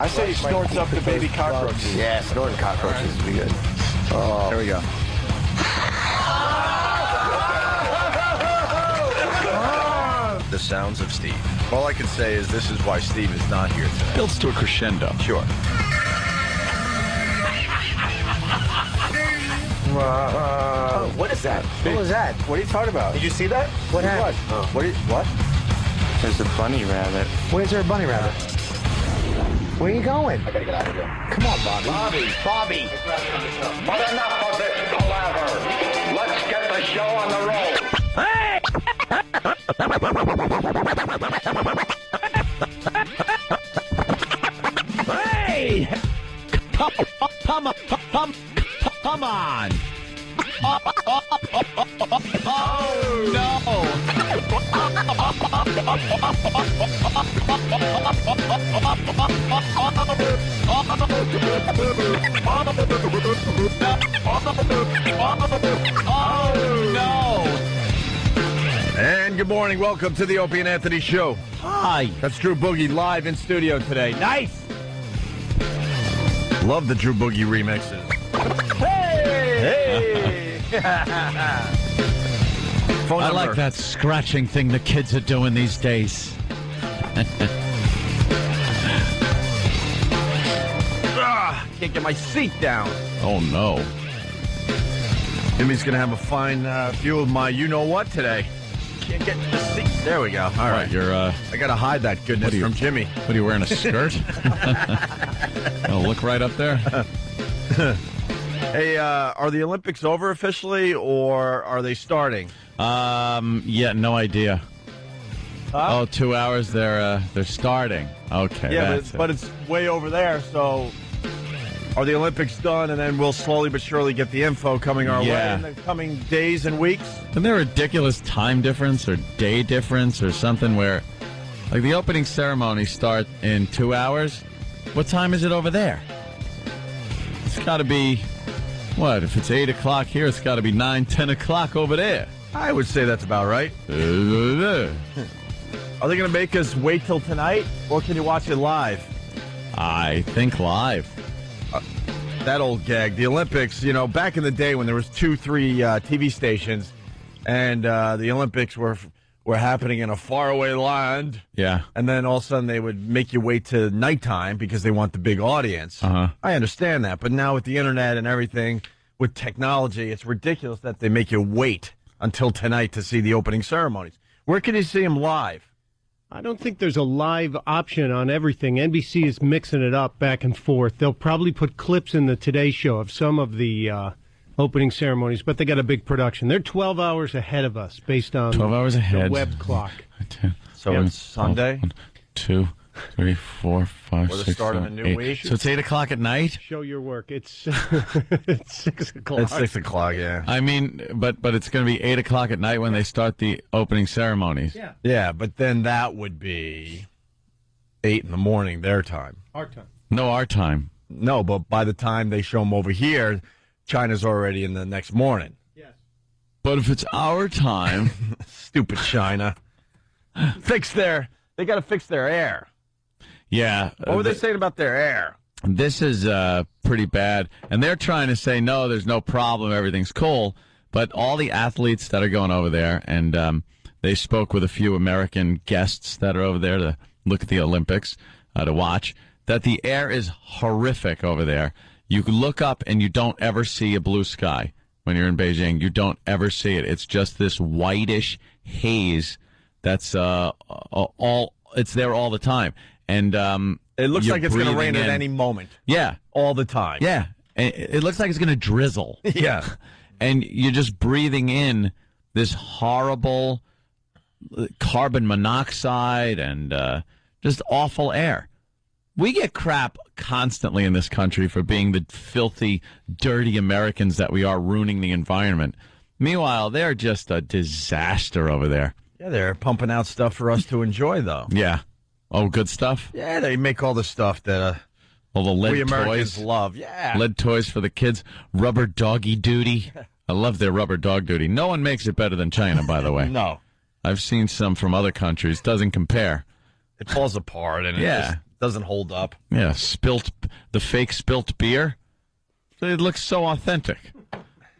I say he snorts up the baby cockroaches. Yeah, snorting cockroaches would be good. Oh. There we go. The sounds of Steve. All I can say is this is why Steve is not here today. Builds to a crescendo. Sure. What is that? What was that? What are you talking about? Did you see that? What happened? What? There's a bunny rabbit. Where's there a bunny rabbit? Where are you going? I gotta get out of here. Come on, Bobby. Bobby! But enough of this palaver. Let's get the show on the road. Hey! Come on! Oh, no! And good morning. Welcome to the Opie and Anthony Show. Hi. That's Drew Boogie live in studio today. Nice! Love the Drew Boogie remixes. Hey! Phone I number. like that scratching thing the kids are doing these days. Can't get my seat down. Oh, no. Jimmy's going to have a fine view of my you-know-what today. Can't get the seat. There we go. All right. You're, I got to hide that goodness from Jimmy. What are you wearing, a skirt? Oh, look right up there. Hey, are the Olympics over officially, or are they starting? Yeah, no idea. Huh? Oh, 2 hours, they're starting. Okay, Yeah, that's but it's way over there, so are the Olympics done, and then we'll slowly but surely get the info coming our way in the coming days and weeks? Isn't there a ridiculous time difference or day difference or something where, like, the opening ceremony start in 2 hours? What time is it over there? It's got to be, what, if it's 8 o'clock here, it's got to be 9, 10 o'clock over there. I would say that's about right. Are they going to make us wait till tonight, or can you watch it live? I think live. That old gag. The Olympics, you know, back in the day when there was 2, 3 TV stations, and the Olympics were happening in a faraway land. Yeah. And then all of a sudden they would make you wait to nighttime because they want the big audience. Uh-huh. I understand that, but now with the internet and everything, with technology, it's ridiculous that they make you wait until tonight to see the opening ceremonies. Where can you see them live? I don't think there's a live option on everything. NBC is mixing it up back and forth. They'll probably put clips in the Today Show of some of the opening ceremonies, but they got a big production. They're 12 hours ahead of us based on 12 hours ahead. the web clock. So it's Sunday? 1, 2, 3, 4, 5, Or the 6, start of 7, a new 8. week? So it's 8 o'clock at night? Show your work. It's, it's 6 o'clock. It's 6 o'clock, yeah. I mean, but it's going to be 8 o'clock at night when they start the opening ceremonies. Yeah, Yeah, but then that would be 8 in the morning, their time. our time. No, our time. No, but by the time they show them over here, China's already in the next morning. Yes. But if it's our time, Stupid China. They got to fix their air. yeah. What were they saying about their air? This is pretty bad. And they're trying to say, no, there's no problem, everything's cool. But all the athletes that are going over there, and they spoke with a few American guests that are over there to look at the Olympics, to watch, that the air is horrific over there. You look up and you don't ever see a blue sky when you're in Beijing. You don't ever see it. It's just this whitish haze that's it's there all the time. And It looks you're like it's going to rain breathing at in. any moment. Yeah. All the time. Yeah. And it looks like it's going to drizzle. Yeah. And you're just breathing in this horrible carbon monoxide and just awful air. We get crap constantly in this country for being the filthy, dirty Americans that we are, ruining the environment. Meanwhile, they're just a disaster over there. Yeah, they're pumping out stuff for us to enjoy, though. Yeah. Oh, good stuff? Yeah, they make all the stuff that All the lead we Americans toys. love. Yeah. Lead toys for the kids. Rubber doggy duty. I love their rubber dog duty. No one makes it better than China, by the way. No. I've seen some from other countries. Doesn't compare. It falls apart, and Yeah. Doesn't hold up. Yeah, the fake spilt beer. It looks so authentic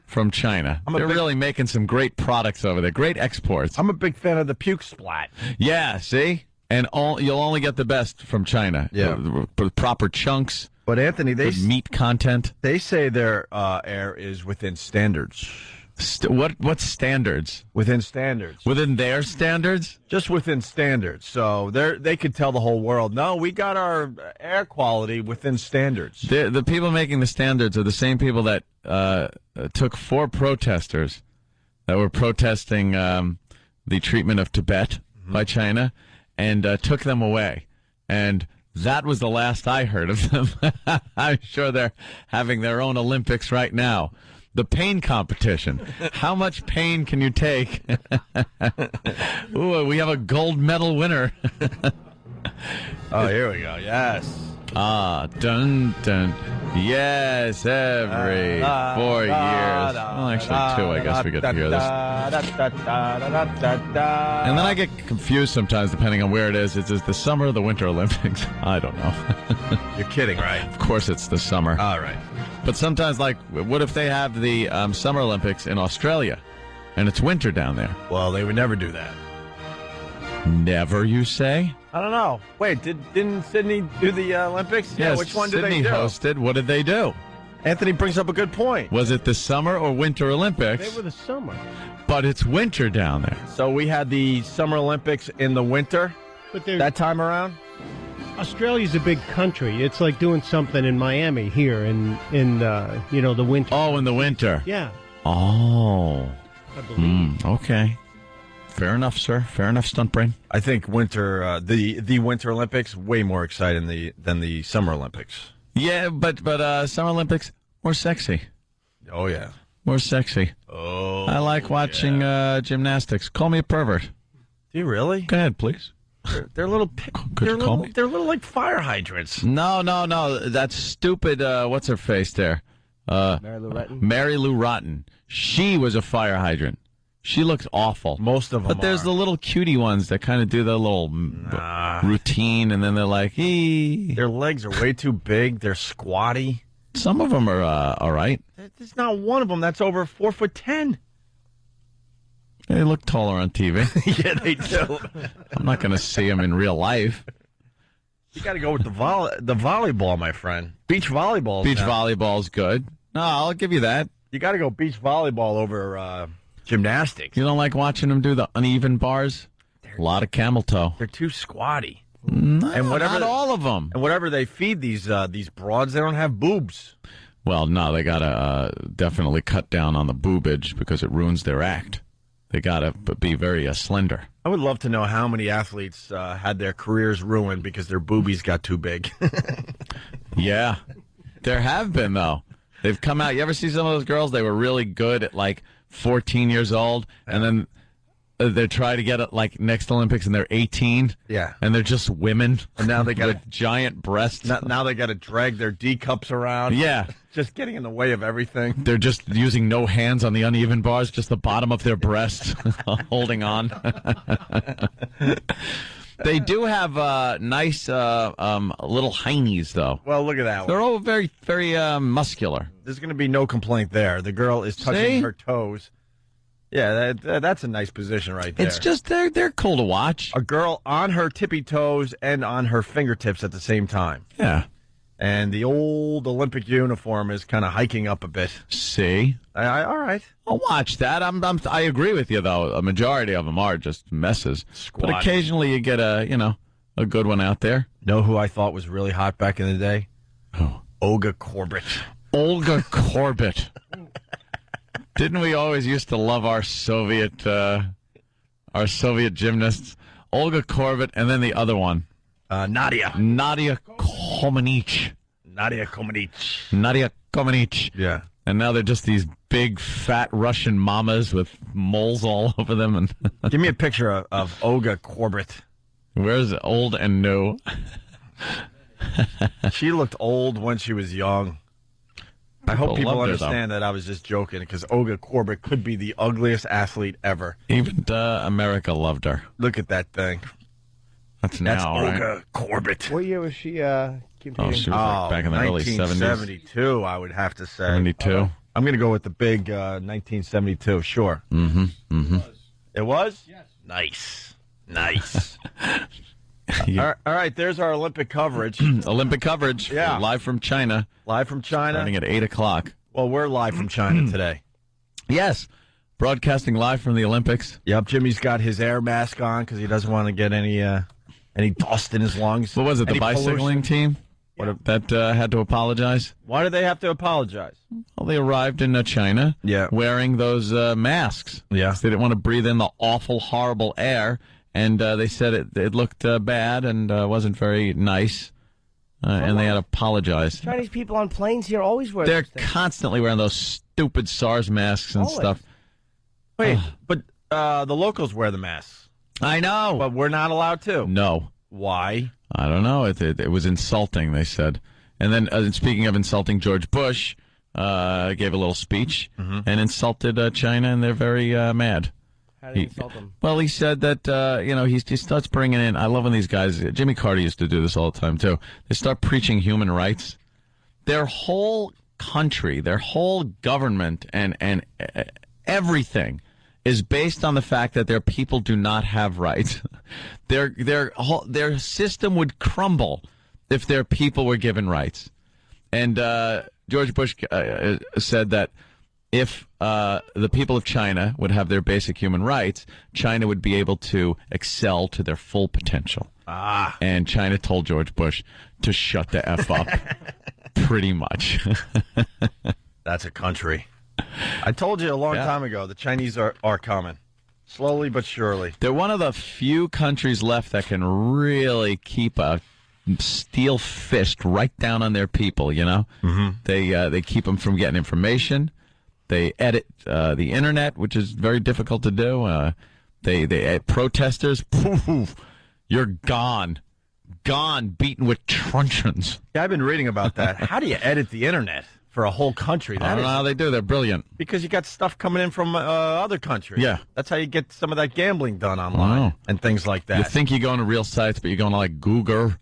from China. They're really making some great products over there, great exports. I'm a big fan of the puke splat. Yeah, see? And you'll only get the best from China. Yeah. With proper chunks, But Anthony, with meat content. they say their air is within standards. What standards? Within standards. Within their standards? Just within standards. So they could tell the whole world, no, we got our air quality within standards. The people making the standards are the same people that took 4 protesters that were protesting the treatment of Tibet by China and took them away. And that was the last I heard of them. I'm sure they're having their own Olympics right now. The pain competition. How much pain can you take? Ooh, we have a gold medal winner. Oh, here we go. Yes. Dun, dun. Yes, every 4 years. Well, actually 2, I guess we get to hear this. And then I get confused sometimes depending on where it is. Is it the summer or the Winter Olympics? I don't know. You're kidding, right? Of course it's the summer. All right. But sometimes, like, what if they have the Summer Olympics in Australia and it's winter down there? Well, they would never do that. Never, you say? I don't know. Wait, didn't Sydney do the Olympics? Yes, Which one did Sydney they do? hosted. What did they do? Anthony brings up a good point. Was it the Summer or Winter Olympics? They were the summer. But it's winter down there. So we had the Summer Olympics in the winter But they're, that time around? Australia's a big country. It's like doing something in Miami here in the winter. Oh, in the winter. Yeah, Oh. I believe. Okay. Fair enough, sir. Fair enough, stunt brain. I think winter, the Winter Olympics, way more exciting than the Summer Olympics. Yeah, but Summer Olympics, more sexy. Oh, yeah. More sexy. Oh, I like watching gymnastics. Call me a pervert. Do you really? Go ahead, please. They're little. Could you call me? They're little like fire hydrants. No. That stupid, what's her face there? Mary Lou Retton. She was a fire hydrant. She looked awful. Most of them But there's the little cutie ones that kind of do the little routine, and then they're like, ee. Their legs are way too big. They're squatty. Some of them are all right. There's not one of them that's over 4'10". They look taller on TV. Yeah, they do. I'm not going to see them in real life. You got to go with the volleyball, my friend. Beach volleyball. Beach volleyball's good. No, I'll give you that. You got to go beach volleyball over gymnastics. You don't like watching them do the uneven bars? A lot of camel toe. They're too squatty. No, And whatever not all of them. And whatever they feed these broads, they don't have boobs. Well, no, they got to definitely cut down on the boobage because it ruins their act. They got to be very slender. I would love to know how many athletes had their careers ruined because their boobies got too big. Yeah. There have been, though. They've come out. You ever see some of those girls? They were really good at, like, 14 years old, and then they try to get it, like, next Olympics, and they're 18. Yeah. And they're just women. And now they got with giant breasts. now they got to drag their D cups around. Yeah. Just getting in the way of everything. They're just using no hands on the uneven bars, just the bottom of their breasts holding on. They do have nice little heinies, though. Well, look at that They're one. all very, very muscular. There's going to be no complaint there. The girl is touching See? her toes. Yeah, that's a nice position right there. It's just they're cool to watch. a girl on her tippy toes and on her fingertips at the same time. Yeah. And the old Olympic uniform is kind of hiking up a bit. See, All right. I'll watch that. I agree with you though. A majority of them are just messes. But Squat. occasionally you get a good one out there. Know who I thought was really hot back in the day? Oh. Olga Korbut. Olga Korbut. Didn't we always used to love our Soviet gymnasts? Olga Korbut, and then the other one, Nadia Comaneci. Nadia Comaneci. Nadia Comaneci. Yeah. And now they're just these big, fat Russian mamas with moles all over them. And Give me a picture of Olga Korbut. where's old and new? She looked old when she was young. I hope people loved her, though. understand that I was just joking because Olga Korbut could be the ugliest athlete ever. Even America loved her. Look at that thing. That's now, right? Olga Corbett. What year was she? Oh, she was like back in the early 70s. 1972, I would have to say. 72. I'm going to go with the big 1972, sure. Mm-hmm. It was? Yes. Nice. Yeah. All right, there's our Olympic coverage. Olympic coverage. Yeah. Live from China. Live from China. Starting at 8 o'clock. Well, we're live from China today. Yes. Broadcasting live from the Olympics. Yep, Jimmy's got his air mask on because he doesn't want to get any dust in his lungs. What was it, the Any bicycling pollution. team? That had to apologize? Why do they have to apologize? Well, they arrived in China wearing those masks. Yeah. They didn't want to breathe in the awful, horrible air, and they said it looked bad and wasn't very nice, and they had to apologize. Chinese people on planes here always wear. They're those things. constantly wearing those stupid SARS masks and Always. stuff. Wait, but the locals wear the masks, I know. but we're not allowed to. No. Why? I don't know. It was insulting, they said. And then, speaking of insulting, George Bush gave a little speech and insulted China, and they're very mad. How do you insult them? Well, he said that, he starts bringing in, I love when these guys, Jimmy Carter used to do this all the time, too. They start preaching human rights. Their whole country, their whole government, and everything is based on the fact that their people do not have rights. Their system would crumble if their people were given rights. And George Bush said that if the people of China would have their basic human rights, China would be able to excel to their full potential. And China told George Bush to shut the F up, pretty much. That's a country. I told you a long time ago, the Chinese are coming. Slowly but surely. They're one of the few countries left that can really keep a steel fist right down on their people, you know? Mm-hmm. They keep them from getting information. They edit the internet, which is very difficult to do. They protesters, poof, you're gone. Gone, beaten with truncheons. Yeah, I've been reading about that. How do you edit the internet for a whole country? I don't know how they do. They're brilliant. Because you got stuff coming in from other countries. Yeah. That's how you get some of that gambling done online and things like that. You think you're going to real sites, but you're going to like Google.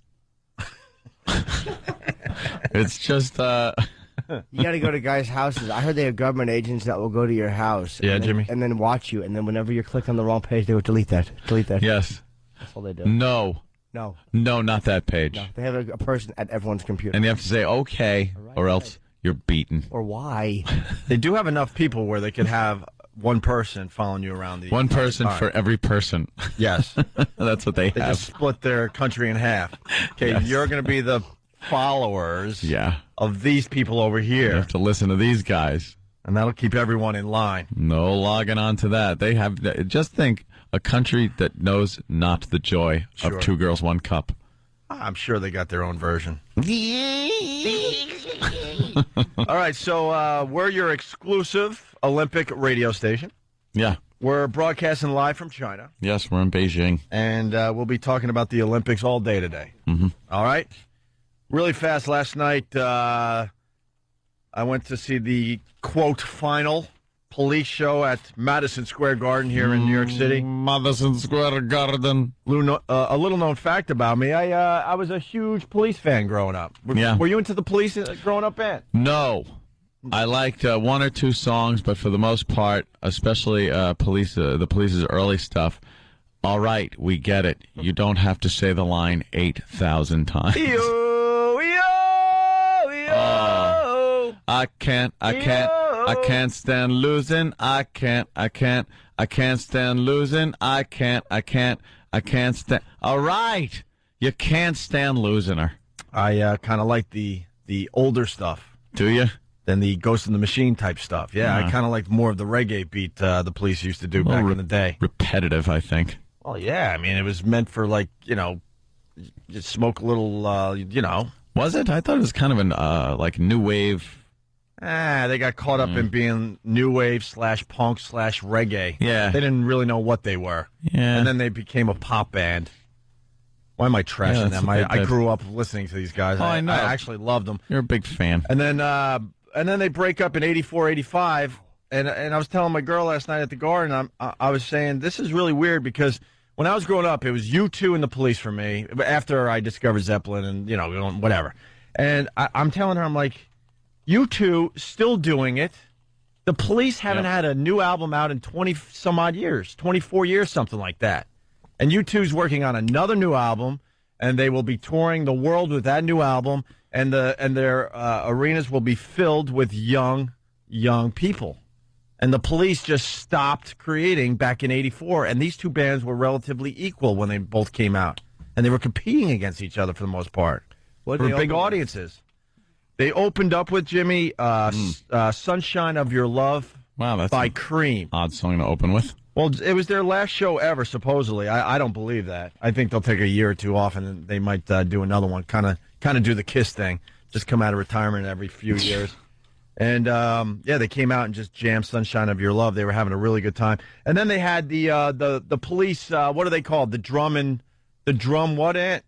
It's just... You got to go to guys' houses. I heard they have government agents that will go to your house. Yeah, and then, Jimmy. And then watch you. And then whenever you're clicked on the wrong page, they go, delete that. Delete that. Yes. That's all they do. No, not that page. No. They have a person at everyone's computer. And you have to say, okay, or else you're beaten. Or why? They do have enough people where they could have one person following you around the One person entire for time. every person. Yes. That's what they They have. just split their country in half. Okay, Yes. you're going to be the followers Yeah. of these people over You here, have to listen to these guys. and that'll keep everyone in line. No logging on to that. They have, just think, a country that knows not the joy Sure. of 2 girls, 1 cup. I'm sure they got their own version. All right, so we're your exclusive Olympic radio station. Yeah. We're broadcasting live from China, Yes, we're in Beijing. and we'll be talking about the Olympics all day today. Mm-hmm. All right? Really fast, last night I went to see the, quote, final police show at Madison Square Garden here in New York City. Madison Square Garden. A little known fact about me, I was a huge police fan growing up. Yeah. Were you into the police growing up, Ben? No. I liked 1 or 2 songs, but for the most part, especially the police's early stuff, all right, we get it. You don't have to say the line 8,000 times. Yo, yo, yo. I can't stand losing. I can't stand losing. I can't stand. All right. You can't stand losing her. I kind of like the older stuff Do you? than the Ghost in the Machine type stuff. Yeah, I kind of like more of the reggae beat the police used to do back in the day. Repetitive, I think. Well, yeah, I mean, it was meant for, like, just smoke a little, Was it? I thought it was kind of an like new wave. They got caught up in being new wave / punk / reggae. Yeah. They didn't really know what they were. Yeah. And then they became a pop band. Why am I trashing that's them? what they I did. grew up listening to these guys. Oh, I know. I actually loved them. You're a big fan. And then they break up in 84, 85. And I was telling my girl last night at the Garden, I was saying, this is really weird because when I was growing up, it was U2 and the Police for me. After I discovered Zeppelin and whatever, and I'm telling her, I'm like, U2 still doing it. The Police haven't had a new album out in 20 some odd years, 24 years, something like that. And U2's working on another new album, and they will be touring the world with that new album, and their arenas will be filled with young people. And the Police just stopped creating back in '84, and these two bands were relatively equal when they both came out, and they were competing against each other for the most part for big audiences. They opened up with Jimmy, "Sunshine of Your Love" by Cream. Odd song to open with. Well, it was their last show ever, supposedly. I don't believe that. I think they'll take a year or two off, and they might do another one, kind of do the Kiss thing, just come out of retirement every few years. And, they came out and just jammed "Sunshine of Your Love." They were having a really good time. And then they had the Police, what are they called? The drum what, Ant?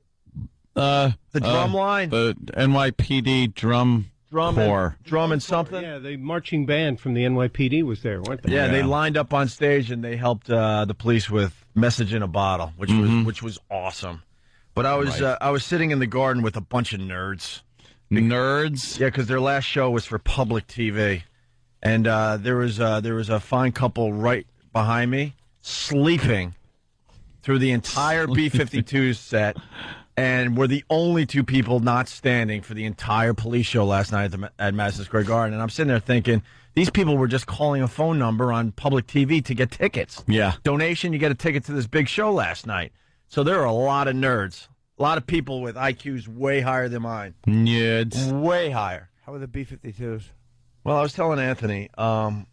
The drum line? The NYPD drum corps. Drum and something? Yeah, the marching band from the NYPD was there, weren't they? Yeah, they lined up on stage and they helped the Police with "Message in a Bottle," which was awesome. But I was sitting in the garden with a bunch of nerds. Nerds? Yeah, because their last show was for public TV, and there was a fine couple right behind me sleeping through the entire B-52 set, and were the only two people not standing for the entire Police show last night at Madison Square Garden. And I'm sitting there thinking, these people were just calling a phone number on public TV to get tickets. Yeah. Donation, you get a ticket to this big show last night. So there are a lot of nerds. A lot of people with IQs way higher than mine. Nerds. Way higher. How were the B-52s? Well, I was telling Anthony, how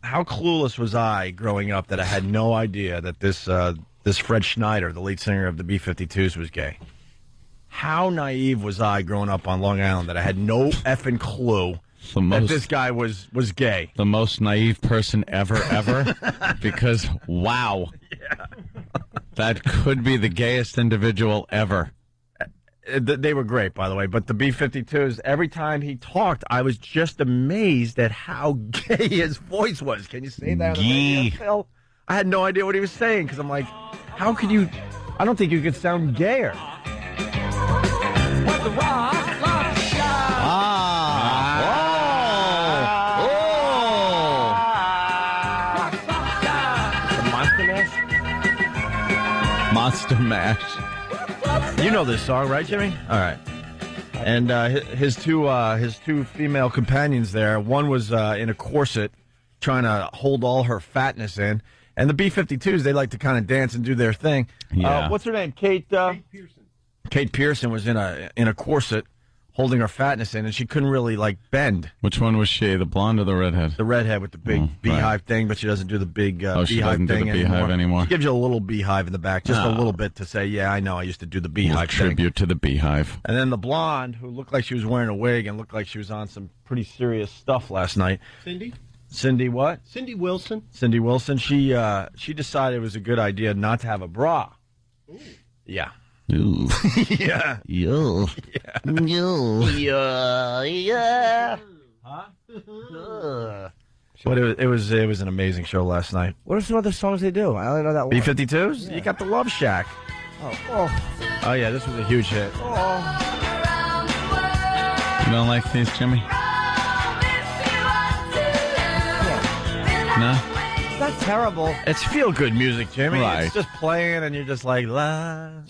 clueless was I growing up that I had no idea that this Fred Schneider, the lead singer of the B-52s, was gay. How naive was I growing up on Long Island that I had no effing clue that this guy was gay? The most naive person ever, because, wow. Yeah. That could be the gayest individual ever. They were great, by the way, but the B-52s, every time he talked, I was just amazed at how gay his voice was. Can you say that on the radio, Phil? I had no idea what he was saying, because I'm like, how could you... I don't think you could sound gayer. Monster Mash. You know this song, right, Jimmy? All right. And his two female companions there, one was in a corset trying to hold all her fatness in, and the B-52s, they like to kind of dance and do their thing. Yeah. What's her name? Kate Pearson. Kate Pearson was in a corset holding her fatness in, and she couldn't really, bend. Which one was she, the blonde or the redhead? The redhead with the big beehive thing, but she doesn't do the big beehive she doesn't thing do the beehive anymore. She gives you a little beehive in the back, just a little bit to say, yeah, I know, I used to do the beehive thing. Tribute to the beehive. And then the blonde, who looked like she was wearing a wig and looked like she was on some pretty serious stuff last night. Cindy what? Cindy Wilson. Cindy Wilson. She decided it was a good idea not to have a bra. Ooh. Yeah. Ooh. Yeah. Ew. Yeah. Huh? But it was an amazing show last night. What are some other songs they do? I only know that one. B-52s? Yeah. You got the Love Shack. Oh, yeah, this was a huge hit. You don't like these, Jimmy? No? It's not terrible. It's feel-good music, Jimmy. Right. It's just playing, and you're just like,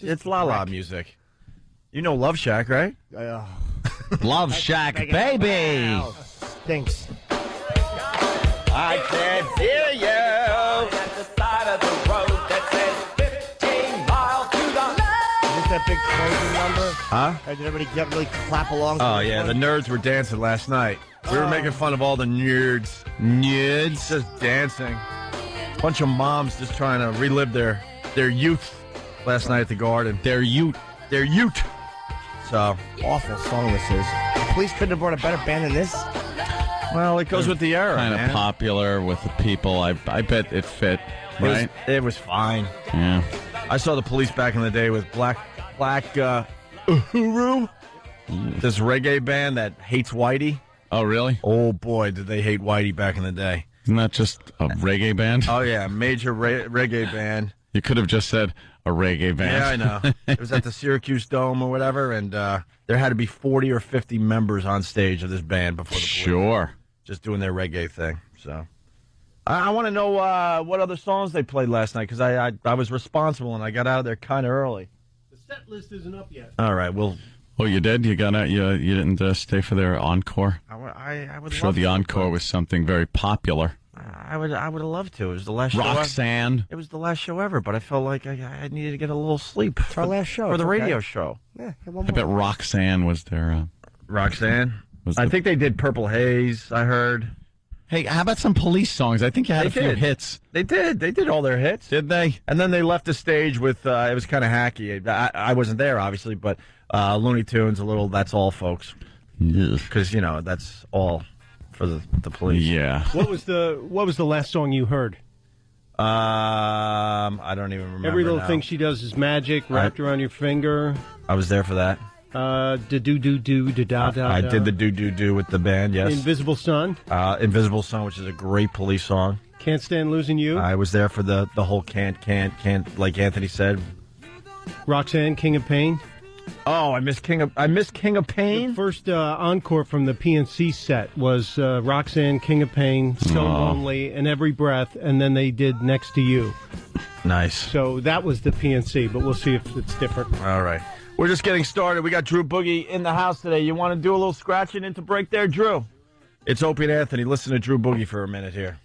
it's la-la music. You know Love Shack, right? Love Shack, baby! Stinks. I can't hear you. At the side of the road that says 15 miles to the Is this that big closing number? Huh? Did everybody really clap along? Oh, yeah, the nerds were dancing last night. We were making fun of all the nerds. Nerds? Just dancing. Bunch of moms just trying to relive their youth last night at the Garden. Their youth. So, Awful song this is. The Police couldn't have brought a better band than this. well, it goes with the era, Kind of man. popular with the people. I bet it fit, right? It was fine. Yeah. I saw the Police back in the day with Black Uhuru, this reggae band that hates Whitey. Oh, really? Oh, boy, did they hate Whitey back in the day. Isn't that just a reggae band? Oh, yeah, major reggae band. You could have just said a a reggae band. Yeah, I know. It was at the Syracuse Dome or whatever, and there had to be 40 or 50 members on stage of this band before the police. Sure. Just doing their reggae thing. So I want to know what other songs they played last night, because I was responsible and I got out of there kind of early. The set list isn't up yet. All right, well, Oh, you did? You got out? You didn't stay for their encore? I would Sure, love the to, encore but was something very popular. I would have loved to. It was the last show. Roxanne. It was the last show ever, but I felt like I needed to get a little sleep. It's our last show. For the It's okay. radio show. Yeah, one I bet more. Roxanne was their. Roxanne? Was I the- think they did Purple Haze, I heard. Hey, how about some Police songs? I think you had a They few did. hits. They did. They did all their hits. Did they? And then they left the stage with, it was kind of hacky. I wasn't there, obviously, but Looney Tunes, a little, that's all, folks. Because, that's all for the police. Yeah. What was the last song you heard? I don't even remember. Every little now. thing she does is magic, wrapped around your finger. I was there for that. Da do do do da da da. I did the do with the band, yes. Invisible Sun. Invisible Sun, which is a great police song. Can't Stand Losing You. I was there for the whole can't, like Anthony said. Roxanne, King of Pain. Oh, I missed King of Pain. The first encore from the PNC set was Roxanne, King of Pain, So Lonely, and Every Breath, and then they did Next to You. Nice. So that was the PNC, but we'll see if it's different. All right. We're just getting started. We got Drew Boogie in the house today. You want to do a little scratching into break there, Drew? It's Opie and Anthony. Listen to Drew Boogie for a minute here.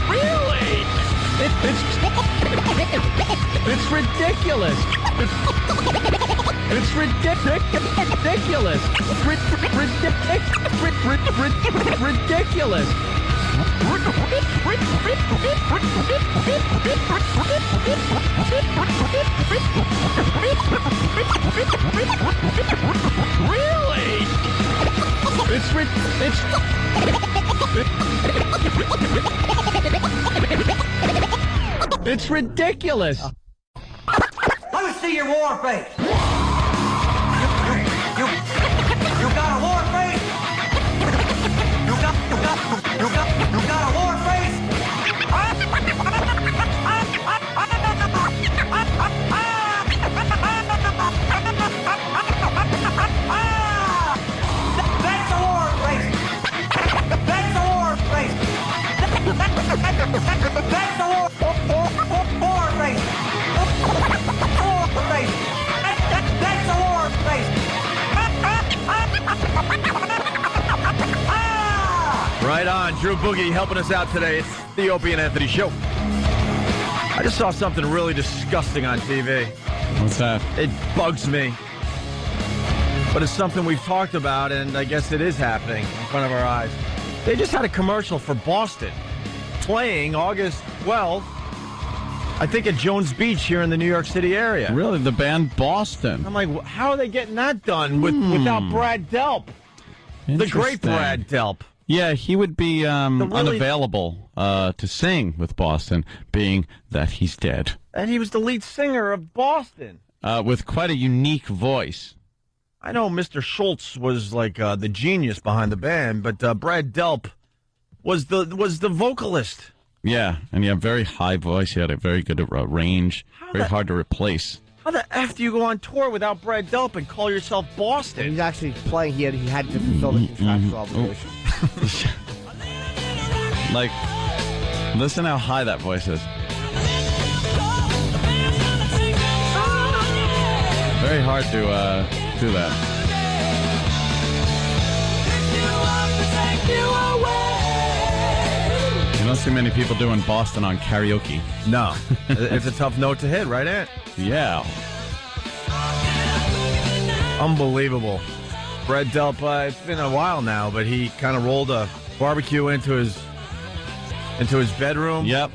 Really? It's ridiculous. It's ridiculous. Ridiculous. Really? It's ridiculous. Let me see your war face. You got a war face? You got a war face? That's a war face. That's a war face. That's a war face. War face. That's a war face. Right on. Drew Boogie helping us out today. It's the Opie and Anthony Show. I just saw something really disgusting on TV. What's that? It bugs me. But it's something we've talked about, and I guess it is happening in front of our eyes. They just had a commercial for Boston playing August 12th, I think at Jones Beach here in the New York City area. Really, the band Boston. I'm like, how are they getting that done without Brad Delp? The great Interesting. Brad Delp. Yeah, he would be unavailable to sing with Boston, being that he's dead. And he was the lead singer of Boston. With quite a unique voice. I know Mr. Schultz was like the genius behind the band, but Brad Delp was the vocalist. Yeah, and he had a very high voice. He had a very good range. Very hard to replace. How the F do you go on tour without Brad Delp and call yourself Boston? He's actually playing. He had to fulfill the contractual obligation. Like, listen how high that voice is. Very hard to do that. You don't see many people doing Boston on karaoke. No. It's a tough note to hit, right, Ant? Yeah. Unbelievable. Brad Delp, it's been a while now, but he kind of rolled a barbecue into his bedroom. Yep.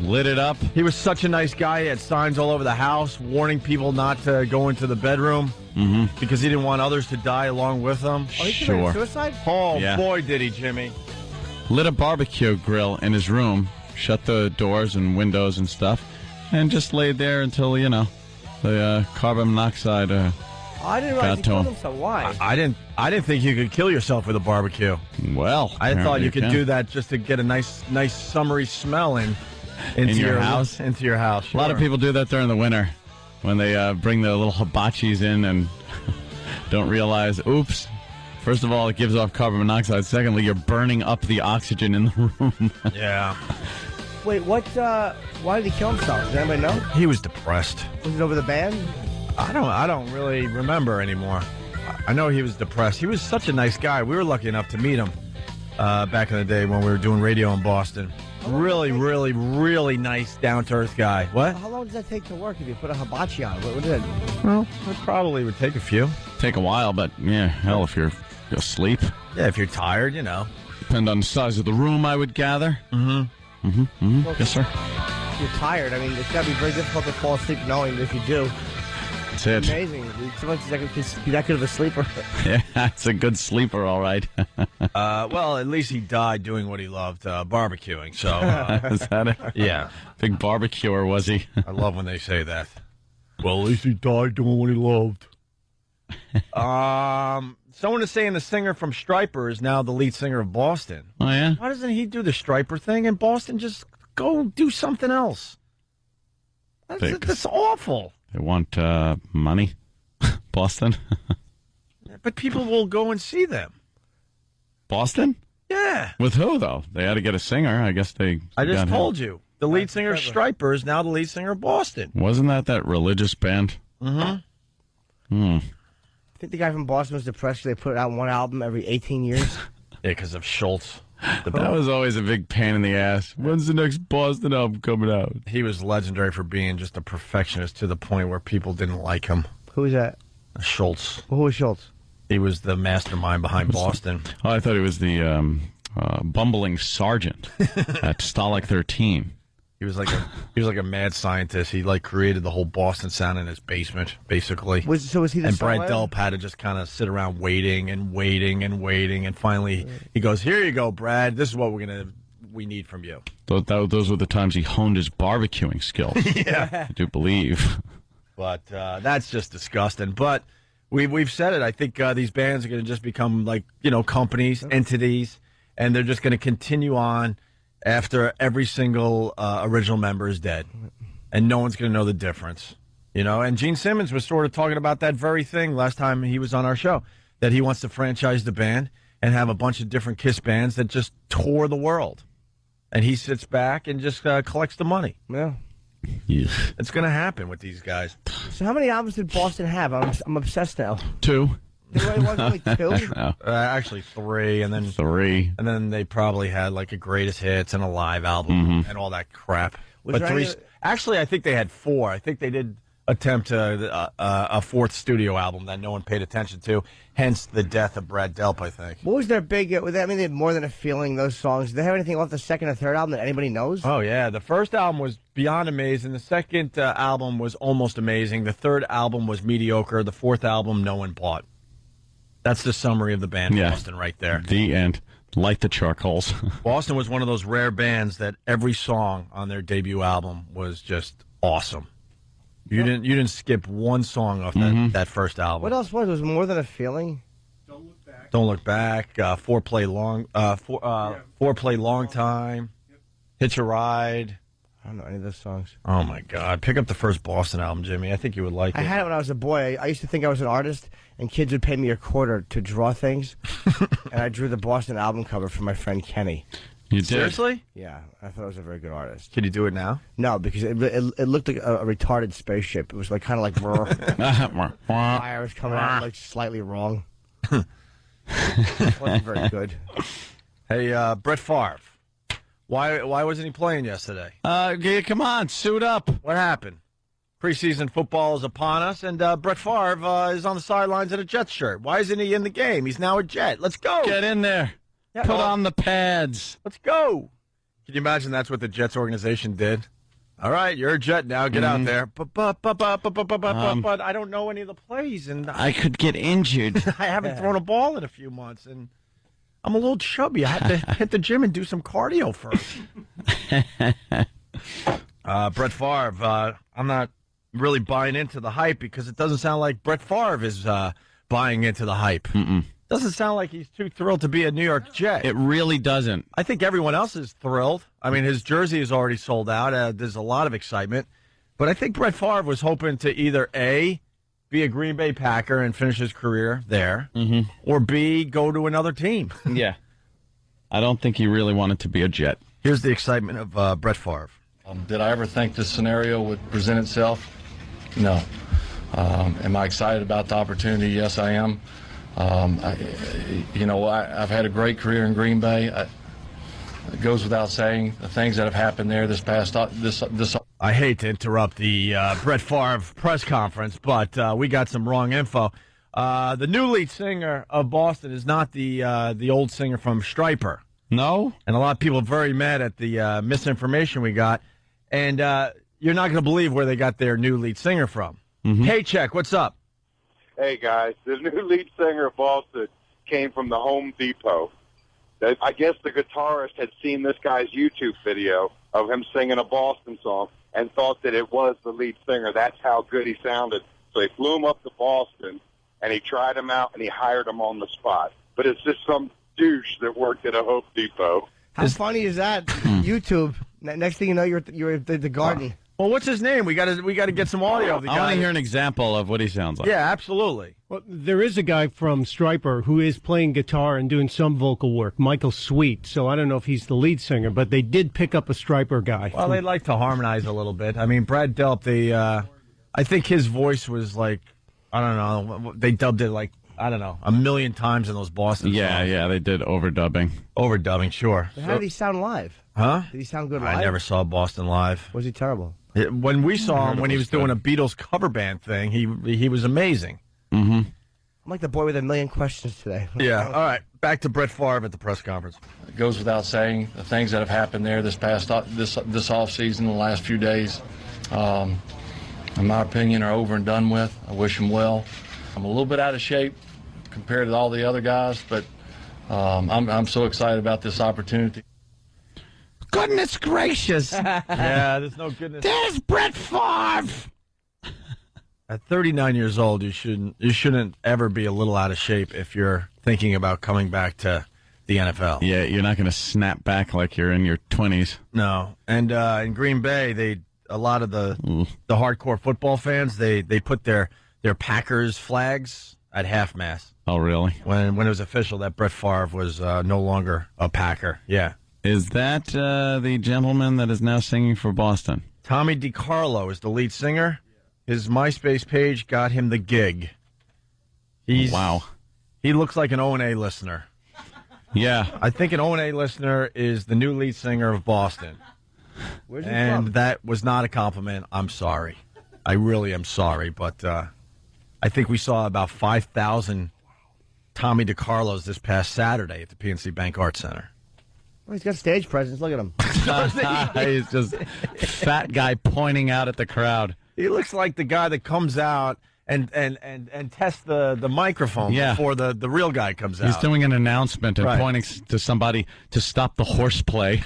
Lit it up. He was such a nice guy. He had signs all over the house warning people not to go into the bedroom because he didn't want others to die along with him. Oh, he committed Sure. suicide? Oh, Yeah. boy, did he, Jimmy. Lit a barbecue grill in his room, shut the doors and windows and stuff, and just laid there until, the carbon monoxide I didn't realize Got he to killed him. himself. Why? I didn't think you could kill yourself with a barbecue. Well, I thought you apparently could can. do that just to get a nice summery smell into your house? Into your house. A lot of Sure. people do that during the winter when they bring the little hibachis in and don't realize, oops. First of all, it gives off carbon monoxide. Secondly, you're burning up the oxygen in the room. Yeah. Wait, what? Why did he kill himself? Does anybody know? He was depressed. Was it over the band? I don't really remember anymore. I know he was depressed. He was such a nice guy. We were lucky enough to meet him back in the day when we were doing radio in Boston. Really, really, really nice, down-to-earth guy. What? How long does that take to work if you put a hibachi on? What is it? Well, it probably would take a few. Take a while, but yeah, hell, if you're asleep. Yeah, if you're tired, you know. Depend on the size of the room, I would gather. Yes, sir. If you're tired. I mean, it's got to be very difficult to fall asleep knowing that if you do. That's it. Amazing. Someone's that good of a sleeper. Yeah, it's a good sleeper, all right. Well, at least he died doing what he loved, barbecuing. So, Is that it? yeah. Big barbecuer, was he? I love when they say that. Well, at least he died doing what he loved. Someone is saying the singer from Stryper is now the lead singer of Boston. Oh, yeah? Why doesn't he do the Stryper thing in Boston? Just go do something else. That's awful. They want money. Boston? But people will go and see them. Boston? Yeah. With who, though? They had to get a singer. I guess they I just got him. told you. The lead singer of Stryper is now the lead singer of Boston. Wasn't that religious band? I think the guy from Boston was depressed because they put out one album every 18 years. Yeah, because of Schultz. That was always a big pain in the ass. When's the next Boston album coming out? He was legendary for being just a perfectionist to the point where people didn't like him. Who was that? Schultz. Who was Schultz? He was the mastermind behind Boston. Oh, I thought he was the bumbling sergeant at Stalag 13. He was like a mad scientist. He created the whole Boston sound in his basement, basically. Was he the And Brad songwriter? Delp had to just kind of sit around waiting, and finally he goes, "Here you go, Brad. This is what we need from you." Those were the times he honed his barbecuing skills. Yeah. I do believe. But that's just disgusting. But we've said it. I think these bands are going to just become companies, entities, and they're just going to continue on after every single original member is dead, and no one's going to know the difference. And Gene Simmons was sort of talking about that very thing last time he was on our show, that he wants to franchise the band and have a bunch of different Kiss bands that just tour the world, and he sits back and just collects the money. Yeah. It's going to happen with these guys. So how many albums did Boston have? I'm obsessed now. 2. There was only 2? Actually 3, and then 3. And then they probably had a greatest hits and a live album and all that crap. Was there 3. any- Actually, I think they had 4. I think they did attempt a 4th studio album that no one paid attention to. Hence the death of Brad Delp, I think. What was their big? They had More Than a Feeling. Those songs. Did they have anything off the second or third album that anybody knows? Oh yeah, the first album was beyond amazing. The second album was almost amazing. The third album was mediocre. The fourth album, no one bought. That's the summary of the band Boston right there. The end. Light the charcoals. Boston was one of those rare bands that every song on their debut album was just awesome. You didn't skip one song off that first album. What else was? It was More Than a Feeling. Don't Look Back. Foreplay Long Time. Hitch a Ride. I don't know any of those songs. Oh my God! Pick up the first Boston album, Jimmy. I think you would like it. I had it when I was a boy. I used to think I was an artist, and kids would pay me a quarter to draw things, and I drew the Boston album cover for my friend Kenny. You did. Seriously? Yeah, I thought I was a very good artist. Can you do it now? No, because it looked like a retarded spaceship. It was kind of like fire was coming out slightly wrong. It wasn't very good. Hey, Brett Favre. Why wasn't he playing yesterday? Come on, suit up. What happened? Preseason football is upon us, and Brett Favre is on the sidelines in a Jets shirt. Why isn't he in the game? He's now a Jet. Let's go. Get in there. Yeah, Put on the pads. Let's go. Can you imagine that's what the Jets organization did? All right, you're a Jet now. Get out there. But I don't know any of the plays, and I could get injured. I haven't thrown a ball in a few months, and I'm a little chubby. I have to hit the gym and do some cardio first. Brett Favre, I'm not really buying into the hype because it doesn't sound like Brett Favre is buying into the hype. Doesn't sound like he's too thrilled to be a New York Jet. It really doesn't. I think everyone else is thrilled. I mean, his jersey is already sold out. There's a lot of excitement. But I think Brett Favre was hoping to either A, be a Green Bay Packer and finish his career there, or B, go to another team. Yeah. I don't think he really wanted to be a Jet. Here's the excitement of Brett Favre. Did I ever think this scenario would present itself? No. Am I excited about the opportunity? Yes, I am. I've had a great career in Green Bay. It goes without saying the things that have happened there this past this. I hate to interrupt the Brett Favre press conference, but we got some wrong info. The new lead singer of Boston is not the old singer from Stryper. No? And a lot of people are very mad at the misinformation we got. And you're not going to believe where they got their new lead singer from. Paycheck, what's up? Hey, guys. The new lead singer of Boston came from the Home Depot. I guess the guitarist had seen this guy's YouTube video of him singing a Boston song and thought that it was the lead singer. That's how good he sounded. So they flew him up to Boston, and he tried him out, and he hired him on the spot. But it's just some douche that worked at a Home Depot. How funny is that? YouTube. Next thing you know, you're at the garden. Well, what's his name? We got to get some audio of the guy. I want to hear an example of what he sounds like. Yeah, absolutely. Well, there is a guy from Stryper who is playing guitar and doing some vocal work, Michael Sweet. So I don't know if he's the lead singer, but they did pick up a Stryper guy. Well, they like to harmonize a little bit. I mean, Brad Delp, I think his voice was like, I don't know, they dubbed it like, I don't know, 1,000,000 times in those Boston songs. Yeah, they did overdubbing. Overdubbing, sure. How did he sound live? Huh? Did he sound good live? I never saw Boston live. Was he terrible? When we saw him, when he was doing a Beatles cover band thing, he was amazing. I'm like the boy with 1,000,000 questions today. Yeah. All right. Back to Brett Favre at the press conference. It goes without saying the things that have happened there this off season, the last few days, in my opinion, are over and done with. I wish him well. I'm a little bit out of shape compared to all the other guys, but I'm so excited about this opportunity. Goodness gracious. Yeah, there's no goodness. There's Brett Favre. At 39 years old, you shouldn't ever be a little out of shape if you're thinking about coming back to the NFL. Yeah, you're not going to snap back like you're in your 20s. No. And in Green Bay, a lot of the hardcore football fans, they put their Packers flags at half mast. Oh, really? When it was official that Brett Favre was no longer a Packer. Yeah. Is that the gentleman that is now singing for Boston? Tommy DiCarlo is the lead singer. His MySpace page got him the gig. Wow. He looks like an O&A listener. Yeah. I think an O&A listener is the new lead singer of Boston. Where's he and from? that was not a compliment. I'm sorry. I really am sorry. But I think we saw about 5,000 Tommy DiCarlos this past Saturday at the PNC Bank Arts Center. Well, he's got stage presence. Look at him. He's just fat guy pointing out at the crowd. He looks like the guy that comes out and tests the microphone before the real guy comes out. He's doing an announcement and Right. pointing to somebody to stop the horseplay.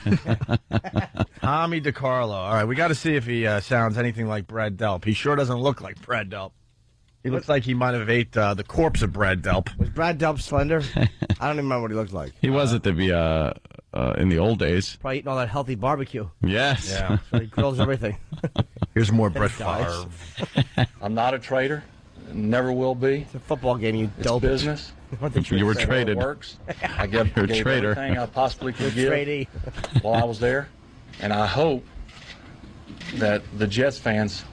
Tommy DiCarlo. All right, we got to see if he sounds anything like Brad Delp. He sure doesn't look like Brad Delp. He looks like he might have ate the corpse of Brad Delp. Was Brad Delp slender? I don't even remember what he looked like. He was at the in the old days. Probably eating all that healthy barbecue. Yes. Yeah. So he grills everything. Here's more Brett dies. Favre. I'm not a trader, never will be. It's a football game, you It's dope. business. You were That's how traded. It works. I gave You're a traitor. everything I possibly could give Tradie. while I was there, and I hope that the Jets fans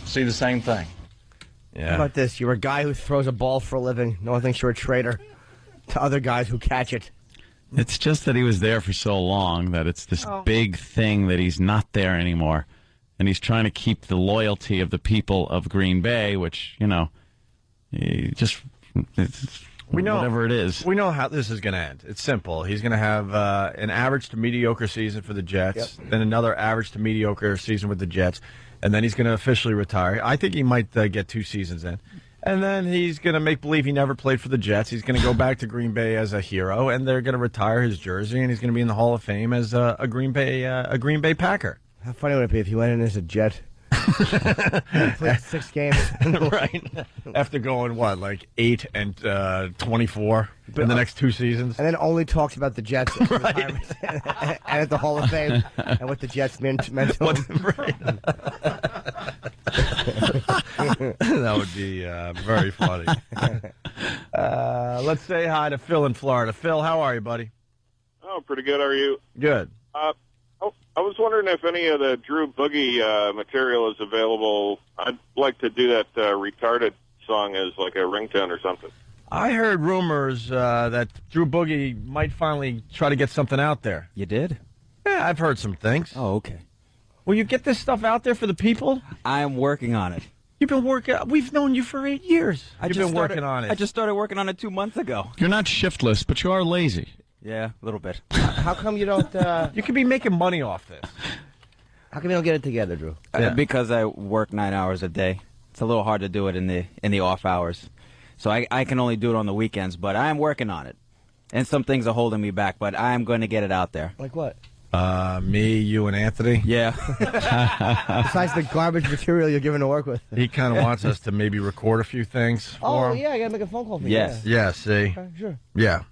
see the same thing. How Yeah. about this? You're a guy who throws a ball for a living. No one thinks you're a traitor to other guys who catch it. It's just that he was there for so long that it's this big thing that he's not there anymore. And he's trying to keep the loyalty of the people of Green Bay, which, it's whatever it is. We know how this is going to end. It's simple. He's going to have an average to mediocre season for the Jets, then another average to mediocre season with the Jets, and then he's going to officially retire. I think he might get 2 seasons in. And then he's going to make believe he never played for the Jets. He's going to go back to Green Bay as a hero, and they're going to retire his jersey, and he's going to be in the Hall of Fame as a Green Bay Packer. How funny would it be if he went in as a Jet? Played 6 games. Right. After going, what, like 8 and 24 in the next 2 seasons? And then only talks about the Jets and at the Hall of Fame and what the Jets meant to him. Right. That would be very funny. Let's say hi to Phil in Florida. Phil, how are you, buddy? Oh, pretty good. How are you? Good. I was wondering if any of the Drew Boogie material is available. I'd like to do that retarded song as like a ringtone or something. I heard rumors that Drew Boogie might finally try to get something out there. You did? Yeah, I've heard some things. Oh, okay. Will you get this stuff out there for the people? I am working on it. You've been working. We've known you for 8 years. You've been working on it. I just started working on it 2 months ago. You're not shiftless, but you are lazy. Yeah, a little bit. How come you don't... You could be making money off this. How come you don't get it together, Drew? Because I work 9 hours a day. It's a little hard to do it in the off hours. So I can only do it on the weekends, but I am working on it. And some things are holding me back, but I am going to get it out there. Like what? Me, you, and Anthony. Yeah. Besides the garbage material you're given to work with. He kind of wants us to maybe record a few things for him. Yeah, I got to make a phone call for you. Yes. Yeah, see? Okay, sure. Yeah.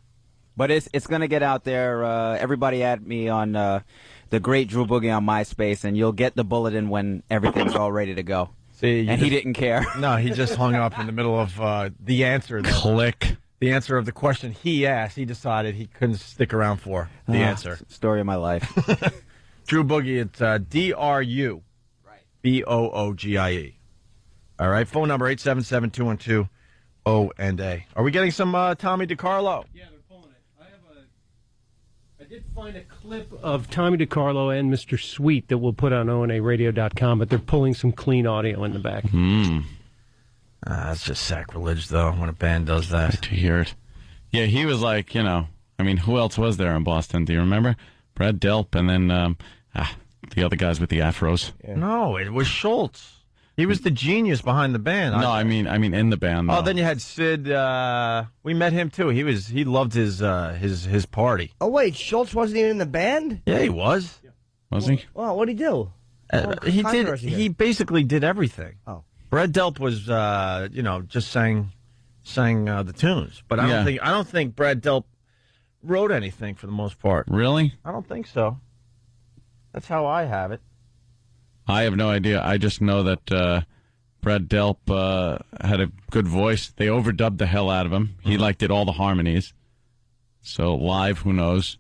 But it's going to get out there. Everybody add me on the Great Drew Boogie on MySpace, and you'll get the bulletin when everything's all ready to go. See, and he didn't care. No, he just hung up in the middle of the answer. Click. The answer of the question he asked, he decided he couldn't stick around for the answer. Story of my life. Drew Boogie, it's DRU. Right. BOOGIE. All right, phone number 877-212-O&A. Are we getting some Tommy DiCarlo? Yeah, they're pulling it. I did find a clip of Tommy DiCarlo and Mr. Sweet that we'll put on onaradio.com, but they're pulling some clean audio in the back. That's just sacrilege, though, when a band does that. To hear it. Yeah, he was like, who else was there in Boston? Do you remember? Brad Delp and then the other guys with the afros. Yeah. No, it was Schultz. He was the genius behind the band. No, I mean in the band. Though. Oh, then you had Sid. We met him too. He loved his party. Oh wait, Schultz wasn't even in the band? Yeah, he was. Yeah. Was he? Well, what'd he do? He basically did everything. Oh. Brad Delp was just sang the tunes, but I don't think Brad Delp wrote anything for the most part. Really? I don't think so. That's how I have it. I have no idea. I just know that Brad Delp had a good voice. They overdubbed the hell out of him. He did all the harmonies. So live, who knows?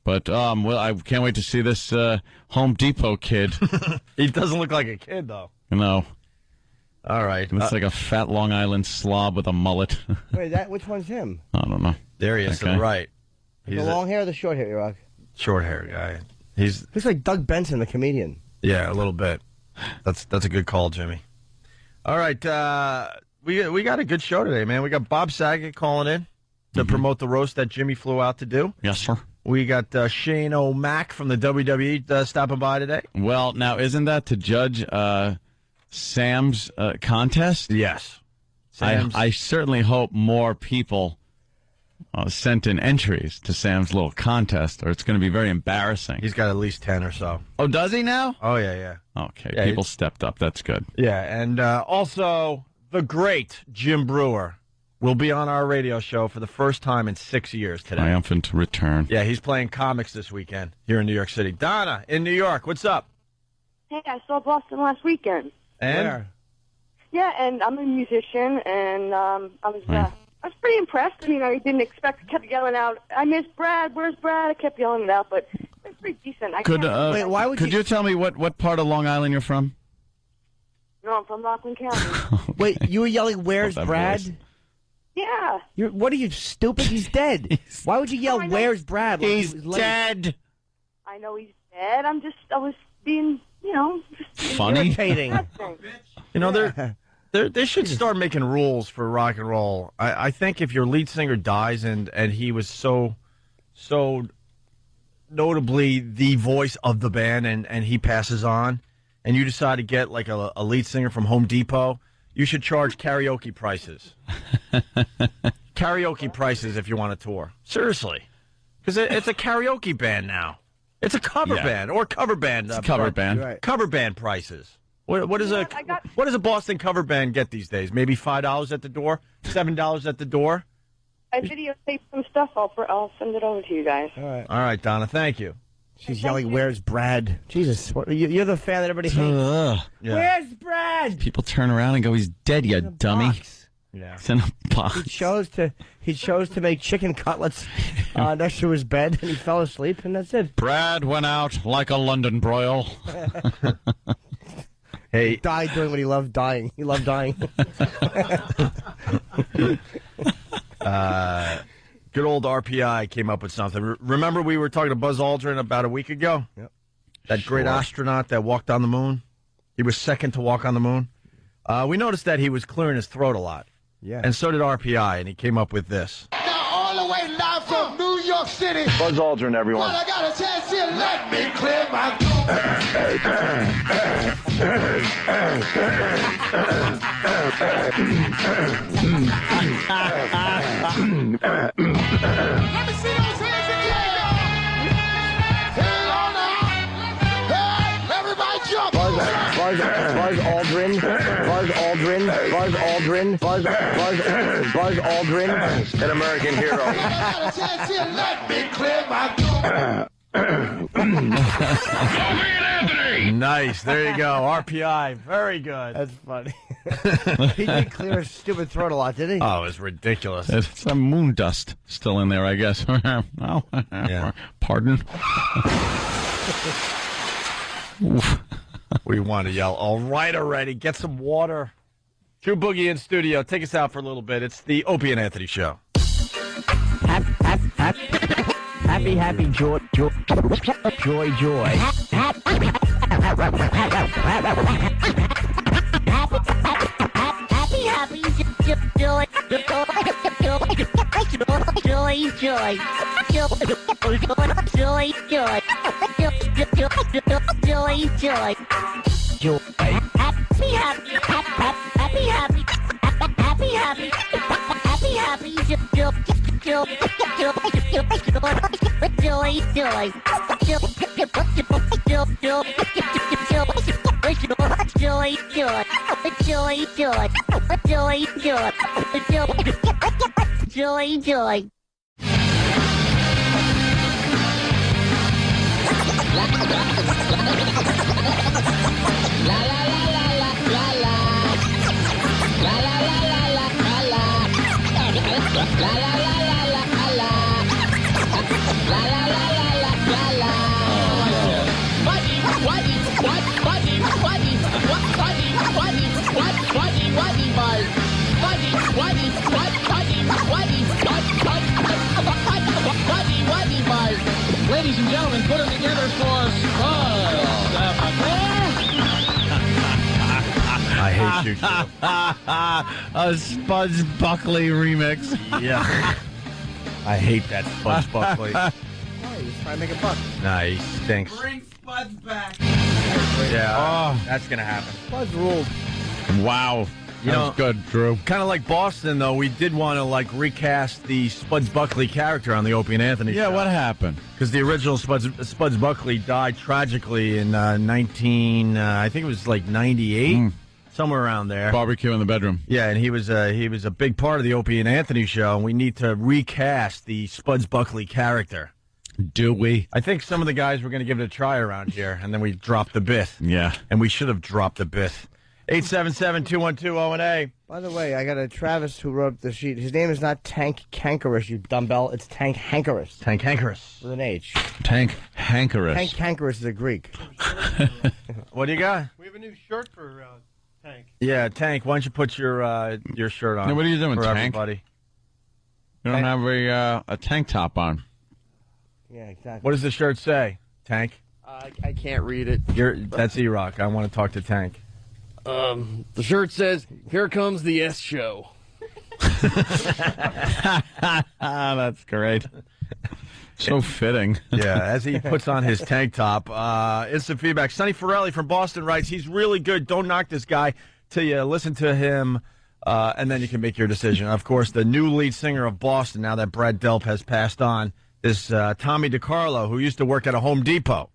But I can't wait to see this Home Depot kid. He doesn't look like a kid, though. No. All right. He looks like a fat Long Island slob with a mullet. Wait, which one's him? I don't know. There he is to the right. The long hair or the short hair, Rock? Short hair guy. Looks like Doug Benson, the comedian. Yeah, a little bit. That's a good call, Jimmy. All right, we got a good show today, man. We got Bob Saget calling in to promote the roast that Jimmy flew out to do. Yes, sir. We got Shane O'Mac from the WWE stopping by today. Well, now, isn't that to judge Sam's contest? Yes. I certainly hope more people sent in entries to Sam's little contest, or it's going to be very embarrassing. He's got at least 10 or so. Oh, does he now? Oh, yeah. Okay, yeah, people stepped up. That's good. Yeah, and also the great Jim Brewer will be on our radio show for the first time in 6 years today. Triumphant return. Yeah, he's playing comics this weekend here in New York City. Donna, in New York, what's up? Hey, I saw Boston last weekend. And? Where? Yeah, and I'm a musician, and I was pretty impressed. I mean, I didn't expect. I kept yelling out, "I miss Brad. Where's Brad?" I kept yelling it out, but it's pretty decent. Wait, why would you tell me what part of Long Island you're from? No, I'm from Rockland County. Wait, you were yelling, "Where's Brad?" Voice. Yeah. What are you, stupid? He's dead. Why would you yell, "Where's Brad"? Like he's dead. I know he's dead. I was being, funny. Irritating. They should start making rules for rock and roll. I think if your lead singer dies and he was so notably the voice of the band and he passes on, and you decide to get like a lead singer from Home Depot, you should charge karaoke prices. Karaoke prices if you want to tour. Seriously. Because it's a karaoke band now. It's a cover band or cover band. It's cover band. Right. Cover band prices. What does Yeah, what does a Boston cover band get these days? Maybe $5 at the door, $7 at the door. I videotaped some stuff. I'll send it over to you guys. All right, Donna. Thank you. She's yelling, "Where's Brad?" Jesus, you're the fan that everybody hates. Yeah. Where's Brad? People turn around and go, "He's dead, you dummy." Yeah. It's in a box. He chose to make chicken cutlets next to his bed, and he fell asleep, and that's it. Brad went out like a London broil. Hey, he died doing what he loved dying. He loved dying. Good old RPI came up with something. Remember we were talking to Buzz Aldrin about a week ago? Yep. That great astronaut that walked on the moon? He was second to walk on the moon. We noticed that he was clearing his throat a lot. Yeah. And so did RPI, and he came up with this. Now all the way live from New York City. Buzz Aldrin, everyone. Well, I got a chance here. Let me clear my throat. Let me see those hands in the air. Hang on now. Hey, everybody jump. Buzz Aldrin. An American hero. I got a chance here. Let me clear my throat. Nice. There you go. RPI. Very good. That's funny. He did clear his stupid throat a lot, did he? Oh, it was ridiculous. It's some moon dust still in there, I guess. Well, pardon. We want to yell, all right already. Get some water. True Boogie in studio. Take us out for a little bit. It's the Opie and Anthony Show. Happy, joy. Joy. Ladies and gentlemen, put them together for Spud. I hate you, too. A Spuds Buckley remix. Yeah. I hate that Spuds Buckley. Why? He's trying to make a buck. Nah, he stinks. Bring Spuds back. Yeah, that's going to happen. Buzz ruled. Wow. You That know, was good, Drew. Kind of like Boston, though, we did want to, recast the Spuds Buckley character on the Opie and Anthony show. Yeah, what happened? Because the original Spuds Buckley died tragically in I think it was 98, somewhere around there. Barbecue in the bedroom. Yeah, and he was a big part of the Opie and Anthony show, and we need to recast the Spuds Buckley character. Do we? I think some of the guys were going to give it a try around here, and then we dropped the bit. Yeah. And we should have dropped the bit. 877-212-0-A. By the way, I got a Travis who wrote the sheet. His name is not Tank Hankerus, you dumbbell. It's Tank Hankerus. Tank Hankerus. With an H. Tank Hankerus. Tank Hankerus is a Greek. What do you got? We have a new shirt for Tank. Yeah, Tank, why don't you put your shirt on? Yeah, what are you doing, for Tank? everybody? You don't have a tank top on. Yeah, exactly. What does the shirt say, Tank? I can't read it. That's E-Rock. I want to talk to Tank. The shirt says, "Here comes the S show." That's great. So fitting. Yeah, as he puts on his tank top. Instant feedback. Sonny Forelli from Boston writes, he's really good. Don't knock this guy till you listen to him, and then you can make your decision. Of course, the new lead singer of Boston, now that Brad Delp has passed on, is Tommy DiCarlo, who used to work at a Home Depot.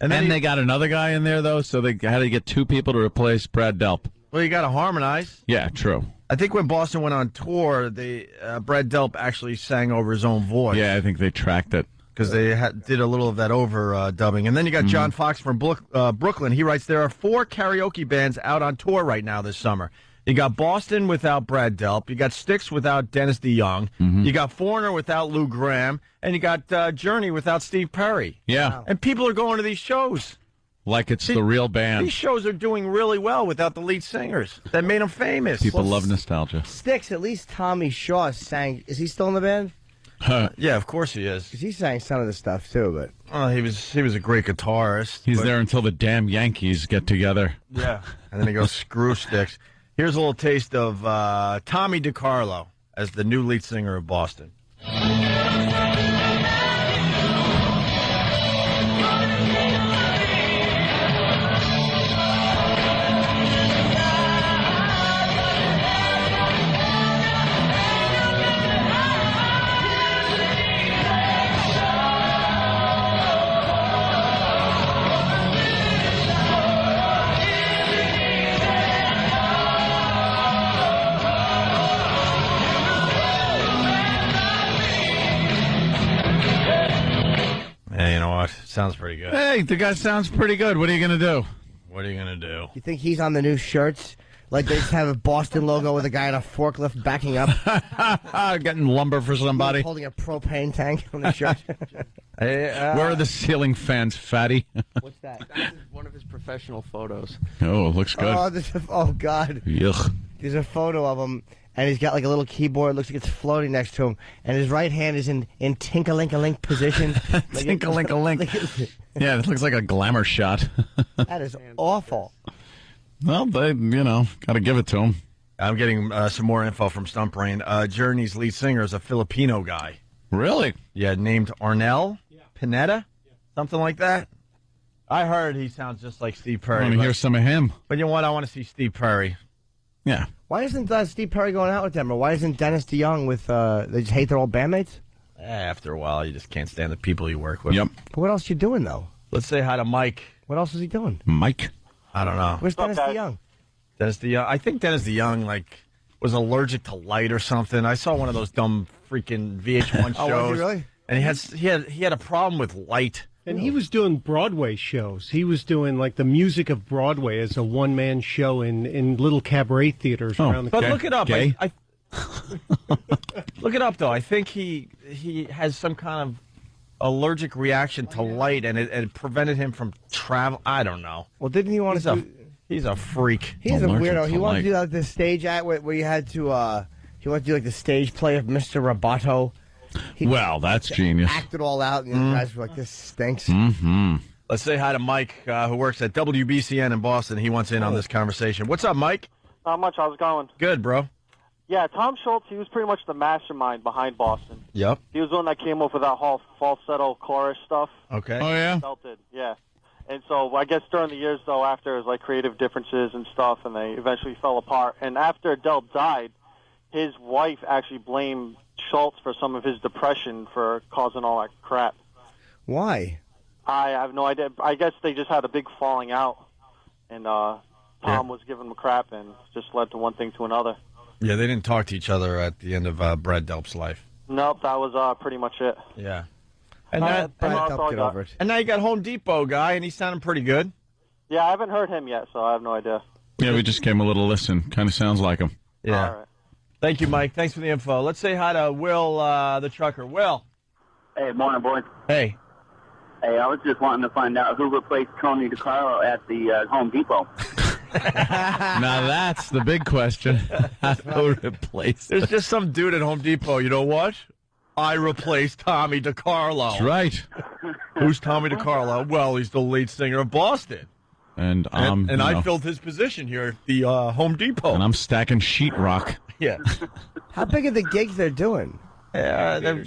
And And then they got another guy in there, though, so they had to get 2 people to replace Brad Delp. well, you got to harmonize. Yeah, true. I think when Boston went on tour, Brad Delp actually sang over his own voice. Yeah, I think they tracked it. Because they did a little of that over dubbing. And then you got John Fox from Brooklyn. He writes, there are 4 karaoke bands out on tour right now this summer. You got Boston without Brad Delp. You got Styx without Dennis DeYoung. You got Foreigner without Lou Gramm. And you got Journey without Steve Perry. Yeah. And people are going to these shows. Like it's the real band. These shows are doing really well without the lead singers. That made them famous. People love nostalgia. Styx, at least Tommy Shaw sang. Is he still in the band? Yeah, of course he is. Because he sang some of the stuff, too, but... Oh, he was a great guitarist. He's there until the damn Yankees get together. Yeah. And then he goes, screw Styx. Here's a little taste of Tommy DiCarlo as the new lead singer of Boston. Hey, you know what? Sounds pretty good. Hey, the guy sounds pretty good. What are you going to do? What are you going to do? You think he's on the new shirts? Like they just have a Boston logo with a guy on a forklift backing up? Getting lumber for somebody. Holding a propane tank on the shirt. Where are the ceiling fans, fatty? What's that? That's one of his professional photos. Oh, it looks good. Oh, God. Yuck. There's a photo of him, and he's got like a little keyboard. Looks like it's floating next to him, and his right hand is in tink-a-link-a-link position. Tink-a-link-a-link. Yeah, it looks like a glamour shot. That is awful. Well, they, got to give it to him. I'm getting some more info from Stump Brain. Journey's lead singer is a Filipino guy. Really? Yeah, named Arnel Pineda, something like that. I heard he sounds just like Steve Perry. I want to hear some of him. But you know what? I want to see Steve Perry. Yeah. Why isn't Steve Perry going out with them, or why isn't Dennis DeYoung with? They just hate their old bandmates. After a while, you just can't stand the people you work with. Yep. But what else you doing though? Let's say hi to Mike. What else is he doing? Mike? I don't know. Where's Dennis DeYoung? Dennis DeYoung. I think Dennis DeYoung was allergic to light or something. I saw one of those dumb freaking VH1 shows. Oh, was he really? And he had a problem with light. And he was doing Broadway shows. He was doing like the music of Broadway as a one-man show in little cabaret theaters around the But country. look it up. Gay? Look it up, though. I think he has some kind of allergic reaction to light, and it prevented him from travel. I don't know. Well, didn't he want to? He's a freak. He's a Allergic weirdo. to He wanted light. to do like the stage act where you had to. He wanted to do like the stage play of Mr. Roboto. He Well, that's genius. acted all out, and the guys were like, "This stinks." Mm-hmm. Let's say hi to Mike, who works at WBCN in Boston. He wants in on this conversation. What's up, Mike? Not much. How's it going? Good, bro. Yeah, Tom Schultz, he was pretty much the mastermind behind Boston. Yep. He was the one that came up with that whole falsetto chorus stuff. Okay. Oh, yeah? Delp did, yeah. And so I guess during the years, though, after it was like creative differences and stuff, and they eventually fell apart. And after Delp died, his wife actually blamed Schultz for some of his depression for causing all that crap. Why? I have no idea. I guess they just had a big falling out, and Tom was giving him crap, and just led to one thing to another. Yeah, they didn't talk to each other at the end of Brad Delp's life. Nope, that was pretty much it. Yeah. And And now you got Home Depot guy, and he's sounding pretty good. Yeah, I haven't heard him yet, so I have no idea. Yeah, we just gave him a little listen. Kind of sounds like him. Yeah. All right. Thank you, Mike. Thanks for the info. Let's say hi to Will, the trucker. Will. Hey, morning, boys. Hey. Hey, I was just wanting to find out who replaced Tony DiCarlo at the Home Depot. Now that's the big question. Who replaced There's just some dude at Home Depot. You know what? I replaced Tommy DiCarlo. That's right. Who's Tommy DiCarlo? Well, he's the lead singer of Boston. And And I filled his position here at the Home Depot. And I'm stacking sheetrock. Yeah. How big are the gigs they're doing? They're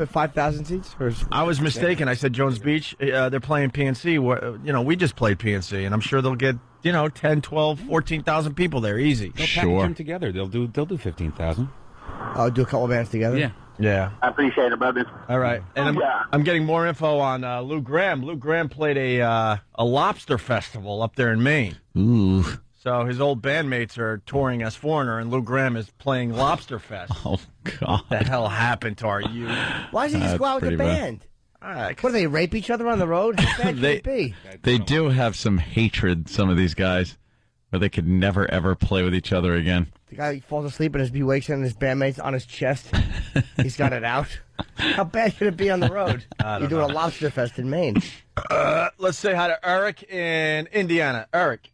5,000 seats? I was mistaken. I said Jones Beach. They're playing PNC. We just played PNC, and I'm sure they'll get 10, 12, 14,000 people there easy. They'll package them together. They'll do 15,000. Oh, do a couple bands together? Yeah. Yeah. I appreciate it, brothers. All right. And I'm getting more info on Lou Gramm. Lou Gramm played a lobster festival up there in Maine. Ooh. So his old bandmates are touring as Foreigner, and Lou Gramm is playing Lobster Fest. Oh, God. What the hell happened to our youth? Why does he just go out with the band? What, do they rape each other on the road? How bad can it be? They do have some hatred, some of these guys, where they could never, ever play with each other again. The guy falls asleep and he wakes in and his bandmate's on his chest. He's got it out. How bad could it be on the road? You're doing a lobster fest in Maine. Let's say hi to Eric in Indiana. Eric.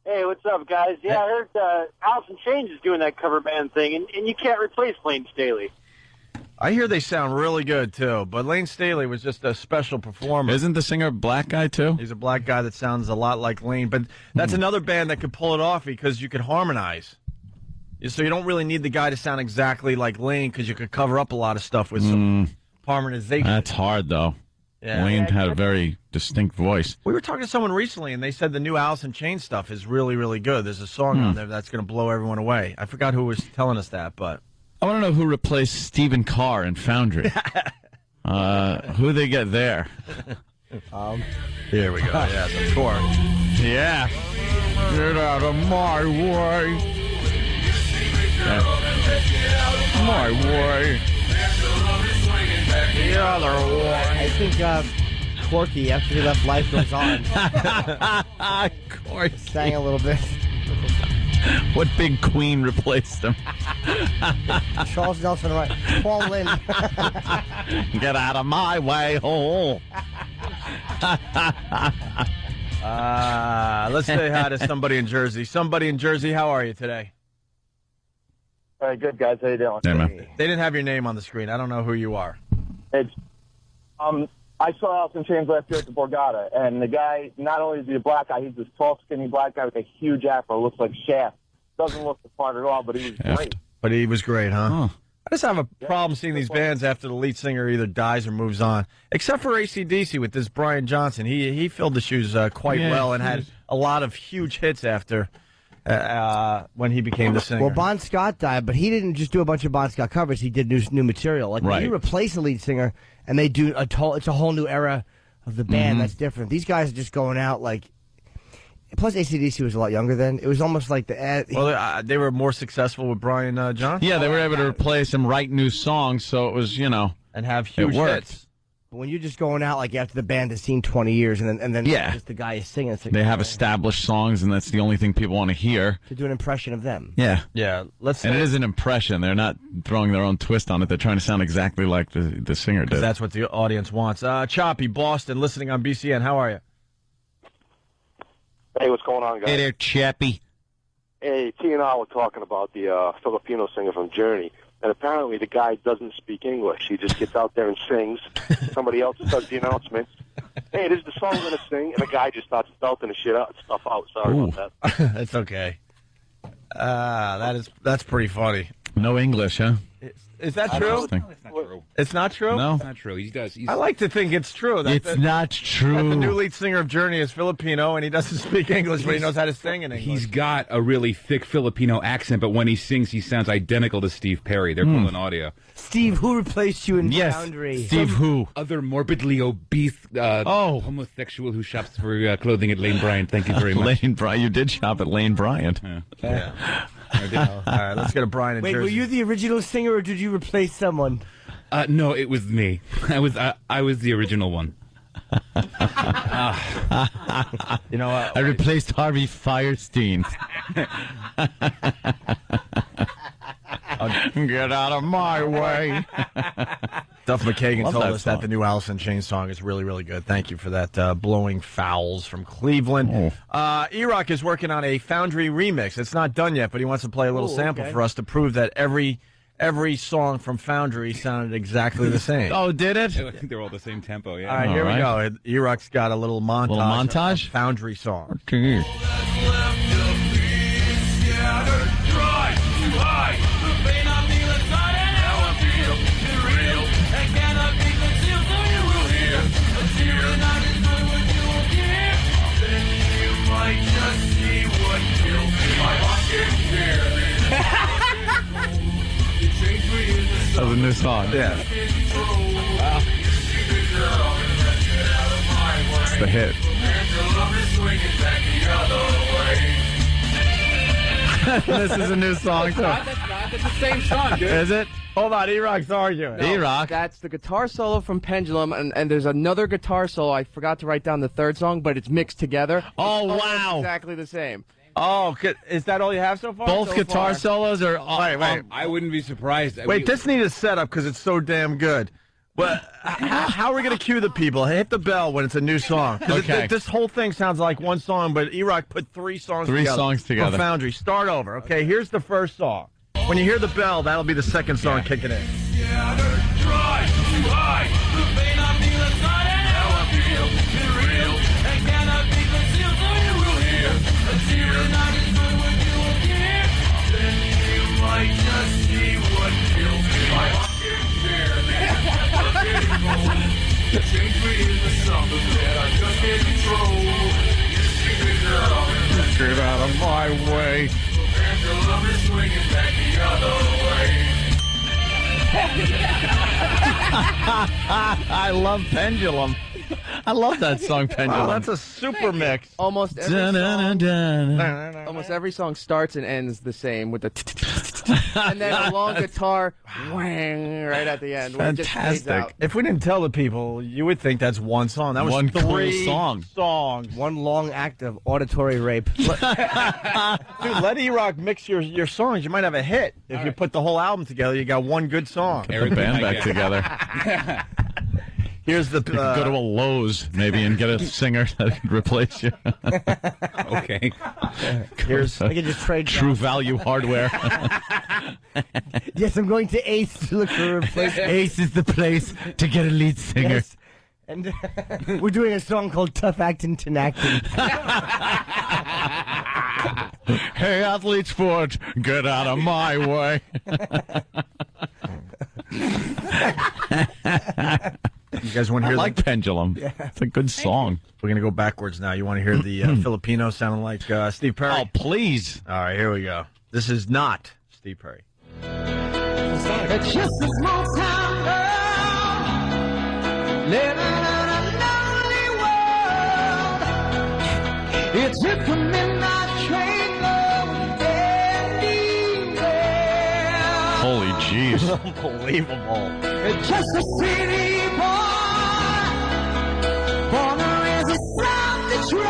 Hey, what's up, guys? Yeah, I heard Alice in Chains is doing that cover band thing, and you can't replace Lane Staley. I hear they sound really good, too, but Lane Staley was just a special performer. Isn't the singer a black guy, too? He's a black guy that sounds a lot like Lane, but that's another band that could pull it off because you could harmonize. So you don't really need the guy to sound exactly like Lane because you could cover up a lot of stuff with some harmonization. That's hard, though. Yeah. Lane had a very distinct voice. We were talking to someone recently, and they said the new Alice in Chains stuff is really, really good. There's a song on there that's going to blow everyone away. I forgot who was telling us that, but... I want to know who replaced Stephen Carr in Foundry. Who they get there? Here we go. Yeah, of course. Yeah. Get out of my way. My way. The other way. I think Corky, after he left Life Goes On, Corky sang a little bit. What big queen replaced him? Charles Nelson, right? Paul Lynn. Get out of my way, hole. Let's say hi to somebody in Jersey. Somebody in Jersey, how are you today? All right, good, guys. How you doing? They didn't have your name on the screen. I don't know who you are. It's, I saw Alice in Chains last year at the Borgata, and the guy, not only is he a black guy, he's this tall, skinny black guy with a huge afro. Looks like Shaft. Doesn't look the part at all, but he was great. But he was great, huh? I just have a problem seeing these bands after the lead singer either dies or moves on. Except for AC/DC with this Brian Johnson. He filled the shoes quite well and had a lot of huge hits after when he became the singer. Well, Bon Scott died, but he didn't just do a bunch of Bon Scott covers. He did new material. Like when you replace a lead singer and they do it's a whole new era of the band. That's different. These guys are just going out like. Plus, AC/DC was a lot younger then. It was almost like well, they were more successful with Brian Johnson. Yeah, they were able to replace him, write new songs, so it was, and have huge hits. But when you're just going out like after the band has seen 20 years, and then just the guy is singing, it's like, they have established songs, and that's the only thing people want to hear. To do an impression of them. Yeah, and it is an impression. They're not throwing their own twist on it. They're trying to sound exactly like the singer did. That's what the audience wants. Choppy, Boston, listening on BCN. How are you? Hey, what's going on, guys? Hey there, Chappie. Hey, T and I were talking about the Filipino singer from Journey, and apparently the guy doesn't speak English. He just gets out there and sings. Somebody else does the announcements. Hey, this is the song we're going to sing, and the guy just starts belting the stuff out. Sorry about that. That's okay. That's pretty funny. No English, huh? Is that true? It's not true. It's not true? No. It's not true. He does. I like to think it's true. It's not true. That the new lead singer of Journey is Filipino, and he doesn't speak English, but he knows how to sing in English. He's got a really thick Filipino accent, but when he sings, he sounds identical to Steve Perry. They're pulling audio. Steve, who replaced you in Foundry? Steve who? Other morbidly obese homosexual who shops for clothing at Lane Bryant. Thank you very much. Lane Bryant. You did shop at Lane Bryant. Yeah. All right, let's get a Brian in Wait, Jersey. were you the original singer, or did you replace someone? No, it was me. I was the original one. You know what? I replaced Harvey Firestein. Get out of my way. Duff McKagan Love told that us song. that the new Alice in Chains song is really, really good. Thank you for that. Blowing Fouls from Cleveland. E-Rock is working on a Foundry remix. It's not done yet, but he wants to play a little sample for us to prove that every song from Foundry sounded exactly the same. Oh, did it? I think they're all the same tempo, yeah. All right, here we go. E-Rock's got a little montage. Of Foundry song. That was new song. Yeah. It's the hit. This is a new song, too. That's the same song, dude. Is it? Hold on, E-Rock's arguing. E-Rock. That's the guitar solo from Pendulum, and there's another guitar solo. I forgot to write down the third song, but it's mixed together. Oh, It's wow. exactly the same. Oh, is that all you have so far? Both so guitar far. solos are... Wait. I wouldn't be surprised. Wait, this needs a setup because it's so damn good. Well, how are we going to cue the people? Hit the bell when it's a new song. 'Cause Okay. this whole thing sounds like one song, but E-Rock put three songs together. For Foundry. Start over. Okay, here's the first song. When you hear the bell, that'll be the second song kicking in. Get out of my way. I love Pendulum. I love that song, Pendulum. Wow, that's a super mix. Almost every song starts and ends the same with the and then a long guitar whang right at the end. Where it just fades out. If we didn't tell the people, you would think that's one song. That was One cool three song. songs. One long act of auditory rape. Dude, let E-Rock mix your songs. You might have a hit. If you put the whole album together, you got one good song. Get the band back together. Here's the... You could go to a Lowe's, maybe, and get a singer that could replace you. Okay. Here's... I can just trade True jobs. Value Hardware. Yes, I'm going to Ace to look for a replacement. Ace is the place to get a lead singer. Yes. And we're doing a song called Tough Actin' Tinactin. Hey, Athlete Sport, get out of my way. You guys want to I hear like Pendulum. Yeah. It's a good song. We're going to go backwards now. You want to hear the Filipino sounding like Steve Perry? Oh, please. All right, here we go. This is not Steve Perry. It's just a small town girl living in a lonely world. It took a midnight train going anywhere. Holy jeez. Unbelievable. It's just a city boy, born and raised from Detroit.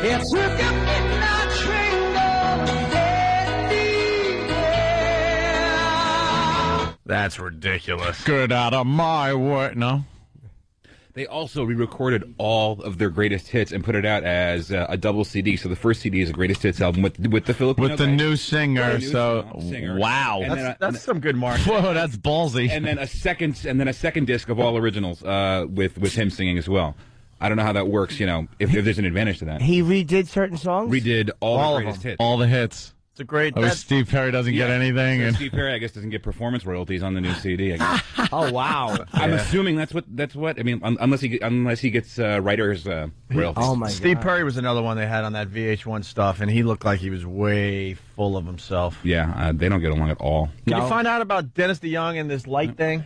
It took a midnight train going anywhere. That's ridiculous. Get out of my way. No? They also re-recorded all of their greatest hits and put it out as a double CD. So the first CD is a greatest hits album with the Filipino With the guy. new singer. With the new So, singer. wow. And then That's some good marketing. Whoa, that's ballsy. and then a second disc of all originals with him singing as well. I don't know how that works. If there's an advantage to that. He redid certain songs? Redid all All the of greatest them. hits. All the hits. It's a great... Oh, Steve Perry doesn't get anything. So And Steve Perry, I guess, doesn't get performance royalties on the new CD. I guess. Oh, wow. I'm assuming that's what. I mean, unless he gets writers royalties. Oh, my Steve God. Perry was another one they had on that VH1 stuff, and he looked like he was way full of himself. Yeah, they don't get along at all. Did you find out about Dennis DeYoung and this light thing?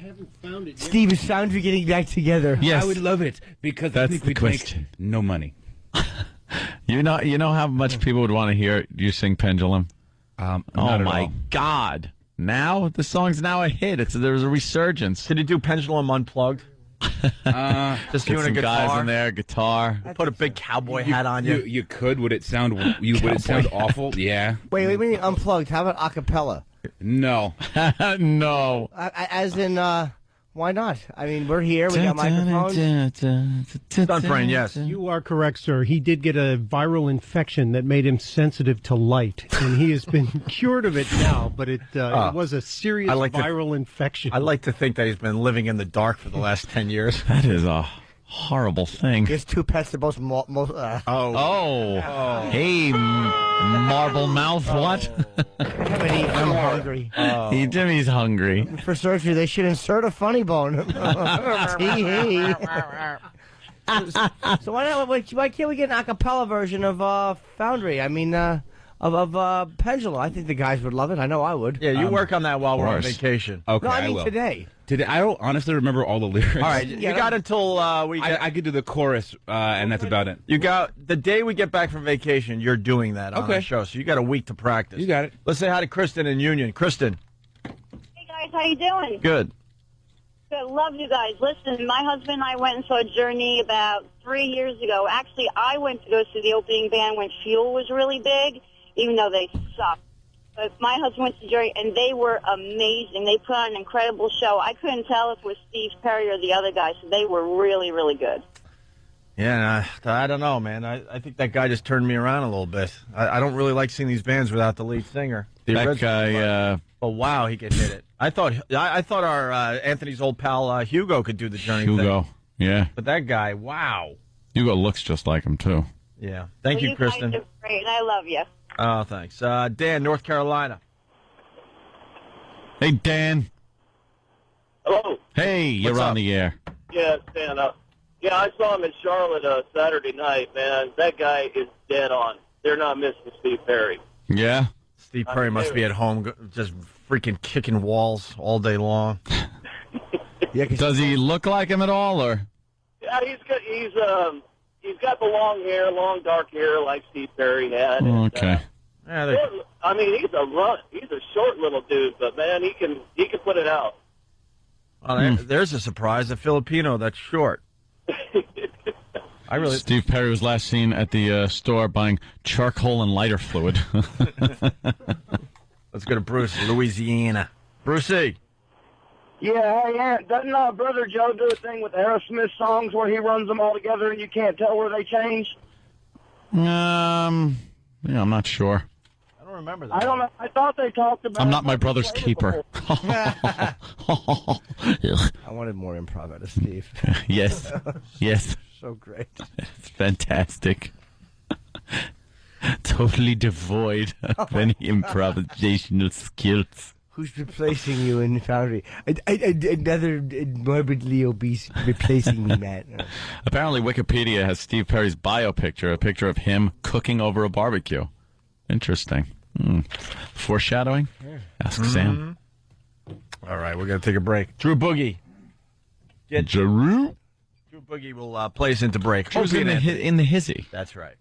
Steve, is Foundry getting back together? yes. I would love it because That's I think the we'd question. make no money. You know how much people would want to hear you sing Pendulum? Not Oh, at my all. God. Now? The song's now a hit. There's a resurgence. Did he do Pendulum Unplugged? Just you Get and a some guitar? guys in there, guitar. Put a big cowboy hat on you. You could. Would it sound? Would it sound awful? Yeah. Wait, unplugged. How about a cappella? No. No. As in, why not? I mean, we're here. We got microphones. Stunt brain, yes. You are correct, sir. He did get a viral infection that made him sensitive to light, and he has been cured of it now. But it was a serious viral infection. I like to think that he's been living in the dark for the last 10 years. That is a horrible thing. His two pets, the most. Hey, marble mouth, what? I'm hungry. Jimmy's hungry. For surgery, they should insert a funny bone. Tee-hee. So why can't we get an a cappella version of Foundry? I mean, Pendulum. I think the guys would love it. I know I would. Yeah, you work on that while we're on course. vacation. Okay, No, I mean will. today. Today, I don't honestly remember all the lyrics. All right, you got until we get... I could do the chorus, and that's about it. You got the day we get back from vacation. You're doing that on Okay. the show, so you got a week to practice. You got it. Let's say hi to Kristen in Union. Kristen, Hey guys, how you doing? good. Good, love you guys. Listen, my husband and I went and saw Journey about 3 years ago. Actually, I went to go see the opening band when Fuel was really big, even though they sucked. But my husband went to Journey, and they were amazing. They put on an incredible show. I couldn't tell if it was Steve Perry or the other guys, so they were really, really good. Yeah, I don't know, man. I think that guy just turned me around a little bit. I don't really like seeing these bands without the lead singer. The That original, guy, but wow, he could hit it. I thought our Anthony's old pal Hugo could do the Journey Hugo. thing. Yeah. But that guy, wow. Hugo looks just like him, too. Yeah. Thank Well, you, Kristen. guys are great, and I love you. Oh, thanks. Dan, North Carolina. Hey, Dan. Hello. Hey, you're What's on up? the air. Yeah, stand up. Yeah, I saw him in Charlotte Saturday night, man. That guy is dead on. They're not missing Steve Perry. Yeah? Steve Perry must be at home just freaking kicking walls all day long. Does he look like him at all, or? Yeah, he's got the long hair, long dark hair like Steve Perry had. And, Okay. I mean, he's a short little dude, but man, he can put it out. Well, there's a surprise. A Filipino that's short. Steve Perry was last seen at the store buying charcoal and lighter fluid. Let's go to Bruce, Louisiana. Brucey. Yeah, hey, doesn't Brother Joe do a thing with Aerosmith songs where he runs them all together and you can't tell where they change? Yeah, I'm not sure. I don't remember that. I don't know. I thought they talked about I'm not my brother's keeper. I wanted more improv out of Steve. Yes. Yes. So great. It's fantastic. Totally devoid of any improvisational skills. Who's replacing you in Foundry? Another morbidly obese replacing me, man. Apparently, Wikipedia has Steve Perry's bio picture, a picture of him cooking over a barbecue. Interesting. Foreshadowing? Ask Sam. All right, we're going to take a break. Drew Boogie. Drew Boogie will play us into break. Drew's in the hizzy. That's right.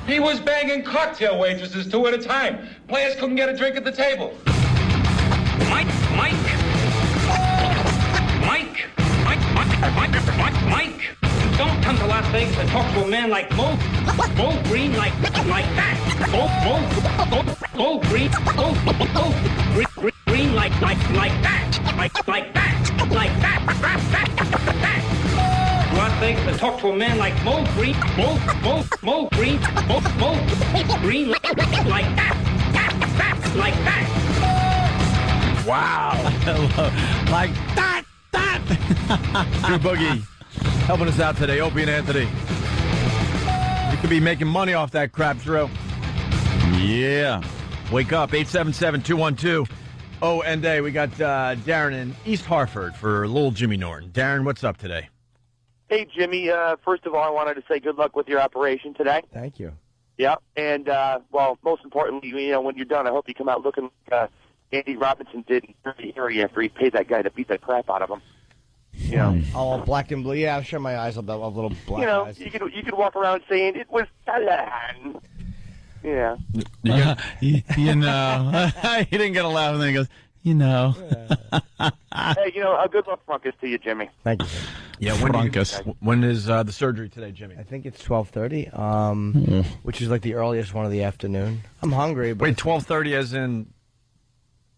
He was banging cocktail waitresses 2 at a time. Players couldn't get a drink at the table. Mike. Don't come to Las Vegas and talk to a man like Mo Green like that. Mo Green like that. Las Vegas and talk to a man like Mo Green like that. Wow. Like that. Drew Boogie helping us out today. Opie and Anthony. You could be making money off that crap, Drew. Yeah. Wake up, 877-212. Oh, and we got Darren in East Hartford for little Jimmy Norton. Darren, what's up today? Hey, Jimmy. First of all, I wanted to say good luck with your operation today. Thank you. Yeah, and, well, most importantly, when you're done, I hope you come out looking like Andy Robinson did in the area after he paid that guy to beat the crap out of him. You know, all black and blue. Yeah, I'm sure my eyes will have a little black eyes. you could walk around saying it was Talan. Yeah. You know. He didn't get a laugh, and then he goes, you know. Hey, a good luck Frunkus to you, Jimmy. Thank you. Yeah, when is the surgery today, Jimmy? I think it's 12:30, which is like the earliest one of the afternoon. I'm hungry. But Wait, 12:30 as in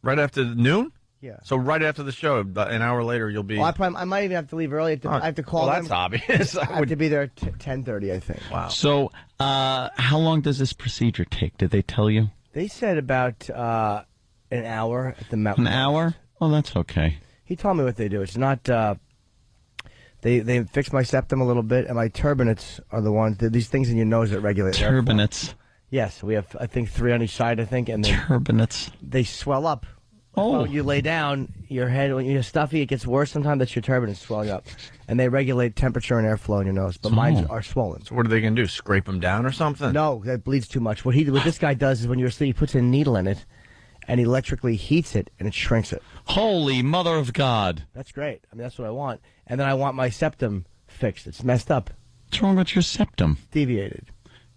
right after noon? Yeah. So right after the show, an hour later, you'll be. Well, I might even have to leave early. I have to call well, them. that's obvious. I have to be there at 10:30, I think. Wow. So, how long does this procedure take? Did they tell you? They said about an hour at the mountain. An hour? Well, that's okay. He told me what they do. It's not. They fix my septum a little bit, and my turbinates are the ones. These things in your nose that regulate turbinates. Yes, we have. I think 3 on each side. I think, and turbinates. They swell up. Oh. When you lay down, your head, when you're stuffy, it gets worse. Sometimes that's your turbinates swelling up. And they regulate temperature and airflow in your nose. But mine are swollen. So what are they going to do? Scrape them down or something? No, that bleeds too much. What this guy does is when you're asleep, he puts a needle in it and electrically heats it and it shrinks it. Holy mother of God. That's great. I mean, that's what I want. And then I want my septum fixed. It's messed up. What's wrong with your septum? Deviated.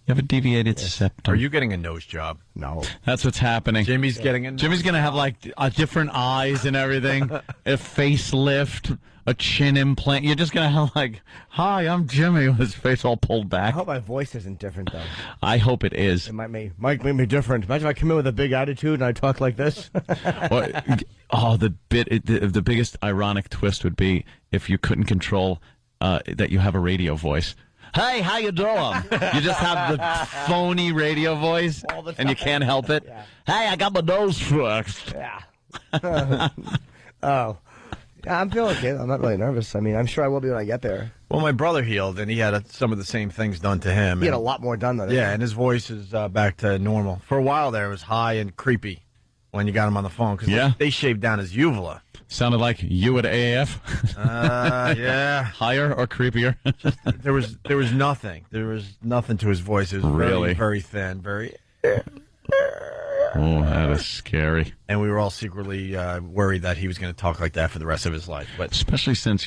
You have a deviated septum. Are you getting a nose job? No. That's what's happening. Jimmy's getting a nose Jimmy's going to have like different eyes and everything, a facelift, a chin implant. You're just going to have like, hi, I'm Jimmy, with his face all pulled back. I hope my voice isn't different, though. I hope it is. It might make me different. Imagine if I come in with a big attitude and I talk like this. The biggest ironic twist would be if you couldn't control that you have a radio voice. Hey, how you doing? You just have the phony radio voice, and you can't help it. Yeah. Hey, I got my nose fixed. Yeah. Oh. I'm feeling good. I'm not really nervous. I mean, I'm sure I will be when I get there. Well, my brother healed, and he had some of the same things done to him. He had a lot more done than Yeah, and his voice is back to normal. For a while there, it was high and creepy when you got him on the phone, because they shaved down his uvula. Sounded like you at AAF. Yeah. Higher or creepier? There was nothing. There was nothing to his voice. It was Really? very thin, very. Oh, that is scary. And we were all secretly worried that he was going to talk like that for the rest of his life. But especially since,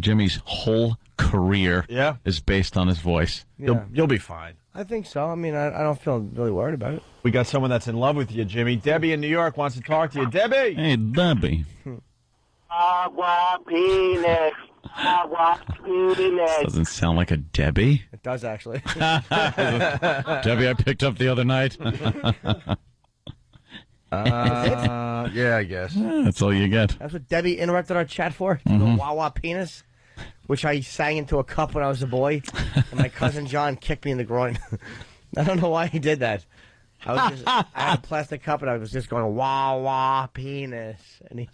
Jimmy's whole career is based on his voice. Yeah. You'll be fine. I think so. I mean, I don't feel really worried about it. We got someone that's in love with you, Jimmy. Debbie in New York wants to talk to you. Debbie! Hey, Debbie. Agua penis. Agua penis. Doesn't sound like a Debbie. It does, actually. Debbie I picked up the other night. Yeah, I guess. That's all you get. That's what Debbie interrupted our chat for. The Wawa penis, which I sang into a cup when I was a boy. And my cousin John kicked me in the groin. I don't know why he did that. I had a plastic cup and I was just going Wawa penis, and he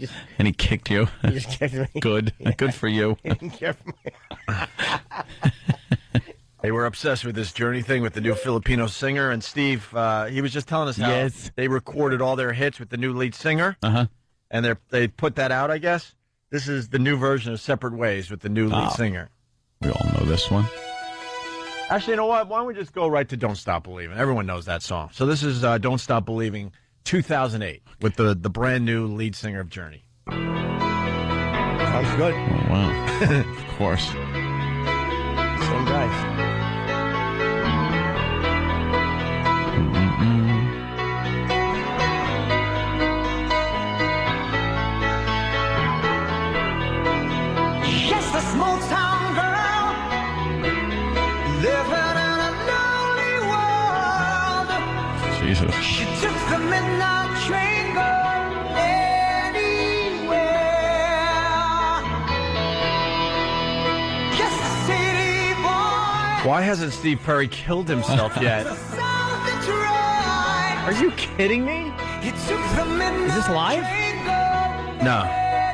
kicked you. He just kicked me. Good. Yeah. Good for you. He didn't care for me. Hey, we're obsessed with this Journey thing with the new Filipino singer. And Steve, he was just telling us how they recorded all their hits with the new lead singer. And they put that out, I guess. This is the new version of Separate Ways with the new lead singer. We all know this one. Actually, you know what? Why don't we just go right to Don't Stop Believing? Everyone knows that song. So this is Don't Stop Believing 2008 with the brand new lead singer of Journey. Sounds good. Oh, wow. Of course. Same guys. Just a small town girl living in a lonely world. Jesus. She took the midnight train going anywhere. Just a city boy. Why hasn't Steve Perry killed himself yet? Are you kidding me? Is this live? No.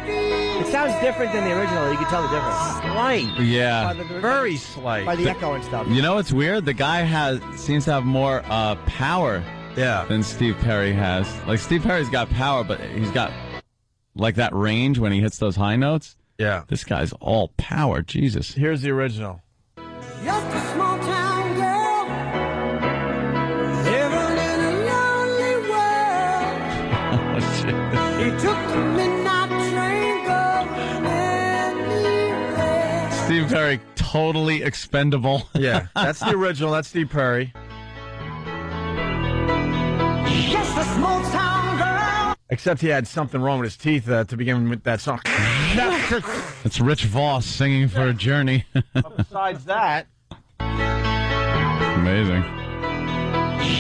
It sounds different than the original. You can tell the difference. Slight. Yeah. Very slight. By the echo and stuff. You know what's weird? The guy seems to have more power than Steve Perry has. Like, Steve Perry's got power, but he's got, like, that range when he hits those high notes. Yeah. This guy's all power. Jesus. Here's the original. Just a small town girl living in a lonely world. Oh, shit. He took the midnight train going anywhere. Steve Perry, totally expendable. Yeah, that's the original. That's Steve Perry. Just a small town girl. Except he had something wrong with his teeth to begin with that song. It's Rich Voss singing for a Journey. Besides that, amazing.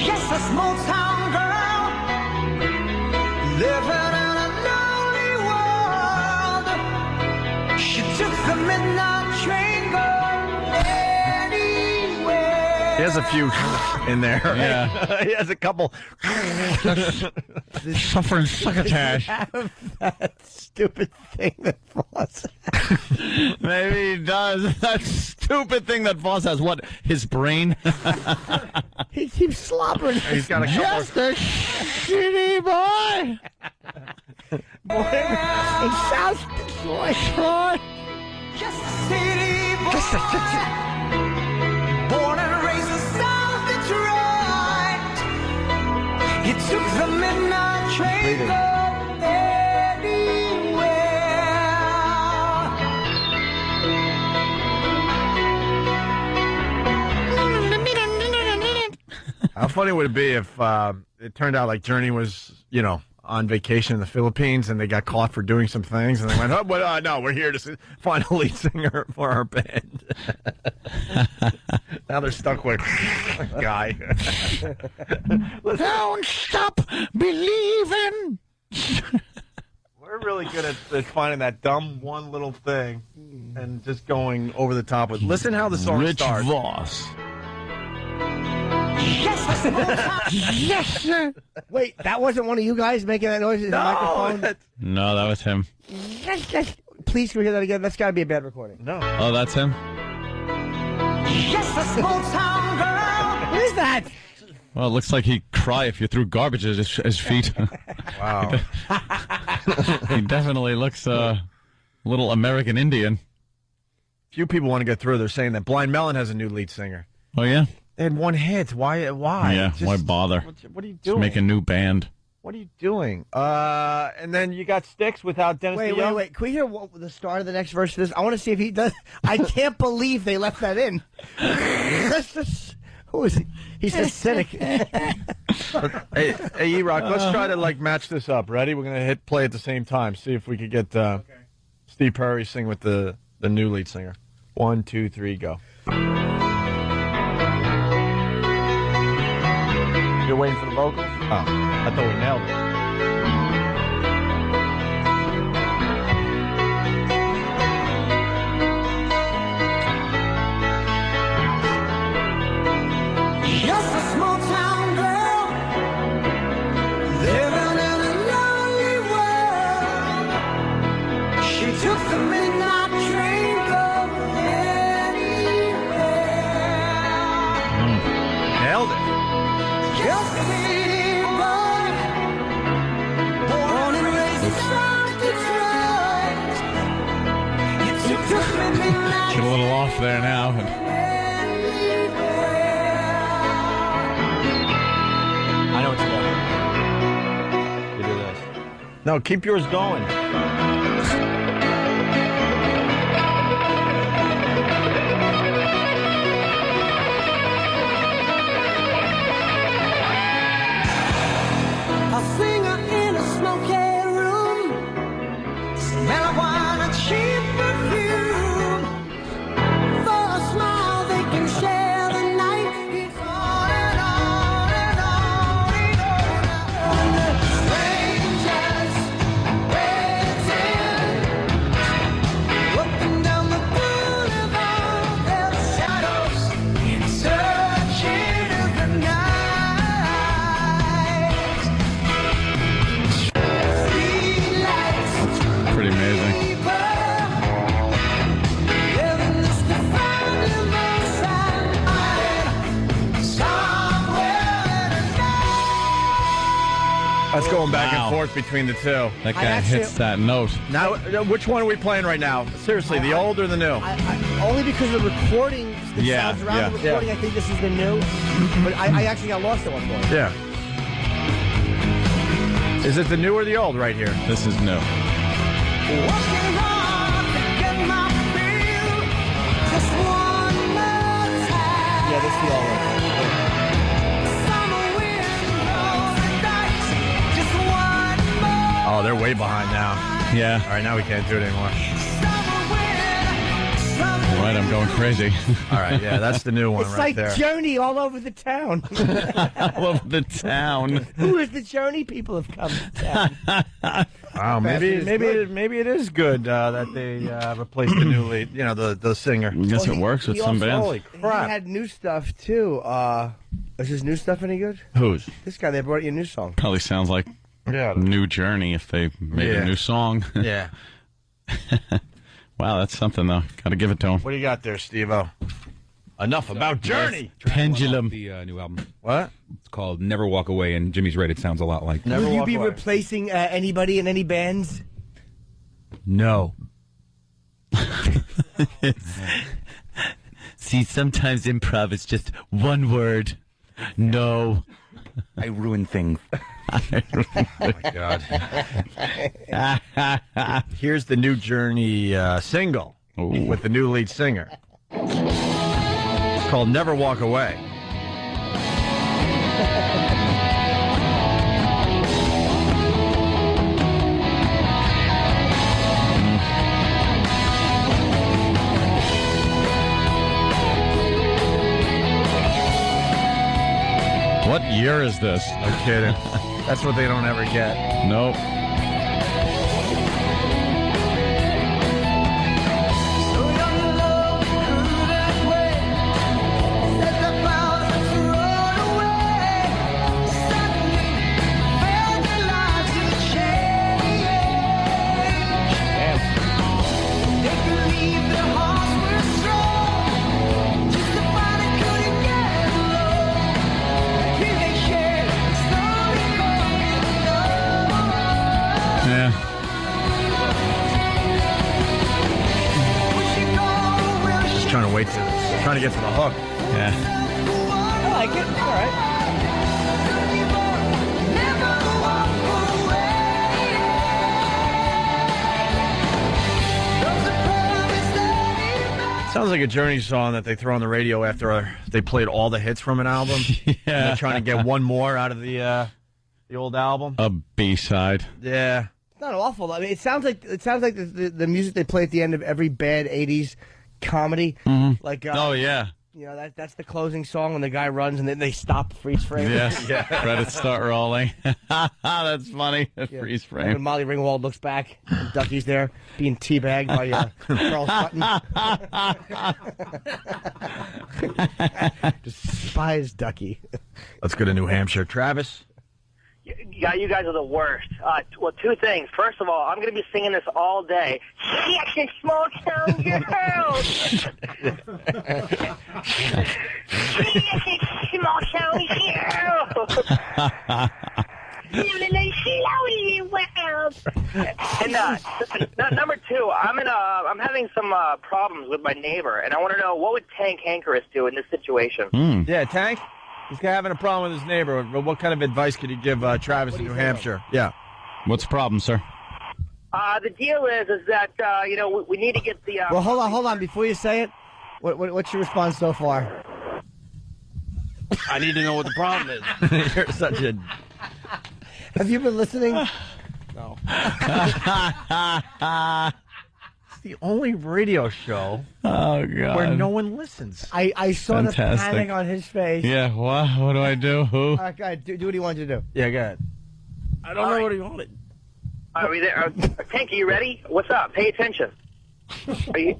Just a small town girl living in a lonely has a few in there. Right? Yeah. He has a couple. Suffering succotash. That stupid thing that Voss has. Maybe he does. That stupid thing that Voss has. What? His brain? He keeps slobbering. He's got a couple. Just a shitty boy. Boy, in South Detroit. Just a city boy. Born and raised in South Detroit. He took the midnight train to go anywhere. How funny would it be if it turned out like Journey was, on vacation in the Philippines and they got caught for doing some things and they went, no, we're here to find a lead singer for our band. Now they're stuck with a guy. Don't stop believing. We're really good at finding that dumb one little thing and just going over the top with. Listen how the song Rich starts. Voss. Yes, sir. Wait, that wasn't one of you guys making that noise in the microphone? No, that was him. Yes. Please, can we hear that again? That's got to be a bad recording. No. Oh, that's him? Just a small town girl. What is that? Well, it looks like he'd cry if you threw garbage at his feet. Wow. He definitely looks a little American Indian. Few people want to get through. They're saying that Blind Melon has a new lead singer. Oh, yeah? They had one hit. Why? Yeah, why bother? What are you Just doing? make a new band. What are you doing? And then you got Styx without Dennis DeYoung. Wait. Can we hear the start of the next verse of this? I want to see if he does. I can't believe they left that in. Who is he? He's a cynic. Hey, E-Rock, let's try to match this up. Ready? We're going to hit play at the same time. See if we could get Steve Perry sing with the new lead singer. 1, 2, 3, go. You're waiting for the vocals? Oh, I thought we nailed it. Just a small town girl living in a lonely world. She took the midnight train going anywhere. Nailed it. Just a city boy, born and raised in South Detroit. He took the midnight Get a little off there now. I know what to do. You do this. No, keep yours going. A singer in a smoky room, marijuana, cheap perfume. For a smile, they can share the night. It's on and on and on and on. Strangers waiting, looking down the boulevard, their shadows searching in the night. Pretty amazing. That's going back and forth between the two. That guy hits that note. Now, which one are we playing right now? Seriously, the old or the new? Only because of the recording, the sounds around the recording, I think this is the new. But I actually got lost at one point. Yeah. Is it the new or the old right here? This is new. Yeah, this is the old one. Oh, they're way behind now. Yeah. All right, now we can't do it anymore. Right, I'm going crazy. All right, yeah, that's the new one It's right like there. Journey all over the town. All over the town. Who is the Journey people have come to town? Wow, maybe it is good that they replaced the new lead. You know, the singer. I guess it works with some bands. Holy crap! He had new stuff too. Is his new stuff any good? Whose? This guy. They brought you a new song. Probably sounds like New Journey if they made a new song. Yeah. Wow, that's something though. Got to give it to him. What do you got there, Steve-O? Enough about Journey. Pendulum. The new album. What? It's called Never Walk Away, and Jimmy's right. It sounds a lot like. Will you be replacing anybody in any bands? No. See, sometimes improv is just one word. No. I ruin things. Oh my God. Here's the new Journey single with the new lead singer. It's called Never Walk Away. What year is this? No kidding. That's what they don't ever get. Nope. Trying to get to the hook. Yeah. I like it. All right. Sounds like a Journey song that they throw on the radio after they played all the hits from an album. Yeah. And they're trying to get one more out of the old album. A B-side. Yeah. It's not awful. I mean, it sounds like the music they play at the end of every bad '80s comedy. Mm-hmm. Like oh yeah. You know, that's the closing song when the guy runs and then they stop freeze frame. Yes. Yeah. Credits start rolling. That's funny. Freeze frame. And Molly Ringwald looks back. And Ducky's there being teabagged by Charles Sutton. Despise Ducky. Let's go to New Hampshire. Travis? Yeah, you guys are the worst. Well, two things. First of all, I'm going to be singing this all day. Sex small town girls. Small town girls. And number two, I'm having some problems with my neighbor, and I want to know what would Tank Hankerus do in this situation. Yeah, Tank? He's having a problem with his neighbor. What kind of advice could you give Travis in New Hampshire? Yeah. What's the problem, sir? The deal is that we need to get the. Well, hold on. Before you say it, what's your response so far? I need to know what the problem is. You're such a. Have you been listening? No. It's the only radio show where no one listens. I saw Fantastic. the panic on his face. Yeah, what do I do? Who? All right, go ahead. Do what he wants you to do. Yeah, go ahead. I don't know what he wanted. Are we there? Tank, are you ready? What's up? Pay attention. Are you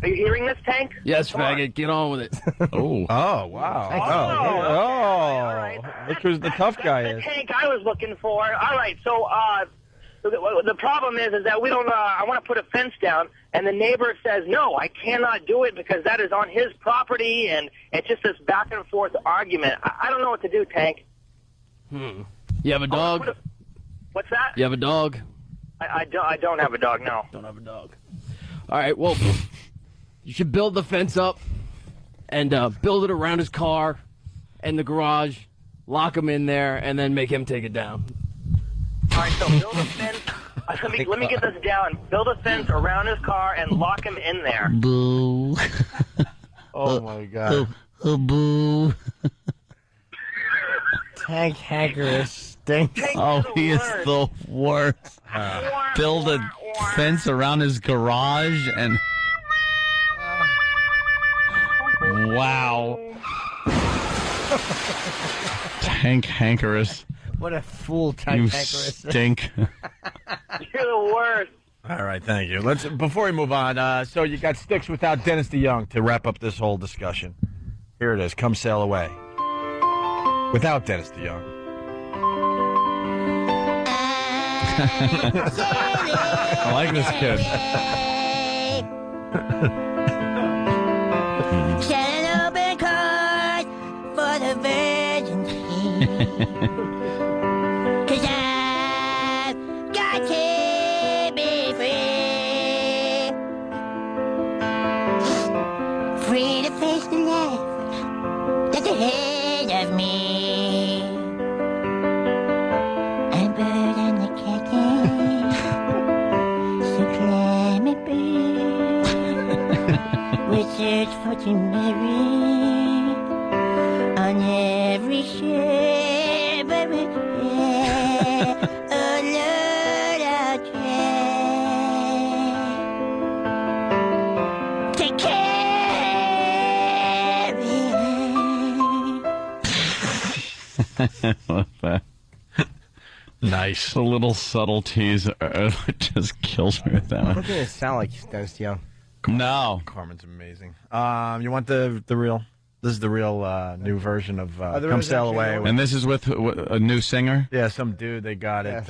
hearing this, Tank? Yes, faggot. Get on with it. Oh. Oh, wow. Look who's the tough guy is. Tank I was looking for. All right, so the problem is that we don't. I want to put a fence down, and the neighbor says no, I cannot do it because that is on his property, and it's just this back and forth argument. I don't know what to do, Tank. You have a dog? What's that? You have a dog? I don't have a dog. No. Don't have a dog. All right. Well, you should build the fence up and build it around his car and the garage. Lock him in there, and then make him take it down. All right, so build a fence. Let me get this down. Build a fence around his car and lock him in there. Boo. Oh, my God. Boo. Tank Hankerus stinks. Oh, he is the worst. Build a fence around his garage and... Wow. Tank Hankerus. What a fool, You Tank Hankerus. stink. You're the worst. All right, thank you. Let's before we move on. So you got Sticks without Dennis DeYoung to wrap up this whole discussion. Here it is. Come Sail Away. Without Dennis DeYoung. I like this kid. Set an open course for the virgin king. 'Cause I've got to be free. Free to face the life that's ahead of me. And bird and the captain, so climb it we search for Mary on every shore, but we share a load of care to carry. I love that. Nice. The little subtleties just kills me with that I don't one. think it sound like Dennis DeYoung. No. Carmen's amazing. You want the real? This is the real new version of there Come is Sail actually Away. one? And this is with a new singer? Yeah, some dude they got at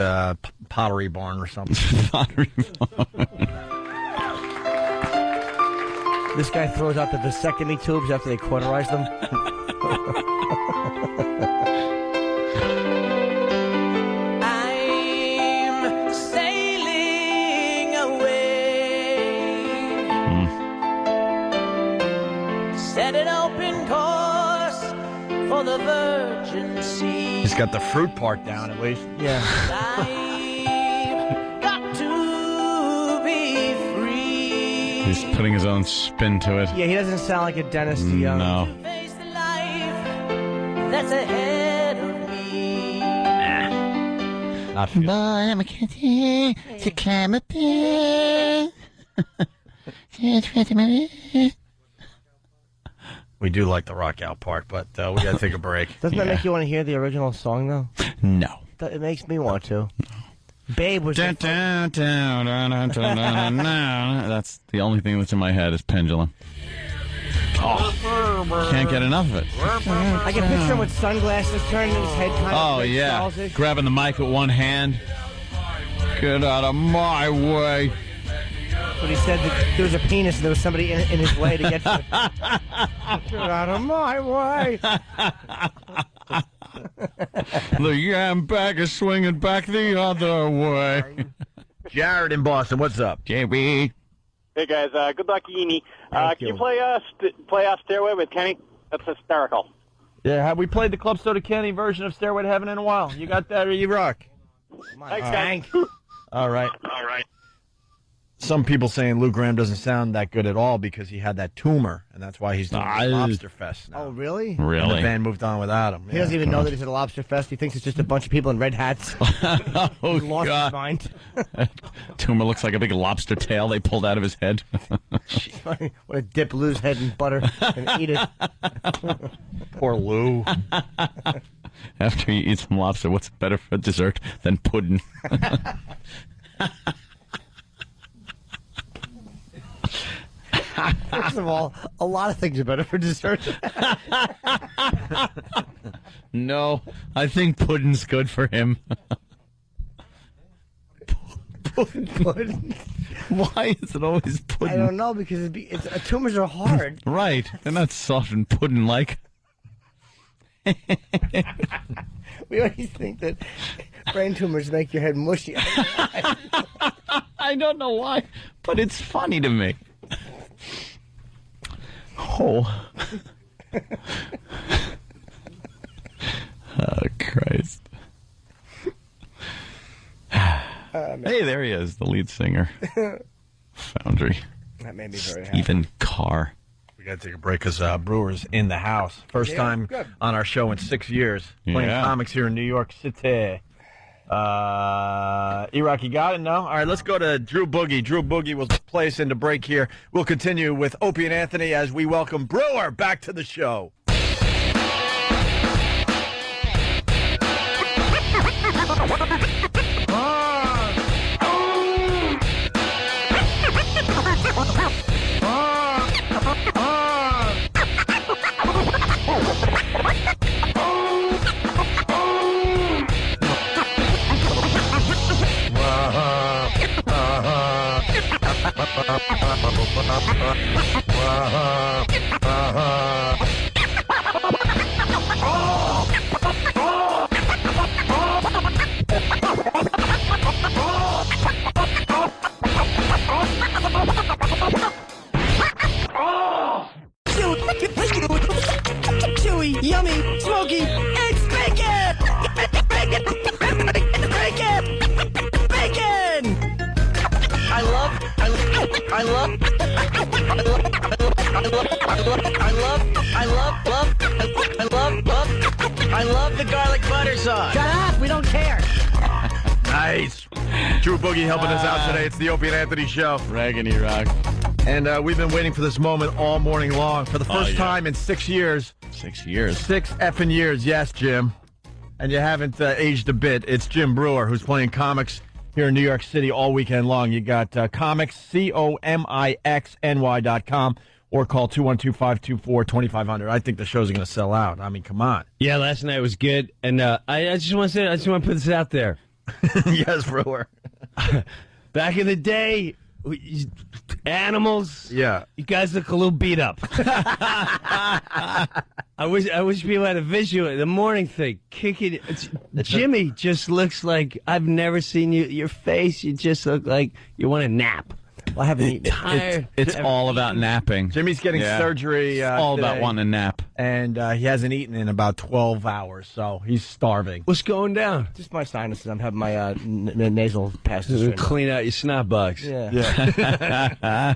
Pottery Barn or something. Pottery Barn. This guy throws out the vasectomy tubes after they cauterize them. I'm sailing away. Set an open course for the virgin sea. He's got the fruit part down at least. Yeah. I've got to be free. He's putting his own spin to it. Yeah, he doesn't sound like a Dennis DeYoung. No. Face the life that's ahead of me. Not Boy, I'm a kitty to climb a pin. We do like the rock out part, but we got to take a break. Doesn't that make you want to hear the original song, though? No. It makes me want to. Babe was... That's the only thing that's in my head is Pendulum. Oh, can't get enough of it. I can picture him with sunglasses turning his head kind of Oh, like yeah. Charles-ish. Grabbing the mic with one hand. Get out of my way. But he said that there was a penis and there was somebody in his way to get to it. Get out of my way. The yam bag is swinging back the other way. Jared in Boston, what's up? JB. Hey guys, good luck, Eenie. Can you. you play off Stairway with Kenny? That's hysterical. Yeah, have we played the Club Soda Kenny version of Stairway to Heaven in a while? You got that or you rock? Thanks, guys. All right. Some people saying Lou Graham doesn't sound that good at all because he had that tumor, and that's why he's doing Lobster Fest now. Oh, really? And the Really? band moved on without him. He doesn't even know that he's at a Lobster Fest. He thinks it's just a bunch of people in red hats. Oh, He lost God. his mind. Tumor looks like a big lobster tail they pulled out of his head. Want to dip Lou's head in butter and eat it. Poor Lou. After you eat some lobster, what's better for dessert than pudding? First of all, a lot of things are better for dessert. No, I think pudding's good for him. Pudding. Why is it always I pudding? don't know because tumors are hard. Right, they're not soft and pudding-like. We always think that brain tumors make your head mushy. I don't know why, but it's funny to me. Oh. Oh, Christ. Hey, there he is, the lead singer. Foundry. That made me very happy. Stephen Carr. We got to take a break because Brewer's in the house. First Yeah, time good. on our show in 6 years. Playing Yeah. comics here in New York City. E-Rock, you got it? No? All right, let's go to Drew Boogie. Drew Boogie will play us into break here. We'll continue with Opie and Anthony as we welcome Brewer back to the show. Chewy, yummy, smoky, it's bacon! Bacon! Bacon! Bacon! I love the garlic butter sauce. Shut up, we don't care. Nice. Drew Boogie helping us out today. It's the Opie and Anthony Show. Reagan E-Rock. And we've been waiting for this moment all morning long. For the first time in 6 years. 6 years. 6 effing years, yes, Jim. And you haven't aged a bit. It's Jim Brewer, who's playing comics here in New York City all weekend long. You got comics, COMIXNY.com, or call 212-524-2500. I think the show's going to sell out. I mean, come on. Yeah, last night was good. And I just want to say, I just want to put this out there. Yes, Brewer. Back in the day, animals. Yeah. You guys look a little beat up. I wish people had a visual. The morning thing, kicking. Jimmy just looks like I've never seen you. Your face, you just look like you want to nap. Well, I haven't eaten. Tired. It's all about napping. Jimmy's getting surgery. It's all today, about wanting to nap. And he hasn't eaten in about 12 hours, so he's starving. What's going down? Just my sinuses. I'm having my nasal passages. Clean out your snot box. Yeah.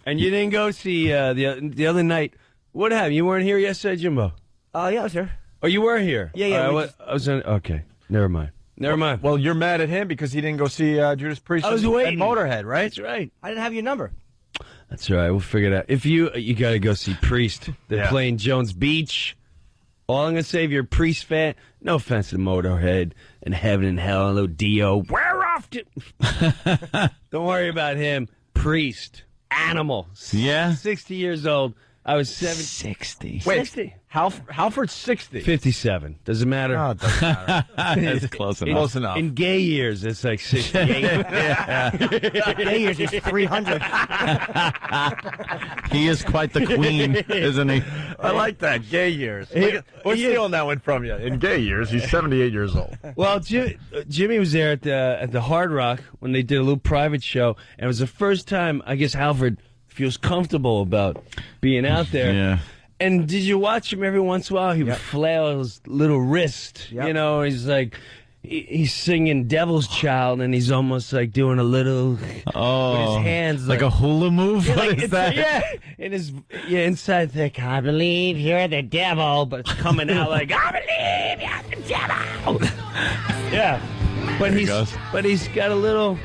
And you didn't go see the other night. What happened? You weren't here yesterday, Jimbo? Oh, yeah, I was here. Oh, you were here? Yeah. I was on. Okay, never mind. Well, you're mad at him because he didn't go see Judas Priest. I was waiting. At Motorhead, right? That's right. I didn't have your number. That's right. We'll figure it out. If you got to go see Priest. They're playing Jones Beach. All I'm gonna say, if you're a Priest fan, no offense to Motorhead and Heaven and Hell and little Dio. We're off to. Don't worry about him. Priest, Animal. Yeah. 60 years old. I was 60. Wait, 60. Halford's 60. 57. Does it matter? Oh, it doesn't matter. That's close enough. Close enough. In gay years, it's like 68. Gay years is 300. He is quite the queen, isn't he? I like that. Gay years. We're stealing that one from you. In gay years, he's 78 years old. Well, Jimmy was there at the Hard Rock when they did a little private show, and it was the first time, I guess, Halford feels comfortable about being out there. Yeah. And did you watch him every once in a while? He would flail his little wrist. Yep. You know, he's like, he's singing Devil's Child, and he's almost like doing a little with his hands. Like a hula move? Yeah, What is that? Yeah, in his inside thick, I believe you're the devil, but it's coming out like, I believe you're the devil. Yeah, but he's got a little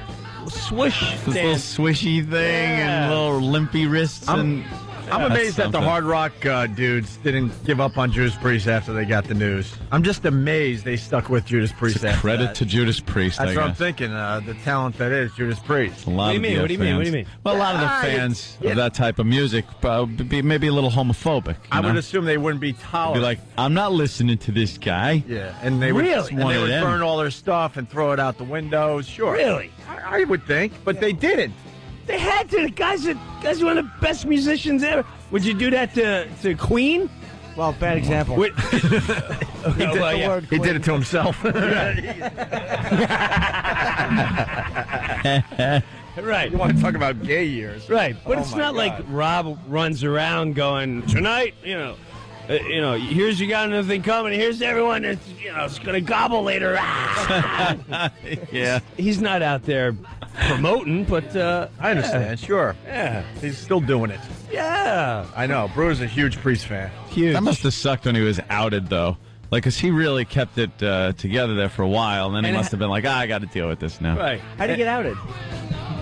swish This little dance. swishy thing and little limpy wrists. I'm That's amazed that the something. Hard Rock dudes didn't give up on Judas Priest after they got the news. I'm just amazed they stuck with Judas Priest. It's a after credit that. to Judas Priest, That's I what I'm guess. thinking. The talent that is Judas Priest. A lot What do you of mean? the What do you mean? fans- What do you mean? Well, a lot of the fans of that type of music be maybe a little homophobic. I would know? assume they wouldn't be tolerant. Be like, I'm not listening to this guy. Yeah, and they would, Really? and One they of would them. burn all their stuff and throw it out the windows. Sure. Really? I would think, but they didn't. They had to. The guys are one of the best musicians ever. Would you do that to Queen? Well, bad example. He He did it to himself. Right. You want to talk about gay years. Right. But Oh it's my not like God. Rob runs around going, tonight, here's you got another thing coming. Here's everyone that's, it's going to gobble later. Yeah. He's not out there promoting, but I understand, sure. Yeah. He's still doing it. Yeah. I know. Brewer's a huge Priest fan. Huge. That must have sucked when he was outed, though. Like, because he really kept it together there for a while, and then he And must have been like, I got to deal with this now. Right. How'd he get outed?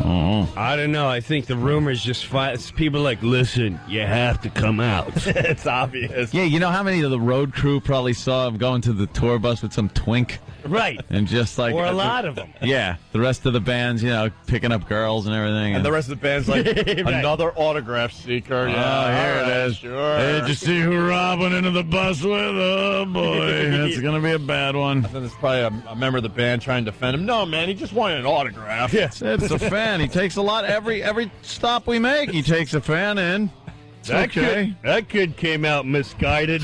Oh. I don't know. I think the rumors just people are like, listen, you have to come out. It's obvious. Yeah, you know how many of the road crew probably saw him going to the tour bus with some twink? Right. And just like... Or a lot of them. Yeah. The rest of the band's, picking up girls and everything. And the rest of the band's like, another autograph seeker. Yeah, here it is. Sure. Hey, did you see who Rob went into the bus with? Oh, boy. That's going to be a bad one. Then there's probably a member of the band trying to defend him. No, man, he just wanted an autograph. Yeah. It's a fan. He takes a lot. Every stop we make, he takes a fan in. It's okay. That kid came out misguided.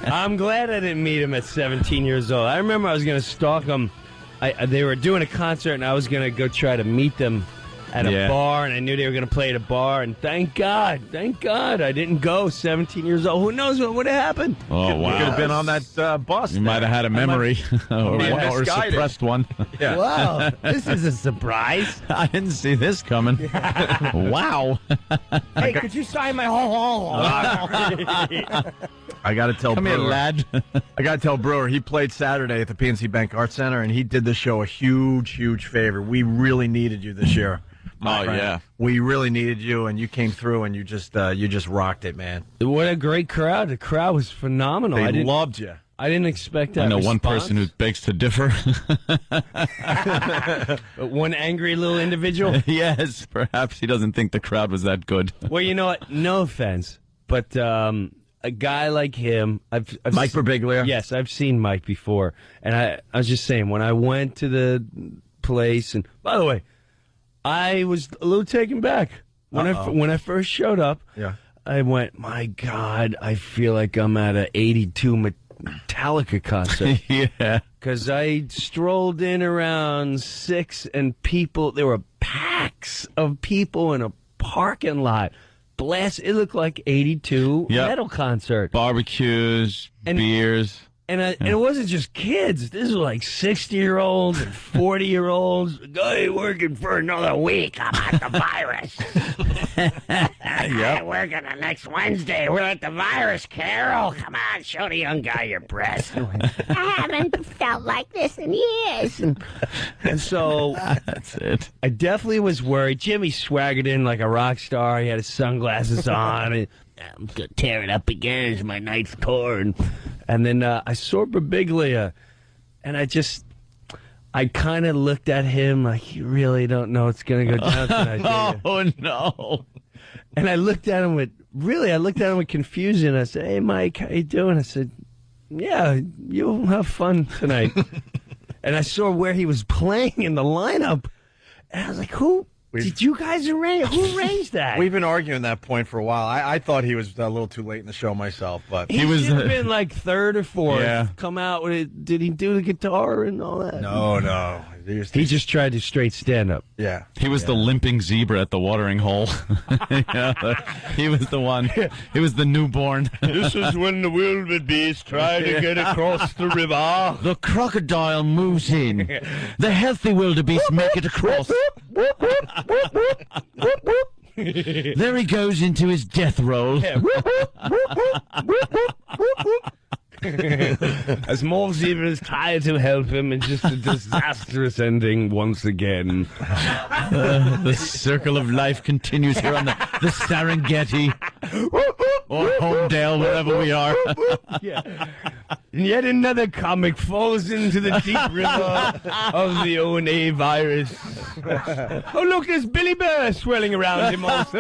I'm glad I didn't meet him at 17 years old. I remember I was going to stalk him. They were doing a concert, and I was going to go try to meet them at a bar, and I knew they were going to play at a bar, and thank God, I didn't go. 17 years old. Who knows what would have happened? Oh, wow. You could have been on that bus. You might have had a memory or a misguided. suppressed one. Yeah. Wow, this is a surprise. I didn't see this coming. Wow. Hey, could you sign my I got to tell Come Brewer. here, lad. I got to tell Brewer, he played Saturday at the PNC Bank Arts Center, and he did the show a huge, huge favor. We really needed you this year. my friend. Yeah. We really needed you, and you came through, and you just rocked it, man. What a great crowd. The crowd was phenomenal. They loved you. I didn't expect that. I know response. one person who begs to differ. One angry little individual? Yes, perhaps he doesn't think the crowd was that good. Well, you know what? No offense, but a guy like him, I've Mike Birbiglia? Yes, I've seen Mike before. And I was just saying, when I went to the place, and by the way, I was a little taken back. When I first showed up, yeah. I went, my God, I feel like I'm at a 82 Metallica concert. Yeah. Because I strolled in around 6 and people, there were packs of people in a parking lot. It looked like 82 metal concert. Barbecues, beers. And it wasn't just kids. This was like 60-year-olds and 40-years-olds. Guy working for another week. I'm at the virus. Yep. Working the next Wednesday. We're at the virus, Carol. Come on, show the young guy your breast. I haven't felt like this in years. And so that's it. I definitely was worried. Jimmy swaggered in like a rock star. He had his sunglasses on. And I'm going to tear it up again. It's my 9th tour. And then I saw Birbiglia, and I kind of looked at him like, you really don't know what's going to go down tonight, do you? Oh, no. And I looked at him with confusion. I said, hey, Mike, how you doing? I said, yeah, you'll have fun tonight. And I saw where he was playing in the lineup, and I was like, did you guys arrange? Who arranged that? We've been arguing that point for a while. I thought he was a little too late in the show myself, but He should have been like 3rd or 4th. Yeah. Come out with it. Did he do the guitar and all that? No. He just tried to straight stand up. Yeah. He was the limping zebra at the watering hole. He was the one. He was the newborn. This is when the wildebeest try to get across the river. The crocodile moves in. The healthy wildebeest make it across. There he goes into his death roll. As more zebras try to help him, it's just a disastrous ending once again. The circle of life continues here on the Serengeti or Homedale, wherever we are. Yeah. And yet another comic falls into the deep river of the ONA virus. Oh, look, there's Billy Bear swirling around him also.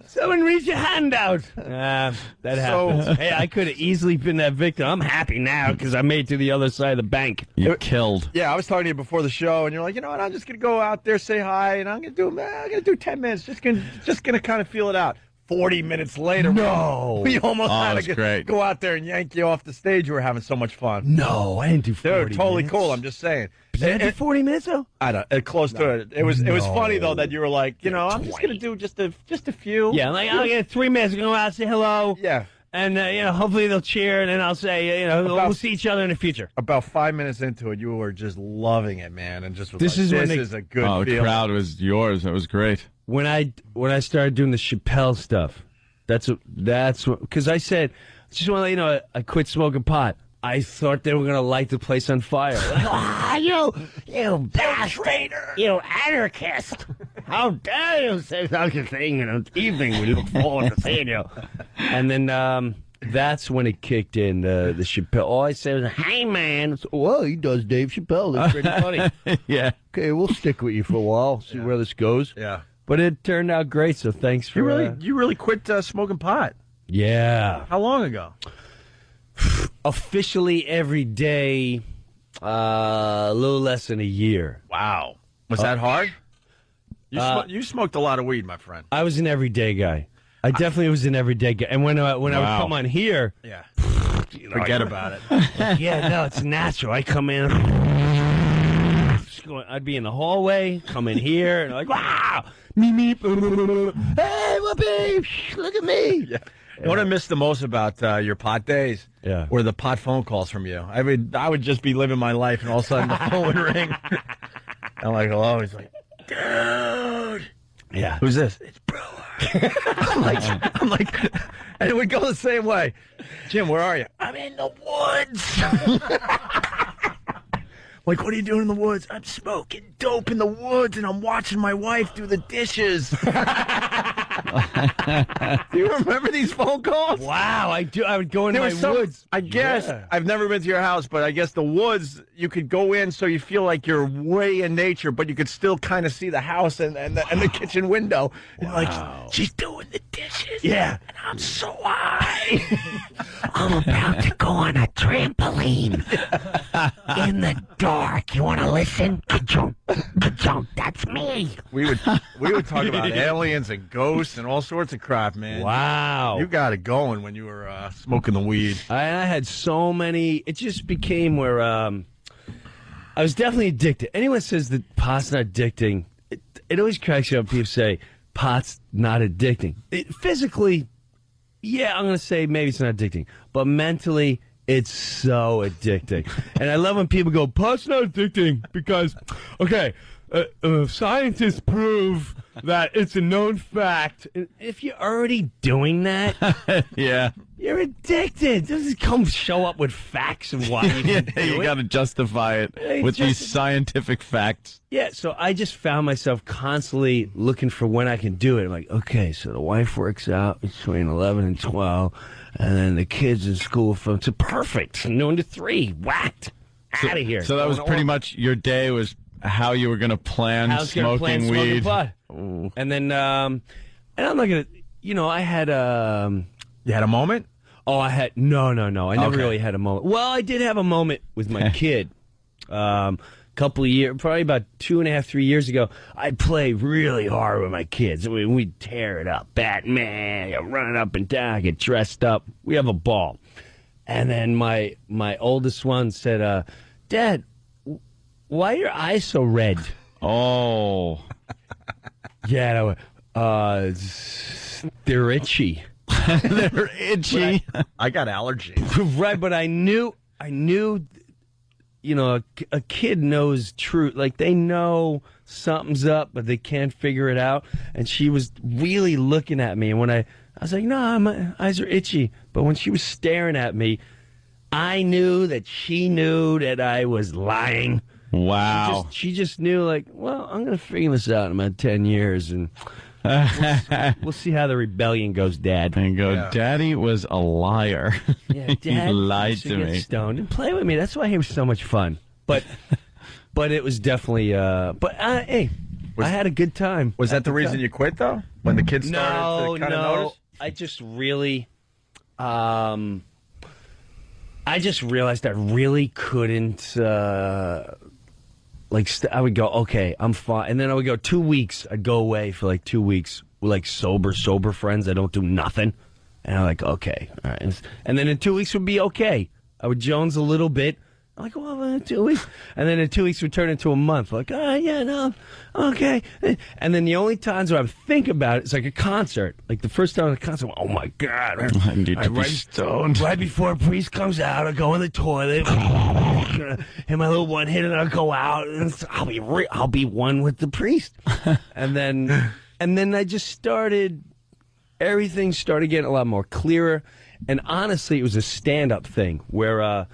Someone reach your hand out. That happens. Hey, I could have easily been that victim. I'm happy now because I made it to the other side of the bank. You killed. Yeah, I was talking to you before the show, and you're like, you know what? I'm just gonna go out there, say hi, and I'm gonna do 10 minutes. Just gonna kind of feel it out. 40 minutes later, we almost had to go out there and yank you off the stage. We were having so much fun. No, I didn't do 40 Dude, totally minutes. cool. I'm just saying. Did I do 40 minutes though? I don't. Close to it. It was funny though that you were like, you know, I'm just gonna do just a few. Yeah, like I'll get 3 minutes to go out, say hello. Yeah. And, hopefully they'll cheer, and then I'll say, we'll see each other in the future. About 5 minutes into it, you were just loving it, man, and just was This like, is when this they- is a good The feeling. crowd was yours. That was great. When I started doing the Chappelle stuff, That's what, because I said, just want to let you know, I quit smoking pot. I thought they were going to light the place on fire. You bastard! You anarchist! How dare you say such a thing in an evening we look forward to seeing you? And then that's when it kicked in, the Chappelle. All I said was, hey, man. So, well, he does Dave Chappelle. That's pretty funny. Yeah. Okay, we'll stick with you for a while, see where this goes. Yeah. But it turned out great, so thanks for... You really quit smoking pot? Yeah. How long ago? Officially every day, a little less than a year. Wow. Was that hard? You smoked a lot of weed, my friend. I was an everyday guy. I definitely was an everyday guy. And when I would come on here... Yeah. Forget about it. Yeah, no, it's natural. I come in... I'd be in the hallway, come in here, and like, wow! Me, hey, whoopee! Look at me! Yeah. You know what I miss the most about your pot days? Yeah. Were the pot phone calls from you. I would just be living my life, and all of a sudden the phone would ring. I'm like, hello? He's like, dude. Yeah. Who's this? It's Brewer. I'm like, and it would go the same way. Jim, where are you? I'm in the woods. Like, what are you doing in the woods? I'm smoking dope in the woods, and I'm watching my wife do the dishes. Do you remember these phone calls? Wow, I do. I would go in There my was some- woods. I guess Yeah. I've never been to your house, but I guess the woods you could go in so you feel like you're way in nature, but you could still kind of see the house and the kitchen window. And like, she's doing the dishes. Yeah. And I'm so high. I'm about to go on a trampoline in the dark. You want to listen? Ka-chunk, ka-chunk, that's me. We would talk about aliens and ghosts and all sorts of crap, man. Wow. You got it going when you were smoking the weed. I had so many. It just became where I was definitely addicted. Anyone says that pot's not addicting, it always cracks you up. People say pot's not addicting. Physically, yeah, I'm going to say maybe it's not addicting, but mentally, it's so addicting. And I love when people go, pot's not addicting because, okay, scientists prove that it's a known fact. If you're already doing that, Yeah. you're addicted. Just come show up with facts and why you Yeah, can do you it. got to justify it Hey, with these just- scientific facts. Yeah, so I just found myself constantly looking for when I can do it. I'm like, okay, so the wife works out between 11 and 12, and then the kids in school from to perfect, noon to 3, whacked, out of here. So that was pretty much your day was how you were going to plan I was gonna plan smoking smoking weed. pot. And then, and I'm not gonna, I had You had a moment? Oh, I had no. I never Okay. really had a moment. Well, I did have a moment with my kid. Couple of years, probably about 2.5, 3 years ago, I'd play really hard with my kids. I mean, we'd tear it up. Batman, running up and down, get dressed up. We have a ball. And then my oldest one said, Dad, why are your eyes so red? Oh. Yeah, they're itchy. They're itchy. I got allergies. Right, but I knew, a kid knows truth. Like, they know something's up, but they can't figure it out. And she was really looking at me. And when I was like, no, my eyes are itchy. But when she was staring at me, I knew that she knew that I was lying. Wow. She just knew, like, well, I'm going to figure this out in about 10 years. And we'll see how the rebellion goes, Dad. And go, Daddy was a liar. Yeah, He Dad lied used to get me. Stoned and play with me. That's why he was so much fun. But it was definitely. Hey, I had a good time. Was that the reason you quit, though? When the kids started to kind of notice? I just really, I just realized I really couldn't. I would go, okay, I'm fine, and then I would go 2 weeks. I'd go away for like 2 weeks with like sober friends. I don't do nothing, and I'm like, okay, all right, and then in 2 weeks would be okay. I would Jones a little bit. I'm like, well, in 2 weeks. And then in 2 weeks would turn into a month. Like, yeah, no, okay. And then the only times where I think about it, it's like a concert. Like the first time at a concert, oh my God. I need to be stoned. Right before a priest comes out, I go in the toilet, hit my little one hit, and I'll go out, and I'll be one with the priest. And then I just started everything started getting a lot more clearer. And honestly, it was a stand-up thing where a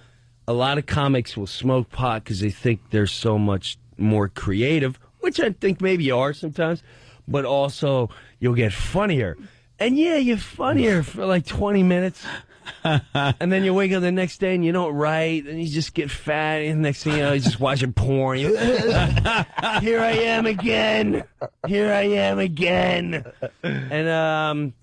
lot of comics will smoke pot because they think they're so much more creative, which I think maybe you are sometimes, but also you'll get funnier. And yeah, you're funnier for like 20 minutes. And then you wake up the next day and you don't write, and you just get fat, and next thing you know, you're just watching porn. Here I am again. Here I am again. And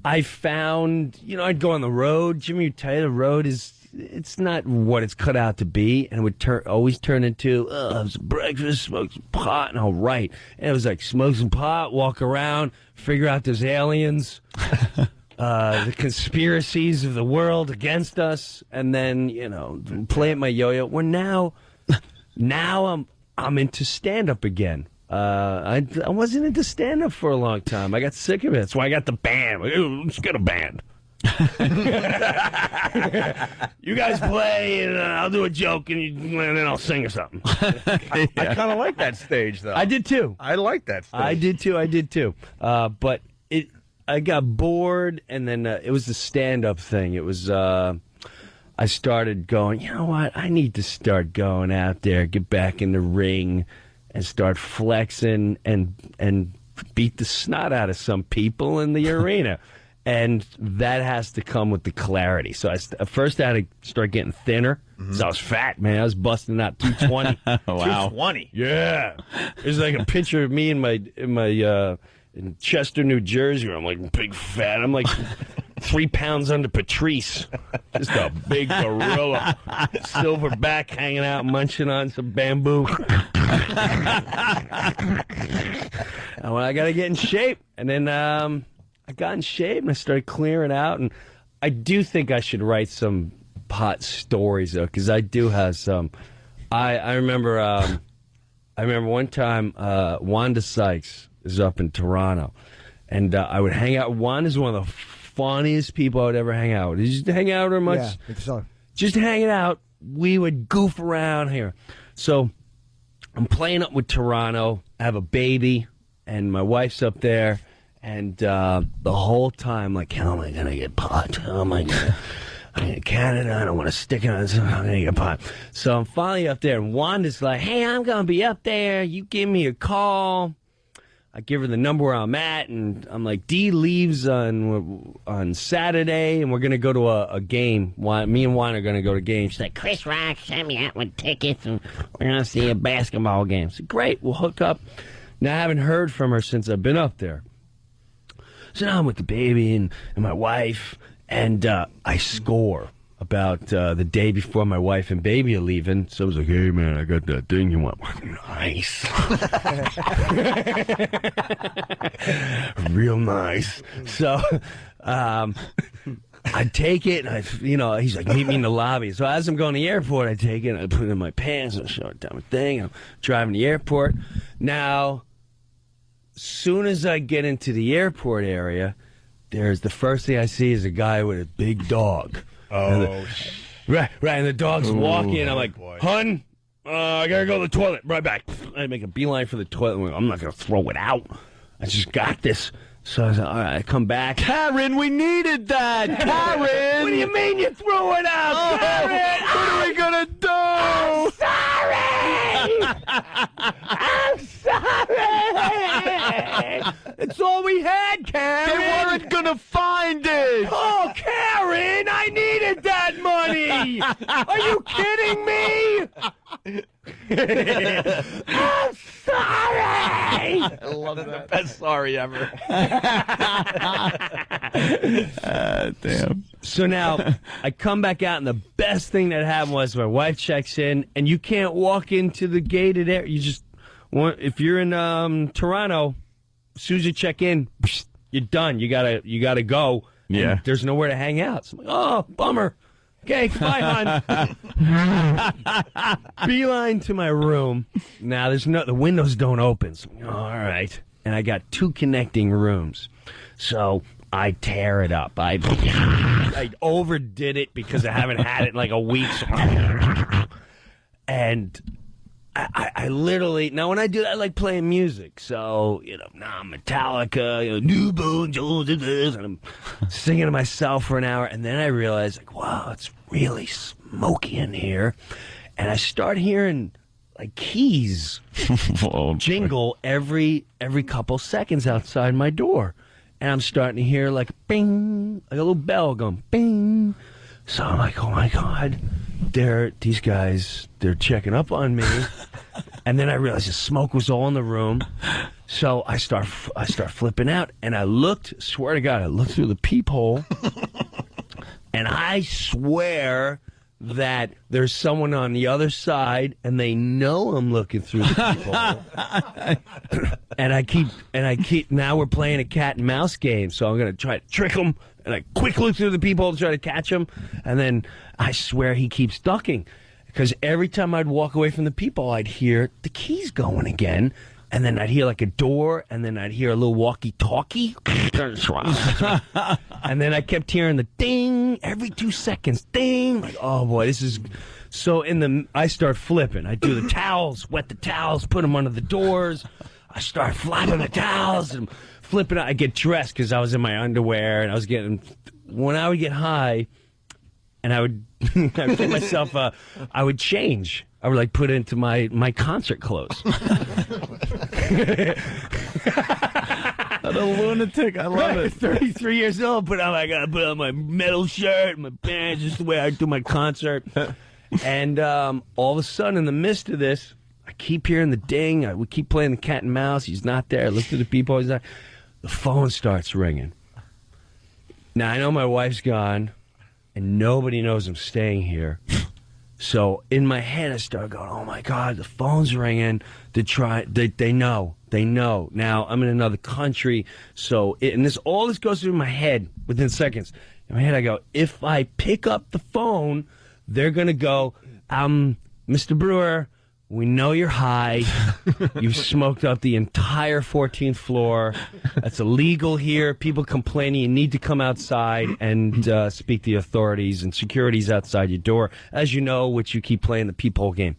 I found, I'd go on the road. Jimmy would tell you the road it's not what it's cut out to be, and it would always turn into, it was breakfast, smoke some pot, and I'll write. And it was like, smoke some pot, walk around, figure out there's aliens, the conspiracies of the world against us, and then, play at my yo-yo. Well, now I'm into stand-up again. I wasn't into stand-up for a long time. I got sick of it. That's why I got the band. Let's get a band. You guys play, and I'll do a joke, and then I'll sing or something. I kind of like that stage, though. I did too. I like that stage. I did too. But I got bored, and then it was the stand-up thing. It was I started going, you know what? I need to start going out there, get back in the ring, and start flexing and beat the snot out of some people in the arena. And that has to come with the clarity. So first I had to start getting thinner. So I was fat, man. I was busting out 220. Wow. 220? Yeah. There's like a picture of me in Chester, New Jersey, where I'm like big fat. I'm like 3 pounds under Patrice. Just a big gorilla. Silver back hanging out, munching on some bamboo. Well, I got to get in shape. And then I got in shape and I started clearing out. And I do think I should write some pot stories, though, because I do have some. I remember one time Wanda Sykes is up in Toronto, and I would hang out. Wanda's one of the funniest people I would ever hang out with. Did you hang out with her much? Yeah, I think so. Just hanging out. We would goof around here. So I'm playing up with Toronto. I have a baby, and my wife's up there. And the whole time, like, how am I going to get pot? How am I going to get Canada? I don't want to stick it on. I'm going to get pot. So I'm finally up there, and Wanda's like, hey, I'm going to be up there. You give me a call. I give her the number where I'm at, and I'm like, Dee leaves on Saturday, and we're going to go to a game. Me and Juan are going to go to a game. She's like, Chris Rock sent me out with tickets, and we're going to see a basketball game. So great, we'll hook up. Now, I haven't heard from her since I've been up there. So now I'm with the baby and my wife, and I score about the day before my wife and baby are leaving. So I was like, hey, man, I got that thing you want. Nice. Real nice. So I take it, and he's like, meet me in the lobby. So as I'm going to the airport, I take it, and I put it in my pants, and I show it down my thing, and I'm driving to the airport. Now, soon as I get into the airport area, there's the first thing I see is a guy with a big dog. Oh, right, and the dog's walking. I'm like, hun, I gotta go to the toilet. Right back. I make a beeline for the toilet. I'm not gonna throw it out. I just got this. So I said, all right, I come back. Karen, we needed that. Karen, what do you mean you threw it out, Karen? What are we gonna do? I'm sorry. I'm sorry. It's all we had, Karen. They weren't gonna find it. Oh, Karen, I needed that money. Are you kidding me? I'm sorry. I love that. Best sorry ever. Damn. So now I come back out, and the best thing that happened was my wife checks in, and you can't walk into the gated area. You just if you're in Toronto, as soon as you check in, you're done. You gotta go. Yeah. There's nowhere to hang out. So I'm like, oh, bummer. Okay, goodbye, hon. Beeline to my room. Now the windows don't open. So, all right. And I got 2 connecting rooms. So I tear it up. I overdid it because I haven't had it in like a week. And I literally, now when I do that, I like playing music. So, now I'm Metallica, New Bon Jovi, and I'm singing to myself for an hour. And then I realize, wow, it's really smoky in here. And I start hearing, keys jingle every couple seconds outside my door. And I'm starting to hear, bing, like a little bell going, bing. So I'm like, oh, my God. These guys, they're checking up on me. And then I realized the smoke was all in the room. So I start flipping out. And I swear to God, I looked through the peephole. And I swear that there's someone on the other side, and they know I'm looking through the peephole. and I keep, now we're playing a cat and mouse game. So I'm going to try to trick them. And I quickly look through the peephole to try to catch him. And then I swear he keeps ducking. Because every time I'd walk away from the peephole, I'd hear the keys going again. And then I'd hear a door. And then I'd hear a little walkie-talkie. And then I kept hearing the ding every 2 seconds. Ding. Oh, boy, this is... So I start flipping. I do the towels, wet the towels, put them under the doors. I start flapping the towels and flipping out. I get dressed because I was in my underwear, and I was getting... When I would get high, and I would put myself... I would change. I would put it into my concert clothes. A lunatic. I love it. 33 years old, but I gotta put on my metal shirt, my pants, just the way I do my concert. And all of a sudden, in the midst of this, I keep hearing the ding. We keep playing the cat and mouse. He's not there. I look to the people. He's not. The phone starts ringing. Now, I know my wife's gone, and nobody knows I'm staying here. So in my head, I started going, oh, my God, the phone's ringing. They know. They know. Now, I'm in another country. So, all this goes through my head within seconds. In my head, I go, if I pick up the phone, they're going to go, Mr. Brewer, we know you're high. You've smoked up the entire 14th floor. That's illegal here. People complaining. You need to come outside and speak to the authorities, and security's outside your door, as you know, which you keep playing the peephole game.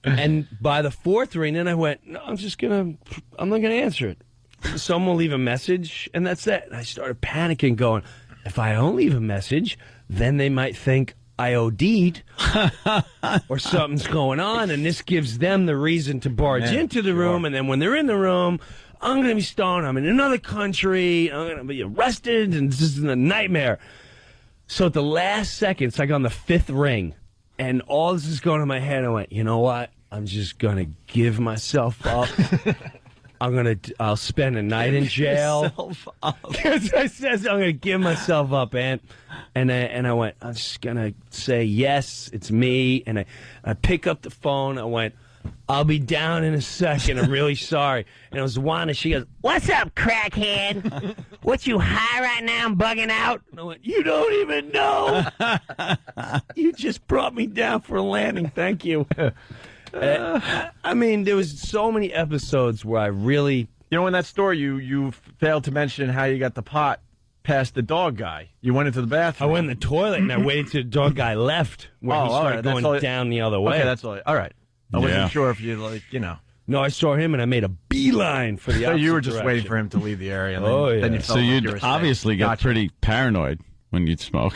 And by the fourth ring, then I went, no, I'm not going to answer it. Someone will leave a message, and that's it. And I started panicking, going, if I don't leave a message, then they might think I OD'd or something's going on, and this gives them the reason to barge into the room, and then when they're in the room, I'm going to be stoned, I'm in another country, I'm going to be arrested, and this is a nightmare. So at the last second, it's on the fifth ring, and all this is going in my head. I went, you know what? I'm just going to give myself up. I'll spend a night in jail. I said, I'm going to give myself up, Aunt. And I went, I'm just going to say, yes, it's me. And I pick up the phone. I went, I'll be down in a second. I'm really sorry. And it was Wanda. She goes, what's up, crackhead? What, you high right now? I'm bugging out? And I went, you don't even know. You just brought me down for a landing. Thank you. I mean, there was so many episodes where I really... You know, in that story, you failed to mention how you got the pot past the dog guy. You went into the bathroom. I went in the toilet, and I waited till the dog guy left, where he started going down the other way. Okay, that's all. All right. I wasn't sure if you, No, I saw him, and I made a beeline for the opposite you were just direction. waiting for him to leave the area. And then you felt So like you'd you were obviously safe. get pretty paranoid when you'd smoke.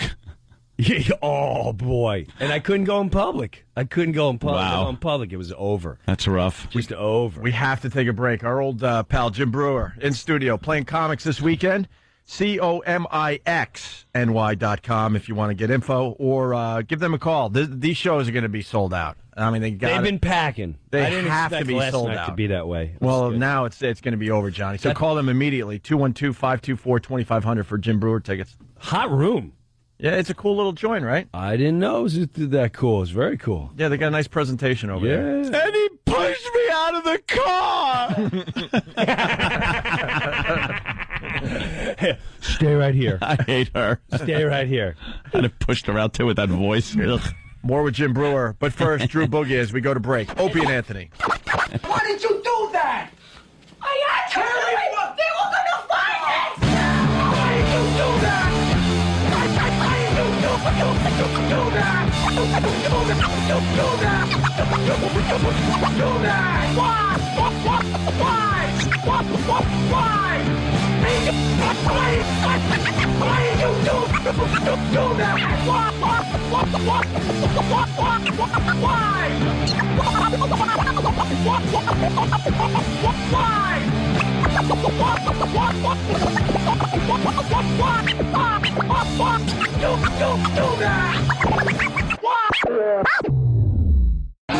Yeah, oh, boy. And I couldn't go in public. Wow. Go in public. It was over. That's rough. Just over. We have to take a break. Our old pal Jim Brewer in studio playing comics this weekend. COMIXNY.com if you want to get info, or give them a call. These shows are going to be sold out. I mean, they've been packing. They I didn't have to expect be last sold night out to be that way. Well, now it's going to be over, Johnny. So call them immediately. 212-524-2500 for Jim Brewer tickets. Hot room. Yeah, it's a cool little joint, right? I didn't know it was that cool. It's very cool. Yeah, they got a nice presentation over there. And he pushed me out of the car. Stay right here. I hate her. Stay right here. And it pushed her out, too, with that voice. More with Jim Brewer. But first, Drew Boogie as we go to break. Opie and Anthony. Why did you do that? I told you they were gonna find it! Why did you do that? Why did you do that?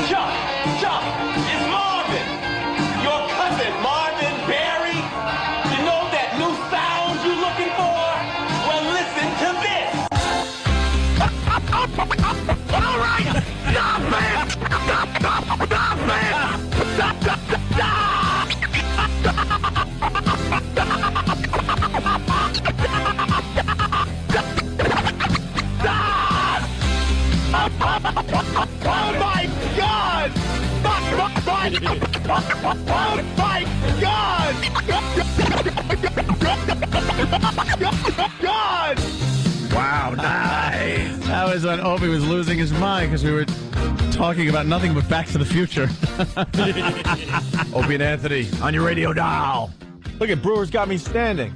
Chuck, it's Marvin. Your cousin, Marvin Berry. You know that new sound you're looking for? Well, listen to this. All right, stop, man. Stop, man. Oh my God! Oh my God! Wow, nice. That was when Opie was losing his mind because we were talking about nothing but Back to the Future. Opie and Anthony on your radio dial. Look at Brewers got me standing.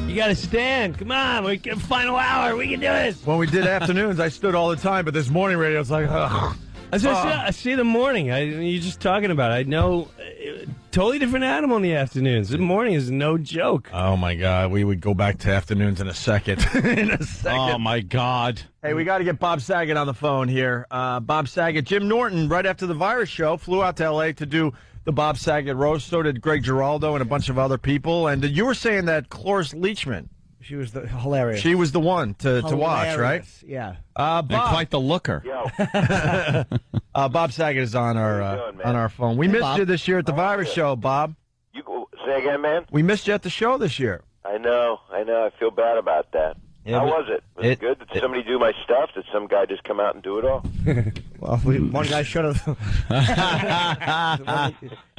You got to stand. Come on. We can final hour. We can do this. When we did afternoons, I stood all the time, but this morning radio, it's like, ugh. I see the morning. You're just talking about it. I know totally different animal in the afternoons. The morning is no joke. Oh, my God. We would go back to afternoons in a second. Oh, my God. Hey, we got to get Bob Saget on the phone here. Bob Saget, Jim Norton, right after the virus show, flew out to L.A. to do the Bob Saget roast. So did Greg Giraldo and a bunch of other people. And you were saying that Cloris Leachman. She was hilarious. She was the one to watch, right? Yeah. Bob, and quite the looker. Bob Saget is on our phone. We missed you this year at the virus show, Bob. You say again, man? We missed you at the show this year. I know. I feel bad about that. Yeah, How was it? Was it good? Did somebody do my stuff? Did some guy just come out and do it all? Well, one guy should have.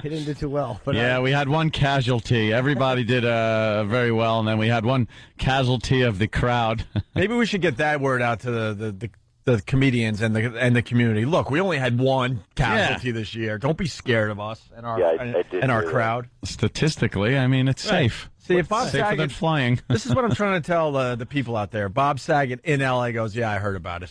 He didn't do too well. But yeah, we had one casualty. Everybody did very well, and then we had one casualty of the crowd. Maybe we should get that word out to the comedians and the community. Look, we only had one casualty this year. Don't be scared of us and our crowd. Statistically, I mean, it's safe. See, if Bob safer Saget, than flying. This is what I'm trying to tell the people out there. Bob Saget in L.A. goes, yeah, I heard about it.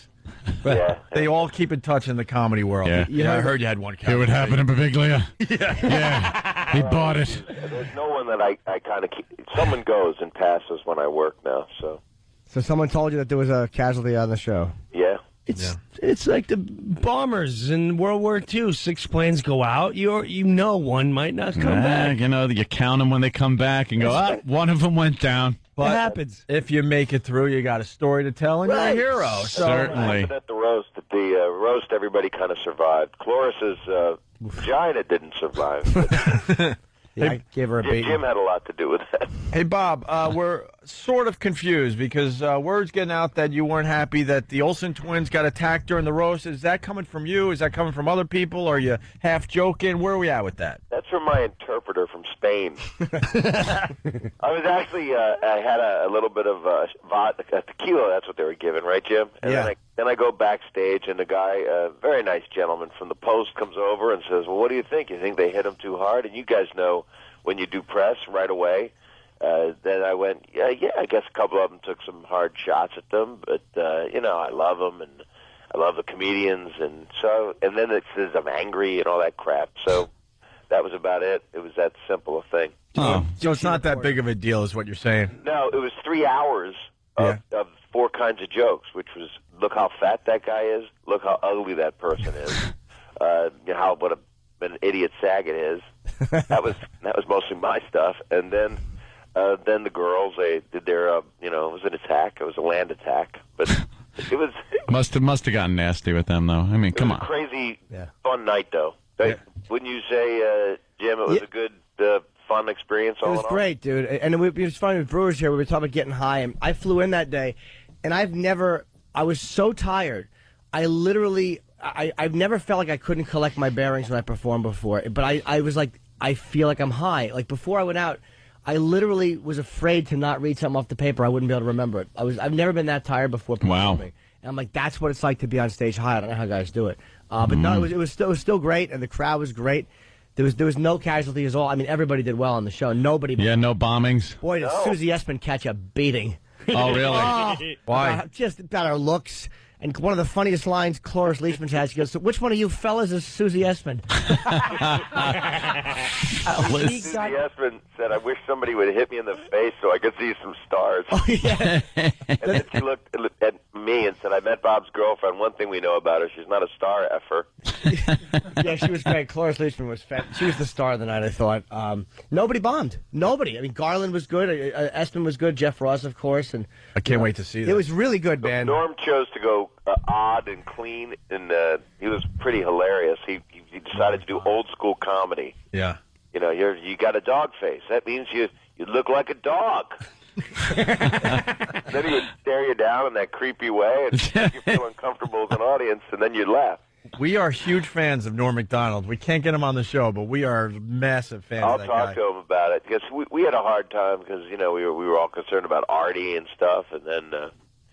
But they all keep in touch in the comedy world. Yeah, I heard you had one casualty. It would happen in Baviglia. Yeah, he bought it. There's no one that I kind of keep. Someone goes and passes when I work now, so. So someone told you that there was a casualty on the show. Yeah. It's like the bombers in World War II. 6 planes go out. You know one might not come back. You know, you count them when they come back and go, one of them went down. But it happens. If you make it through, you got a story to tell, and you're a hero. So, certainly. At the roast, everybody kind of survived. Cloris's vagina didn't survive. Yeah, I gave her a beat. Jim had a lot to do with that. Hey, Bob, we're sort of confused because word's getting out that you weren't happy that the Olsen twins got attacked during the roast. Is that coming from you? Is that coming from other people? Are you half joking? Where are we at with that? That's from my interpreter from Spain. I was actually, I had a little bit of tequila. That's what they were giving, right, Jim? And then I go backstage, and the guy, a very nice gentleman from the Post, comes over and says, well, what do you think? You think they hit him too hard? And you guys know when you do press right away. Then I went, yeah, I guess a couple of them took some hard shots at them, but, I love them, and I love the comedians, and then it says I'm angry and all that crap. So that was about it. It was that simple a thing. Oh, so it's not that big of a deal is what you're saying? No, it was 3 hours of 4 kinds of jokes, which was, look how fat that guy is, look how ugly that person is, what an idiot Saget is. That was mostly my stuff, and then the girls, they did their it was an attack. It was a land attack, but it was must have gotten nasty with them though. I mean, come on, crazy fun night though. Wouldn't you say, Jim? It was a good fun experience. It was great, dude. And it was funny with Brewers here. We were talking about getting high, and I flew in that day, and I was so tired. I literally, I've never felt like I couldn't collect my bearings when I performed before. But I was like, I feel like I'm high. Like before I went out, I literally was afraid to not read something off the paper. I wouldn't be able to remember it. I've never been that tired before performing. And I'm like, that's what it's like to be on stage high. I don't know how guys do it. But no, it was still great, and the crowd was great. There was no casualties at all. I mean, everybody did well on the show. Nobody. Yeah, no bombings. Boy, did Susie Essman catch a beating. Oh, really? Why? Just about her looks. And one of the funniest lines Cloris Leachman has, she goes, "So which one of you fellas is Susie Essman?" Susie Essman said, "I wish somebody would hit me in the face so I could see some stars." Oh, yeah. And then she looked at me and said, "I met Bob's girlfriend. One thing we know about her, she's not a star effer." Yeah, she was great. Cloris Leachman was she was the star of the night, I thought. Nobody bombed. Nobody. I mean, Garland was good. Essman was good. Jeff Ross, of course. And I can't wait to see that. It was really good, man. Norm chose to go odd and clean, and he was pretty hilarious. He decided to do old school comedy. Yeah. You know, you got a dog face. That means you look like a dog. Then he would stare you down in that creepy way and make you feel uncomfortable as an audience, and then you'd laugh. We are huge fans of Norm Macdonald. We can't get him on the show, but we are massive fans I'll of that guy. talk to him about it because we had a hard time because we were all concerned about Artie and stuff, and then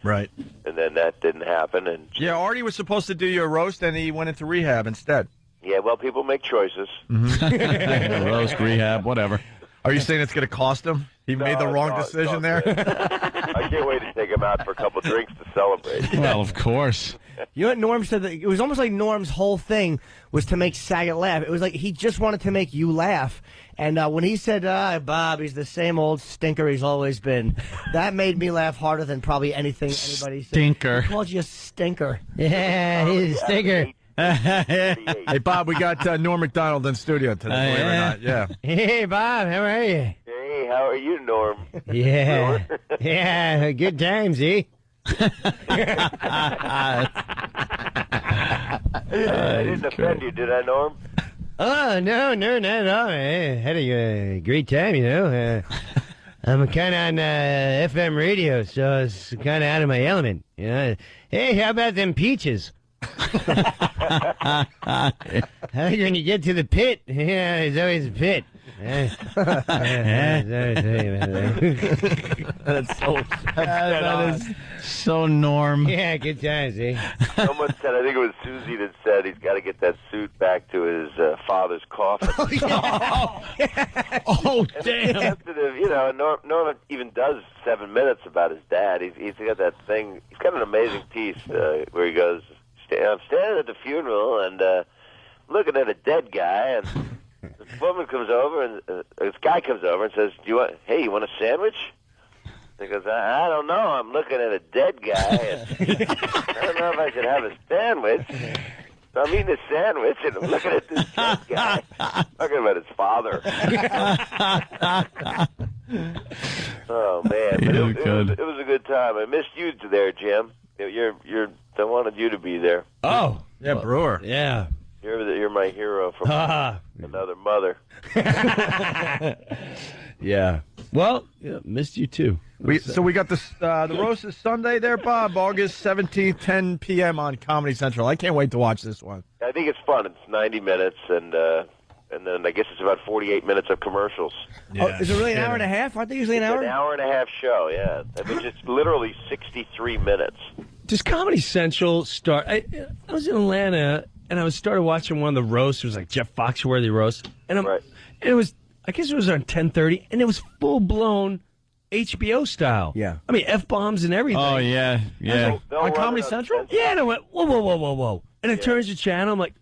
Right. and then that didn't happen. And Yeah, Artie was supposed to do your roast, and he went into rehab instead. yeah, well, people make choices. Roast, rehab, whatever. Are you saying it's going to cost him? He made the wrong decision there? I can't wait to take him out for a couple drinks to celebrate. Well, of course. You know what Norm said? That it was almost like Norm's whole thing was to make Saget laugh. It was like he just wanted to make you laugh. And when he said, Bob, he's the same old stinker he's always been, that made me laugh harder than probably anything anybody said. Stinker. He called you a stinker. Yeah, he's a stinker. Hey, Bob, we got Norm Macdonald in studio today, believe it or not. Yeah. Hey, Bob, how are you? Hey, how are you, Norm? Yeah. Yeah, good times, eh? I didn't offend you, did I, Norm? Oh, no, not at all. I had a great time, you know. I'm kind of on FM radio, so it's kind of out of my element. You know. Hey, how about them peaches? How when you get to the pit? Yeah, there's always a pit. That's that is so Norm. Yeah, good times, eh? Someone said, I think it was Susie that said he's got to get that suit back to his father's coffin. Oh, damn. Sensitive, and Norm even does 7 minutes about his dad. He's got that thing. He's got an amazing piece where he goes, I'm standing at the funeral and looking at a dead guy, and this woman comes over, and this guy comes over and says, you want a sandwich? He goes, I don't know. I'm looking at a dead guy, and I don't know if I should have a sandwich. So I'm eating a sandwich, and I'm looking at this dead guy, talking about his father. Oh, man. But it was a good time. I missed you there, Jim. I wanted you to be there. Oh, yeah, Brewer. Yeah. You're my hero from another mother. Yeah. Well, missed you too. So we got the roast is Sunday there, Bob, August 17th, 10 p.m. on Comedy Central. I can't wait to watch this one. I think it's fun. It's 90 minutes, and then I guess it's about 48 minutes of commercials. Yeah. Oh, is it really an hour and a half? Aren't they usually an hour? An hour and a half show, yeah. I mean, it's literally 63 minutes. Does Comedy Central start? I was in Atlanta, and I started watching one of the roasts. It was like Jeff Foxworthy roast, and it was, I guess it was on 10:30, and it was full blown HBO style. Yeah, I mean F-bombs and everything. Oh yeah. On Comedy Central? Yeah, and I went whoa, and it turns the channel. I'm like,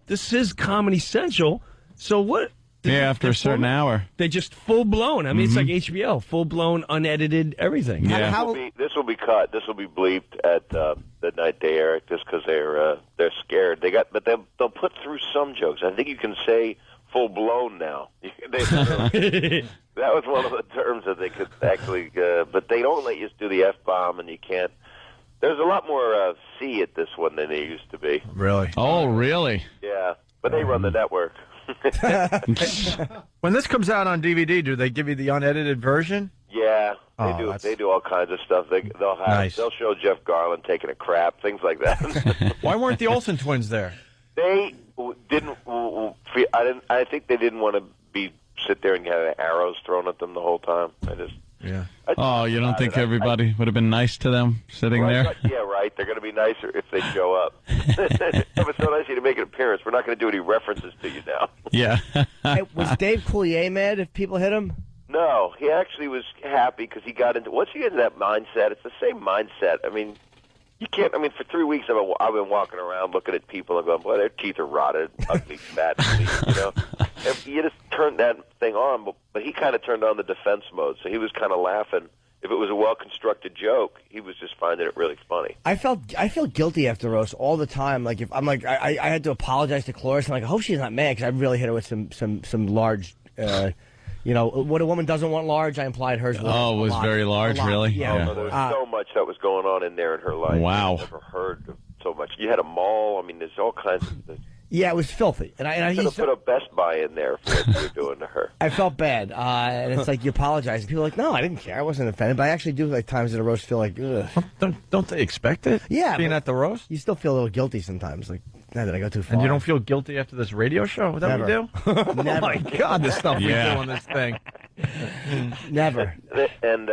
this is Comedy Central. So what? Yeah, after a certain hour. They just full blown. I mean, it's like HBO, full blown, unedited, everything. Yeah. This will be cut. This will be bleeped at the night they air it, just because they're scared. But they'll put through some jokes. I think you can say full blown now. That was one of the terms that they could actually, but they don't let you do the F-bomb, and you can't. There's a lot more C at this one than there used to be. Really? Oh, really? Yeah, but they run the network. When this comes out on DVD, do they give you the unedited version? Yeah, they Oh, do. that's- They do all kinds of stuff. They'll show Jeff Garland taking a crap, things like that. Why weren't the Olsen twins there? They didn't. I think they didn't want to sit there and have arrows thrown at them the whole time. Yeah. Oh, you don't think everybody would have been nice to them sitting there? Yeah, right. right. They're going to be nicer if they show up. It was so nice of you to make an appearance. We're not going to do any references to you now. Yeah. Hey, was Dave Coulier mad if people hit him? No, he actually was happy because he got into. Once you get into that mindset, it's the same mindset. I mean, you can't. I mean, for 3 weeks I've been walking around looking at people and going, "Boy, their teeth are rotted, ugly, fat, teeth," you know. And you just turned that thing on, but he kind of turned on the defense mode, so he was kind of laughing. If it was a well-constructed joke, he was just finding it really funny. I feel guilty after roast all the time. Like if I'm like I had to apologize to Cloris. I'm like, I hope she's not mad because I really hit her with some large. You know, what a woman doesn't want large, I implied hers was. Oh, it was very large, really? Yeah. There was so much that was going on in there in her life. Wow. I've never heard of so much. You had a mall. I mean, there's all kinds of things. Yeah, it was filthy. And I should have put a Best Buy in there for what you were doing to her. I felt bad. And it's like, you apologize. And people are like, no, I didn't care. I wasn't offended. But I actually do, like, times in a roast feel like, ugh. Don't they expect it? Yeah. Being at the roast? You still feel a little guilty sometimes. Like, now that I go too far. And you don't feel guilty after this radio show? Is that what you do? Never. Oh, my God, the stuff we do on this thing. Never. And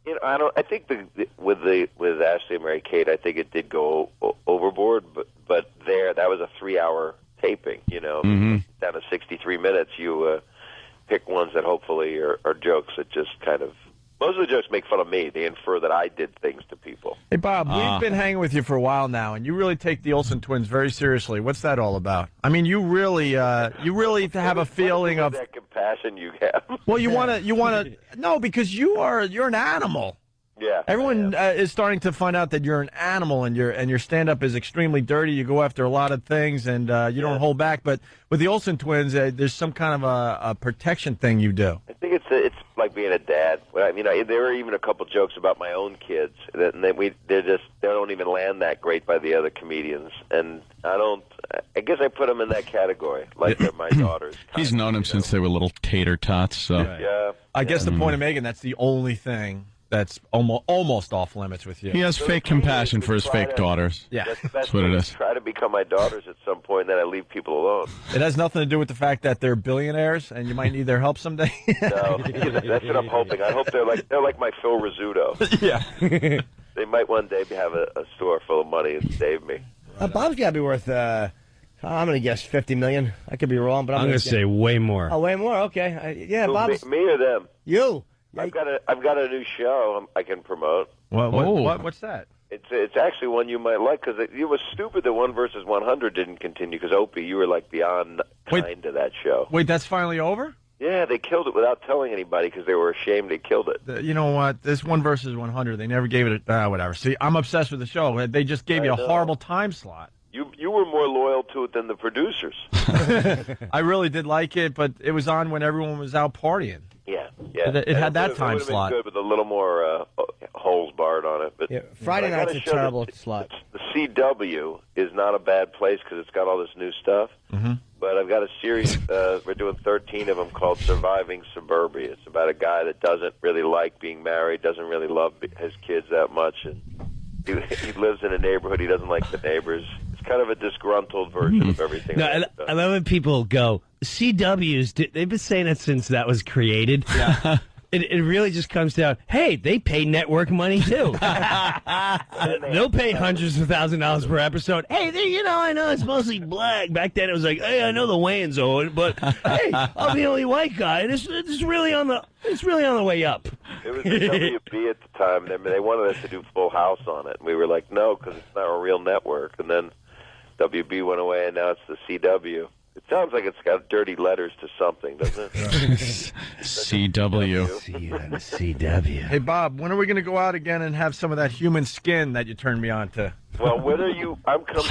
you know, I think with Ashley and Mary Kate, I think it did go overboard. But that was a 3-hour taping. You know, down to 63 minutes, you pick ones that hopefully are jokes that just kind of. Most of the jokes make fun of me. They infer that I did things to people. Hey, Bob, we've been hanging with you for a while now, and you really take the Olsen twins very seriously. What's that all about? I mean, you really have a feeling of that compassion you have. Well, you want to no, because you're an animal. Yeah. Everyone is starting to find out that you're an animal, and your stand-up is extremely dirty. You go after a lot of things, and you don't hold back. But with the Olsen twins, there's some kind of a protection thing you do. I think it's like being a dad. I mean, there were even a couple jokes about my own kids, and they don't even land that great by the other comedians. And I guess I put them in that category, like they're my daughters. He's known them since they were little tater tots. So Yeah. I guess the point of making that's the only thing that's almost off limits with you. he has fake compassion for his fake daughters. Yeah, that's what it is. Try to become my daughters at some point, then I leave people alone. It has nothing to do with the fact that they're billionaires and you might need their help someday. No, that's what I'm hoping. I hope they're like my Phil Rizzuto. Yeah. They might one day have a store full of money and save me. Bob's got to be worth, I'm going to guess $50 million. I could be wrong, but I'm going to say way more. Oh, way more? Okay. Yeah, Who, Bob's. me or them? You. I've got a new show I can promote. What's that? It's actually one you might like because it was stupid that 1 versus 100 didn't continue because Opie, you were like beyond kind to that show. Wait, that's finally over? Yeah, they killed it without telling anybody because they were ashamed they killed it. You know what? This 1 versus 100, they never gave it whatever. See, I'm obsessed with the show. They just gave you a horrible time slot. You were more loyal to it than the producers. I really did like it, but it was on when everyone was out partying. Yeah. It had that time slot. Been good with a little more holes barred on it. But Friday but I night's gotta a show terrible that slot. The CW is not a bad place because it's got all this new stuff. Mm-hmm. But I've got a series, we're doing 13 of them called Surviving Suburbia. It's about a guy that doesn't really like being married, doesn't really love his kids that much, and he lives in a neighborhood, he doesn't like the neighbors. It's kind of a disgruntled version of everything. No, I love when people go, CWs, they've been saying it since that was created. Yeah. It really just comes down, hey, they pay network money, too. They'll pay hundreds of $1,000s per episode. Hey, I know it's mostly black. Back then it was like, hey, I know the Wayans owe it, but hey, I'm the only white guy. It's really on the way up. It was the WB at the time. They wanted us to do Full House on it. And we were like, no, because it's not a real network. And then WB went away, and now it's the CW. It sounds like it's got dirty letters to something, doesn't it? CW. CW. Hey, Bob, when are we going to go out again and have some of that human skin that you turned me on to? Well, when are you? I'm coming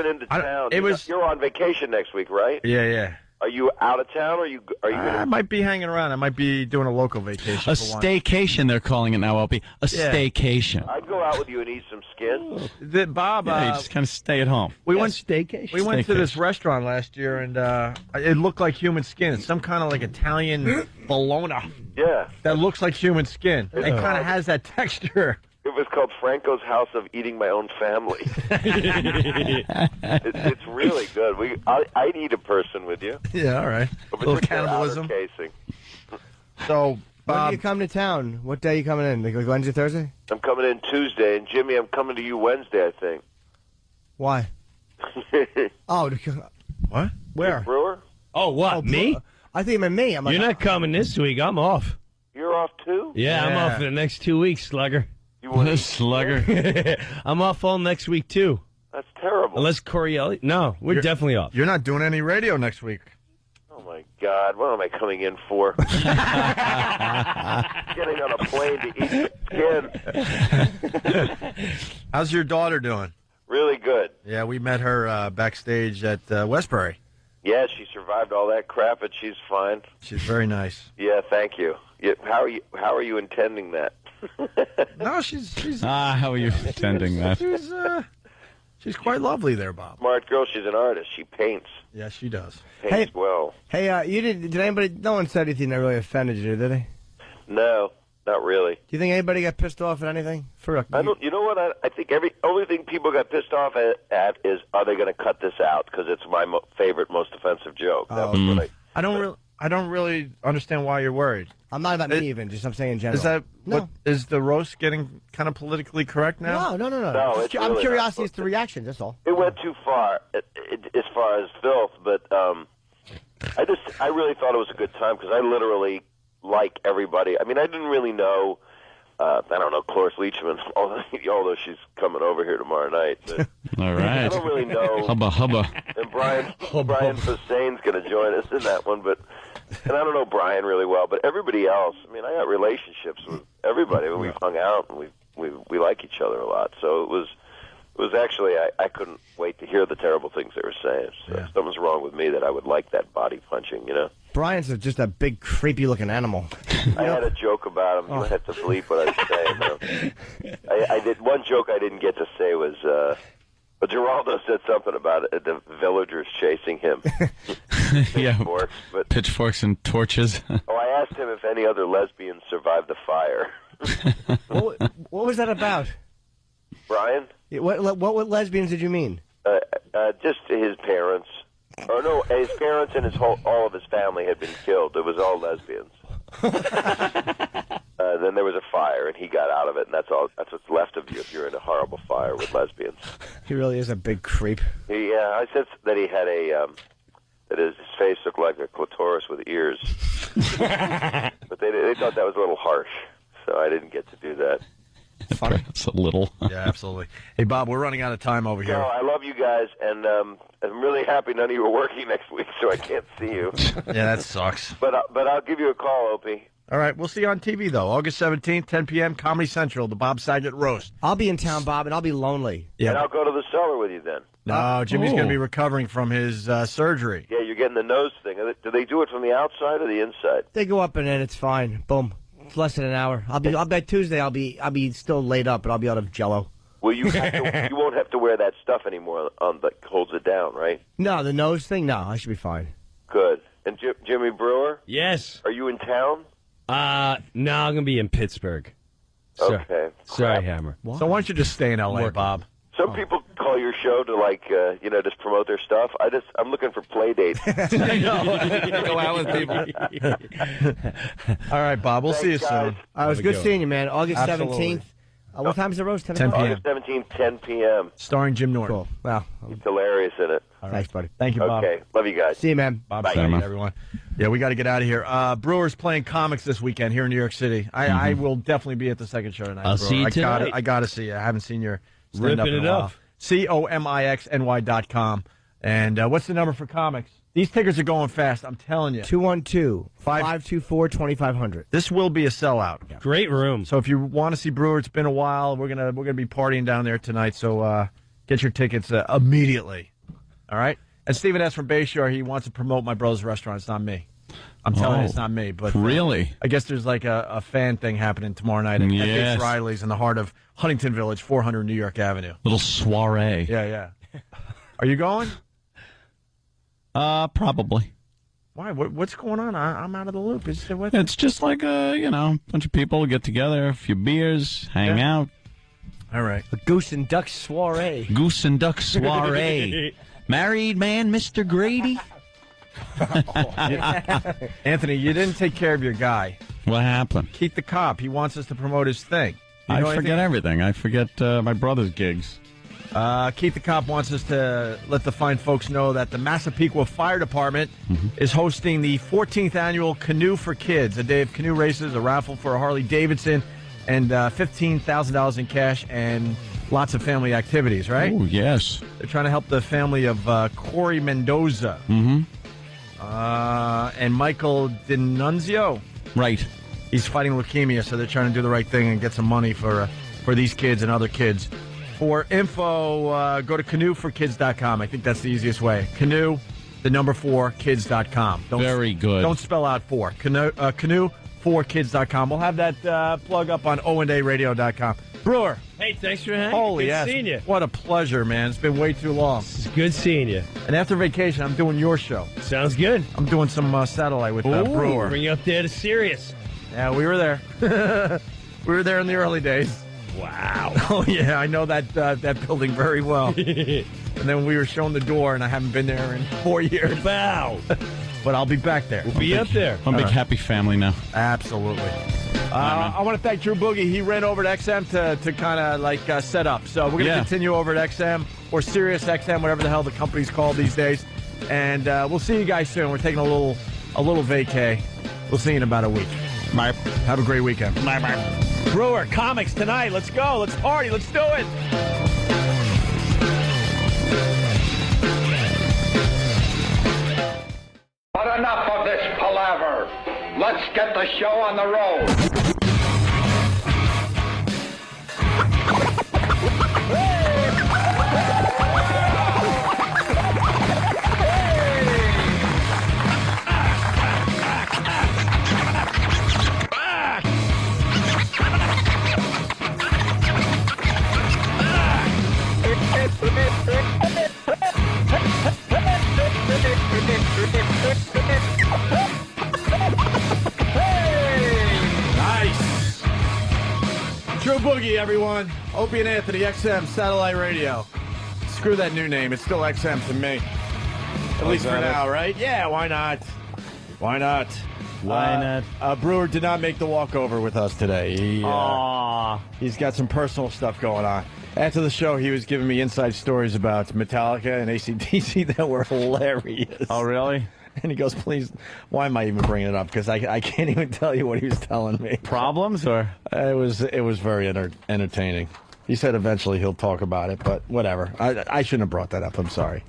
into town. You're on vacation next week, right? Yeah. Are you out of town, or are you? I might be hanging around. I might be doing a local vacation. A for once. staycation, they're calling it now, LP. A staycation. I'd go out with you and eat some skin. Bob, Yeah, you just kind of stay at home. we went staycation. We went to this restaurant last year, and it looked like human skin. It's some kind of like Italian bologna. Yeah. That looks like human skin. It kind of has that texture. It was called Franco's House of Eating My Own Family. It's really good. I'd eat a person with you. Yeah, all right. But A little just for outer cannibalism. casing. So, When do you come to town? What day are you coming in? Like Wednesday, Thursday? I'm coming in Tuesday, and Jimmy, I'm coming to you Wednesday, I think. Why? Oh, what? Where? Brewer? Oh, what? Me? I think you meant me. I'm like, You're not coming this week. I'm off. You're off too? Yeah, I'm off for the next 2 weeks, Slugger. You want Slugger? I'm off all next week, too. That's terrible. Unless Corielli. No, we're definitely off. You're not doing any radio next week. Oh, my God. What am I coming in for? Getting on a plane to eat skin. How's your daughter doing? Really good. Yeah, we met her backstage at Westbury. Yeah, she survived all that crap, but she's fine. She's very nice. Yeah, thank you. Yeah, how are you intending that? No, she's how are you intending that? She's quite lovely there, Bob. Smart girl. She's an artist. She paints. Yeah, she does. Paints well. Hey, you did anybody? No one said anything that really offended you, did they? No, not really. Do you think anybody got pissed off at anything? I don't. You know what? I think only thing people got pissed off at is, are they going to cut this out? Because it's my favorite, most offensive joke. That was what I don't really understand why you're worried. I'm not about me even. Just I'm saying in general. Is that No. what is the roast getting kind of politically correct now? No. No, it's I'm really curious not. as to the reaction. That's all. It went too far as far as filth, but I really thought it was a good time because I literally like everybody. I mean, I didn't really know. I don't know Cloris Leachman, although she's coming over here tomorrow night. But All right. I don't really know. Hubba. And Brian Posehne's going to join us in that one, and I don't know Brian really well, but everybody else. I mean, I got relationships with everybody. We've hung out and we like each other a lot. So it was actually I couldn't wait to hear the terrible things they were saying. So something's wrong with me that I would like that body punching, you know. Brian's just a big, creepy-looking animal. I had a joke about him. You have to believe what I was saying. Though. I did one joke I didn't get to say was, but Geraldo said something about it, the villagers chasing him. Pitchforks and torches. Oh, I asked him if any other lesbians survived the fire. What was that about? Brian? What lesbians did you mean? Just his parents. Or no, his parents and all of his family had been killed. It was all lesbians. Then there was a fire, and he got out of it, and that's all. That's what's left of you if you're in a horrible fire with lesbians. He really is a big creep. Yeah, I said that he had that his face looked like a clitoris with ears. But they thought that was a little harsh, so I didn't get to do that. Perhaps a little. Yeah, absolutely. Hey, Bob, we're running out of time over here. No, I love you guys, and I'm really happy none of you are working next week, so I can't see you. Yeah, that sucks. But I'll give you a call, Opie. All right, we'll see you on TV, though. August 17th, 10 p.m., Comedy Central, the Bob Saget Roast. I'll be in town, Bob, and I'll be lonely. Yeah. And I'll go to the cellar with you then. No, Jimmy's going to be recovering from his surgery. Yeah, you're getting the nose thing. Do they do it from the outside or the inside? They go up and in. It's fine. Boom. It's less than an hour. I'll be Tuesday. I'll be still laid up, but I'll be out of Jello. Well, you won't have to wear that stuff anymore that holds it down, right? No, the nose thing. No, I should be fine. Good. And Jimmy Brewer? Yes. Are you in town? No, I'm going to be in Pittsburgh. Okay. Sorry, Hammer. So why don't you just stay in L.A., Bob? Some people call your show to just promote their stuff. I'm looking for play dates. Go out with people. All right, Bob. We'll see you soon. It was good seeing you, man. August 17th. What time is the roast? 10 p.m. August 17th, 10 p.m. Starring Jim Norton. Cool. Wow. He's hilarious in it. Thanks, buddy. Thank you, Bob. Okay. Love you guys. See you, man. Bob Bye. Saget, everyone. Yeah, we got to get out of here. Brewers playing comics this weekend here in New York City. I will definitely be at the second show tonight. I'll Brewer. see you tonight. I got to see you. I haven't seen your stand-up Ripping in it a while. up. COMIXNY.com. And what's the number for comics? These tickets are going fast, I'm telling you. 212-524-2500. This will be a sellout. Yeah. Great room. So if you want to see Brewer, it's been a while. We're gonna be partying down there tonight. So get your tickets immediately. All right. And Stephen S. from Bayshore, he wants to promote my brother's restaurant. It's not me. I'm telling you, it's not me. But really, I guess there's like a fan thing happening tomorrow night at Dick's Riley's in the heart of Huntington Village, 400 New York Avenue. Little soiree. Yeah. Are you going? Probably. Why? What's going on? I'm out of the loop. It's just like a bunch of people get together, a few beers, hang out. All right. A goose and duck soiree. Goose and duck soiree. Married man, Mr. Grady. Anthony, you didn't take care of your guy. What happened? Keith the Cop. He wants us to promote his thing. You know I forget everything. I forget my brother's gigs. Keith the Cop wants us to let the fine folks know that the Massapequa Fire Department is hosting the 14th annual Canoe for Kids, a day of canoe races, a raffle for a Harley Davidson, and $15,000 in cash and lots of family activities, right? Oh, yes. They're trying to help the family of Corey Mendoza and Michael D'Annunzio. Right. He's fighting leukemia, so they're trying to do the right thing and get some money for these kids and other kids. For info, go to canoeforkids.com. I think that's the easiest way. Canoe, the number 4kids.com. Very good. Don't spell out 4. Canoe4kids.com. We'll have that plug up on owandayradio.com. Brewer. Hey, thanks for hanging. Holy Good yes. seeing you. What a pleasure, man. It's been way too long. It's good seeing you. And after vacation, I'm doing your show. Sounds good. I'm doing some satellite with Brewer. Bring you up there to Sirius. Yeah, we were there. We were there in the early days. Wow. Oh, yeah, I know that building very well. And then we were shown the door, and I haven't been there in 4 years. Wow. But I'll be back there. We'll be up there. I'm a big happy family now. Absolutely. I want to thank Drew Boogie. He ran over to XM to kind of like set up. So we're going to continue over at XM or Sirius XM, whatever the hell the company's called these days. And we'll see you guys soon. We're taking a little vacay. We'll see you in about a week. Bye. Have a great weekend. Bye. Brewer, comics tonight. Let's go. Let's party. Let's do it. But enough of this palaver. Let's get the show on the road. Nice. Drew Boogie, everyone. Opie and Anthony, XM, Satellite Radio. Screw that new name. It's still XM to me. At least for now, right? Yeah, why not? Why not? Why not? Brewer did not make the walkover with us today. He's got some personal stuff going on. After the show, he was giving me inside stories about Metallica and AC/DC that were hilarious. Oh, really? And he goes, please, why am I even bringing it up? Because I can't even tell you what he was telling me. Problems or? It was very entertaining. He said eventually he'll talk about it, but whatever. I shouldn't have brought that up. I'm sorry.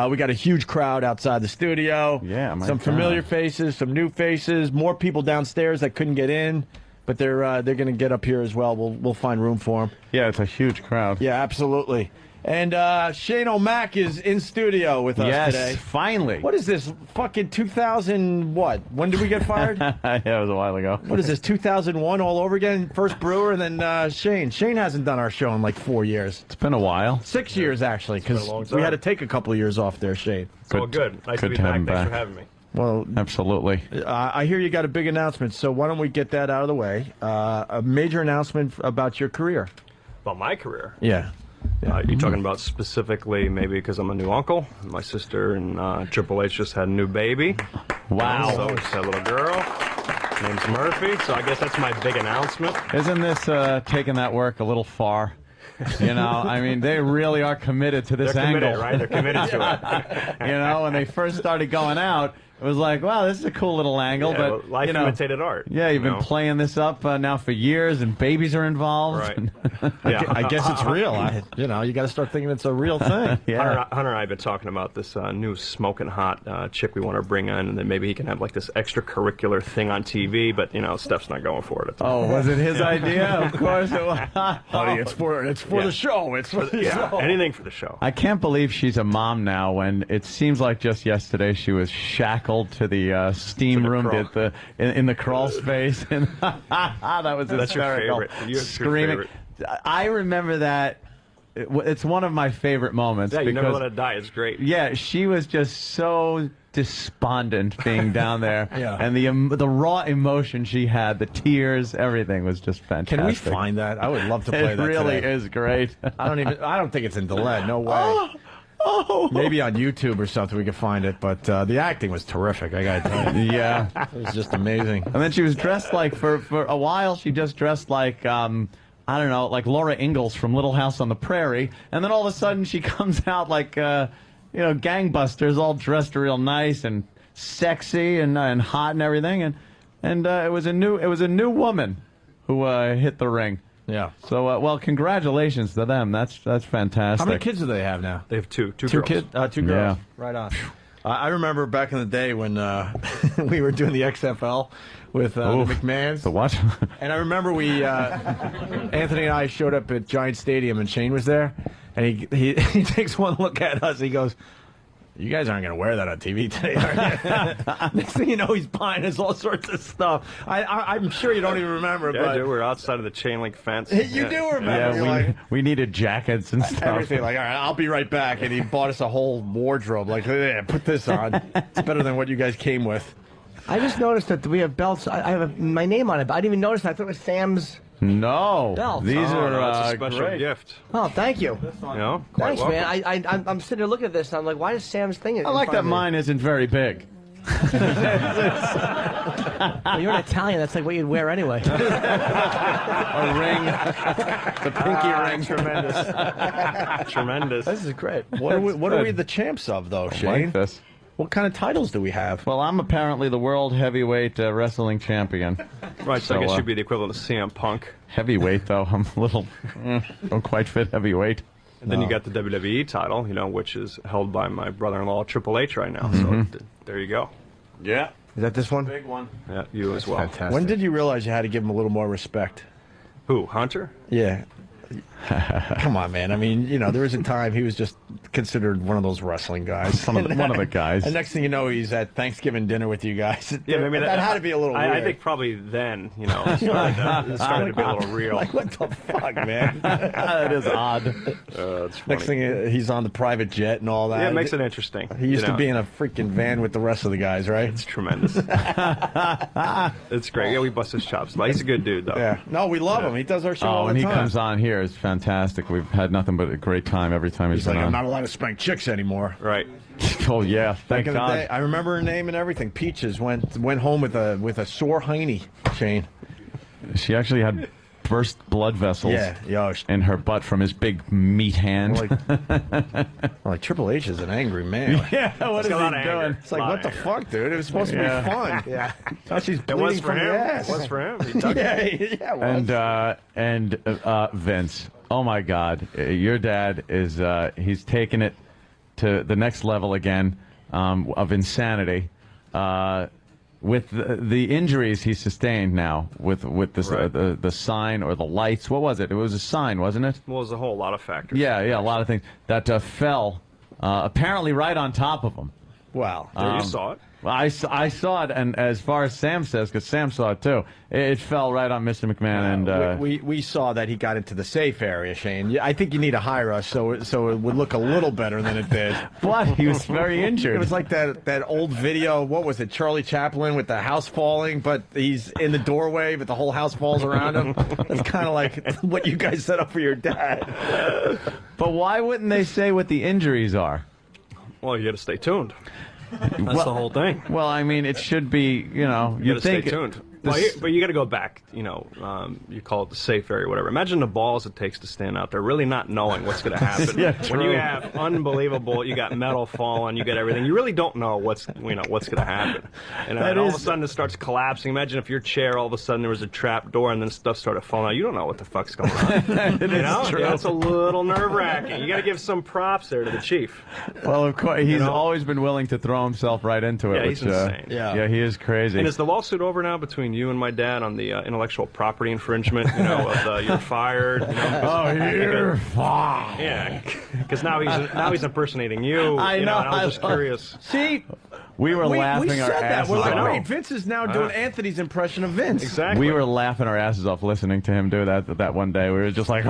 We got a huge crowd outside the studio. Yeah, some familiar faces, some new faces, more people downstairs that couldn't get in, but they're going to get up here as well. We'll find room for them. Yeah, it's a huge crowd. Yeah, absolutely. And Shane O'Mac is in studio with us today. Yes, finally. What is this? Fucking 2000 what? When did we get fired? Yeah, it was a while ago. What is this, 2001 all over again? First Brewer and then Shane. Shane hasn't done our show in like 4 years. It's been a while. 6 years, actually, because we had to take a couple of years off there, Shane. It's all good. Nice to be back. Thanks for having me. Well, absolutely. I hear you got a big announcement, so why don't we get that out of the way? A major announcement about your career. About my career? Yeah. You're talking about specifically maybe because I'm a new uncle. My sister and Triple H just had a new baby. Wow. So just had a little girl. Name's Murphy. So I guess that's my big announcement. Isn't this taking that work a little far? You know, I mean, they really are committed to this They're angle. committed, right? They're committed to it. You know, when they first started going out, it was like, wow, this is a cool little angle. Yeah, but well, life imitated art. Yeah, you've you been know? playing this up now for years, and babies are involved. Right. Yeah. I guess it's real. You got to start thinking it's a real thing. Hunter and I have been talking about this new smoking hot chick we want to bring in, and then maybe he can have like this extracurricular thing on TV. But Steph's not going for it. Oh, was it his idea? Of course it was. Honey, it's for the show. It's for the show. Anything for the show. I can't believe she's a mom now. When it seems like just yesterday she was shackled to the steam room in the crawl space, and that was That's your hysterical. favorite. Your Screaming. favorite. I remember that. It's one of my favorite moments. Yeah, you because, never let it die. It's great. Yeah, she was just so despondent being down there, Yeah. and the raw emotion she had, the tears, everything was just fantastic. Can we find that? I would love to play it that really today. is great. I don't think it's in delay. No way. Maybe on YouTube or something we could find it, but the acting was terrific. I got to tell you. Yeah. It was just amazing. And then she was dressed like, for a while, she just dressed like, I don't know, like Laura Ingalls from Little House on the Prairie. And then all of a sudden she comes out like, gangbusters, all dressed real nice and sexy and hot and everything. And it was a new woman who hit the ring. Yeah. So, well, congratulations to them. That's fantastic. How many kids do they have now? They have two Two girls. kids? Two girls. Yeah. Right on. I remember back in the day when we were doing the XFL with the McMahons. The what? And I remember Anthony and I showed up at Giant Stadium and Shane was there. And he takes one look at us and he goes, "You guys aren't going to wear that on TV today, are you?" Next thing you know, he's buying us all sorts of stuff. I'm sure you don't even remember. Yeah, but dude, we're outside of the chain link fence. You do remember. Yeah, we needed jackets and stuff. Everything like, all right, I'll be right back. And he bought us a whole wardrobe. Like, yeah, put this on. It's better than what you guys came with. I just noticed that we have belts. I have my name on it, but I didn't even notice that. I thought it was Sam's. No, belts. These are no, it's a special great. gift. Oh, thank you. You know, quite Thanks, welcome. man. I'm sitting there looking at this, and I'm like, why does Sam's thing? I like that mine isn't very big. Well, you're an Italian. That's like what you'd wear anyway. A ring, the pinky ring. Tremendous. Tremendous. This is great. What are we the champs of, though, Shane? Like this. What kind of titles do we have? Well, I'm apparently the world heavyweight wrestling champion. Right, so I guess you'd be the equivalent of CM Punk. Heavyweight, though. I'm a little, don't quite fit heavyweight. And then you got the WWE title, which is held by my brother-in-law Triple H right now. So there you go. Yeah. Is that this one? Big one. Yeah, you as well. Fantastic. When did you realize you had to give him a little more respect? Who, Hunter? Yeah. Come on, man. I mean, there was a time he was just considered one of those wrestling guys. One of the guys. And next thing you know, he's at Thanksgiving dinner with you guys. Yeah, maybe that had to be a little weird. I think probably then, it started to be a little real. Like, what the fuck, man? That is odd. It's funny. Next thing, he's on the private jet and all that. Yeah, it makes it interesting. He used to be in a freaking van with the rest of the guys, right? It's tremendous. It's great. Yeah, we bust his chops. But he's a good dude, though. Yeah. No, we love him. He does our show all the when time. he comes on here, it's fantastic. We've had nothing but a great time every time He's been like, on. I'm not allowed to spank chicks anymore. Right. Oh yeah, Back thank in the God. day, I remember her name and everything. Peaches went home with a sore hiney, Shane. She actually had burst blood vessels in her butt from his big meat hand. Like Triple H is an angry man. Yeah, what is he doing? It's like, what the fuck, dude? It was supposed to be fun. Yeah. Now she's It bleeding was for from the him. ass. It was for him. He dug it. Yeah, it was. And Vince, oh my God, your dad is he's taken it to the next level again of insanity. With the injuries he sustained now, with this, the sign or the lights, what was it? It was a sign, wasn't it? Well, there's a whole lot of factors. Yeah, a lot of things that fell apparently right on top of him. Wow. You saw it. I saw it, and as far as Sam says, because Sam saw it too, it fell right on Mr. McMahon. And we saw that he got into the safe area, Shane. I think you need to hire us so it would look a little better than it did. What? He was very injured. It was like that old video. What was it? Charlie Chaplin with the house falling, but he's in the doorway, but the whole house falls around him. That's kind of like what you guys set up for your dad. But why wouldn't they say what the injuries are? Well, you got to stay tuned. That's the whole thing. Well, I mean, it should be, You got to stay tuned. But you got to go back. You call it the safe area, whatever. Imagine the balls it takes to stand out there, really not knowing what's going to happen. Yeah, when you have unbelievable, you got metal falling, you got everything. You really don't know what's going to happen. And all of a sudden it starts collapsing. Imagine if your chair, all of a sudden there was a trap door and then stuff started falling out. You don't know what the fuck's going on. True. Yeah, it's a little nerve wracking. You got to give some props there to the chief. Well, of course, he's always been willing to throw himself right into it. Yeah, which, he's insane. Yeah, he is crazy. And is the lawsuit over now between you and my dad on the intellectual property infringement? Of you're fired. You're fired. Yeah, because now he's impersonating you. I know. And I was just curious. See, We were laughing we our said that. asses We're like, off. wait, Vince is now doing Anthony's impression of Vince. Exactly. We were laughing our asses off listening to him do that one day. We were just like,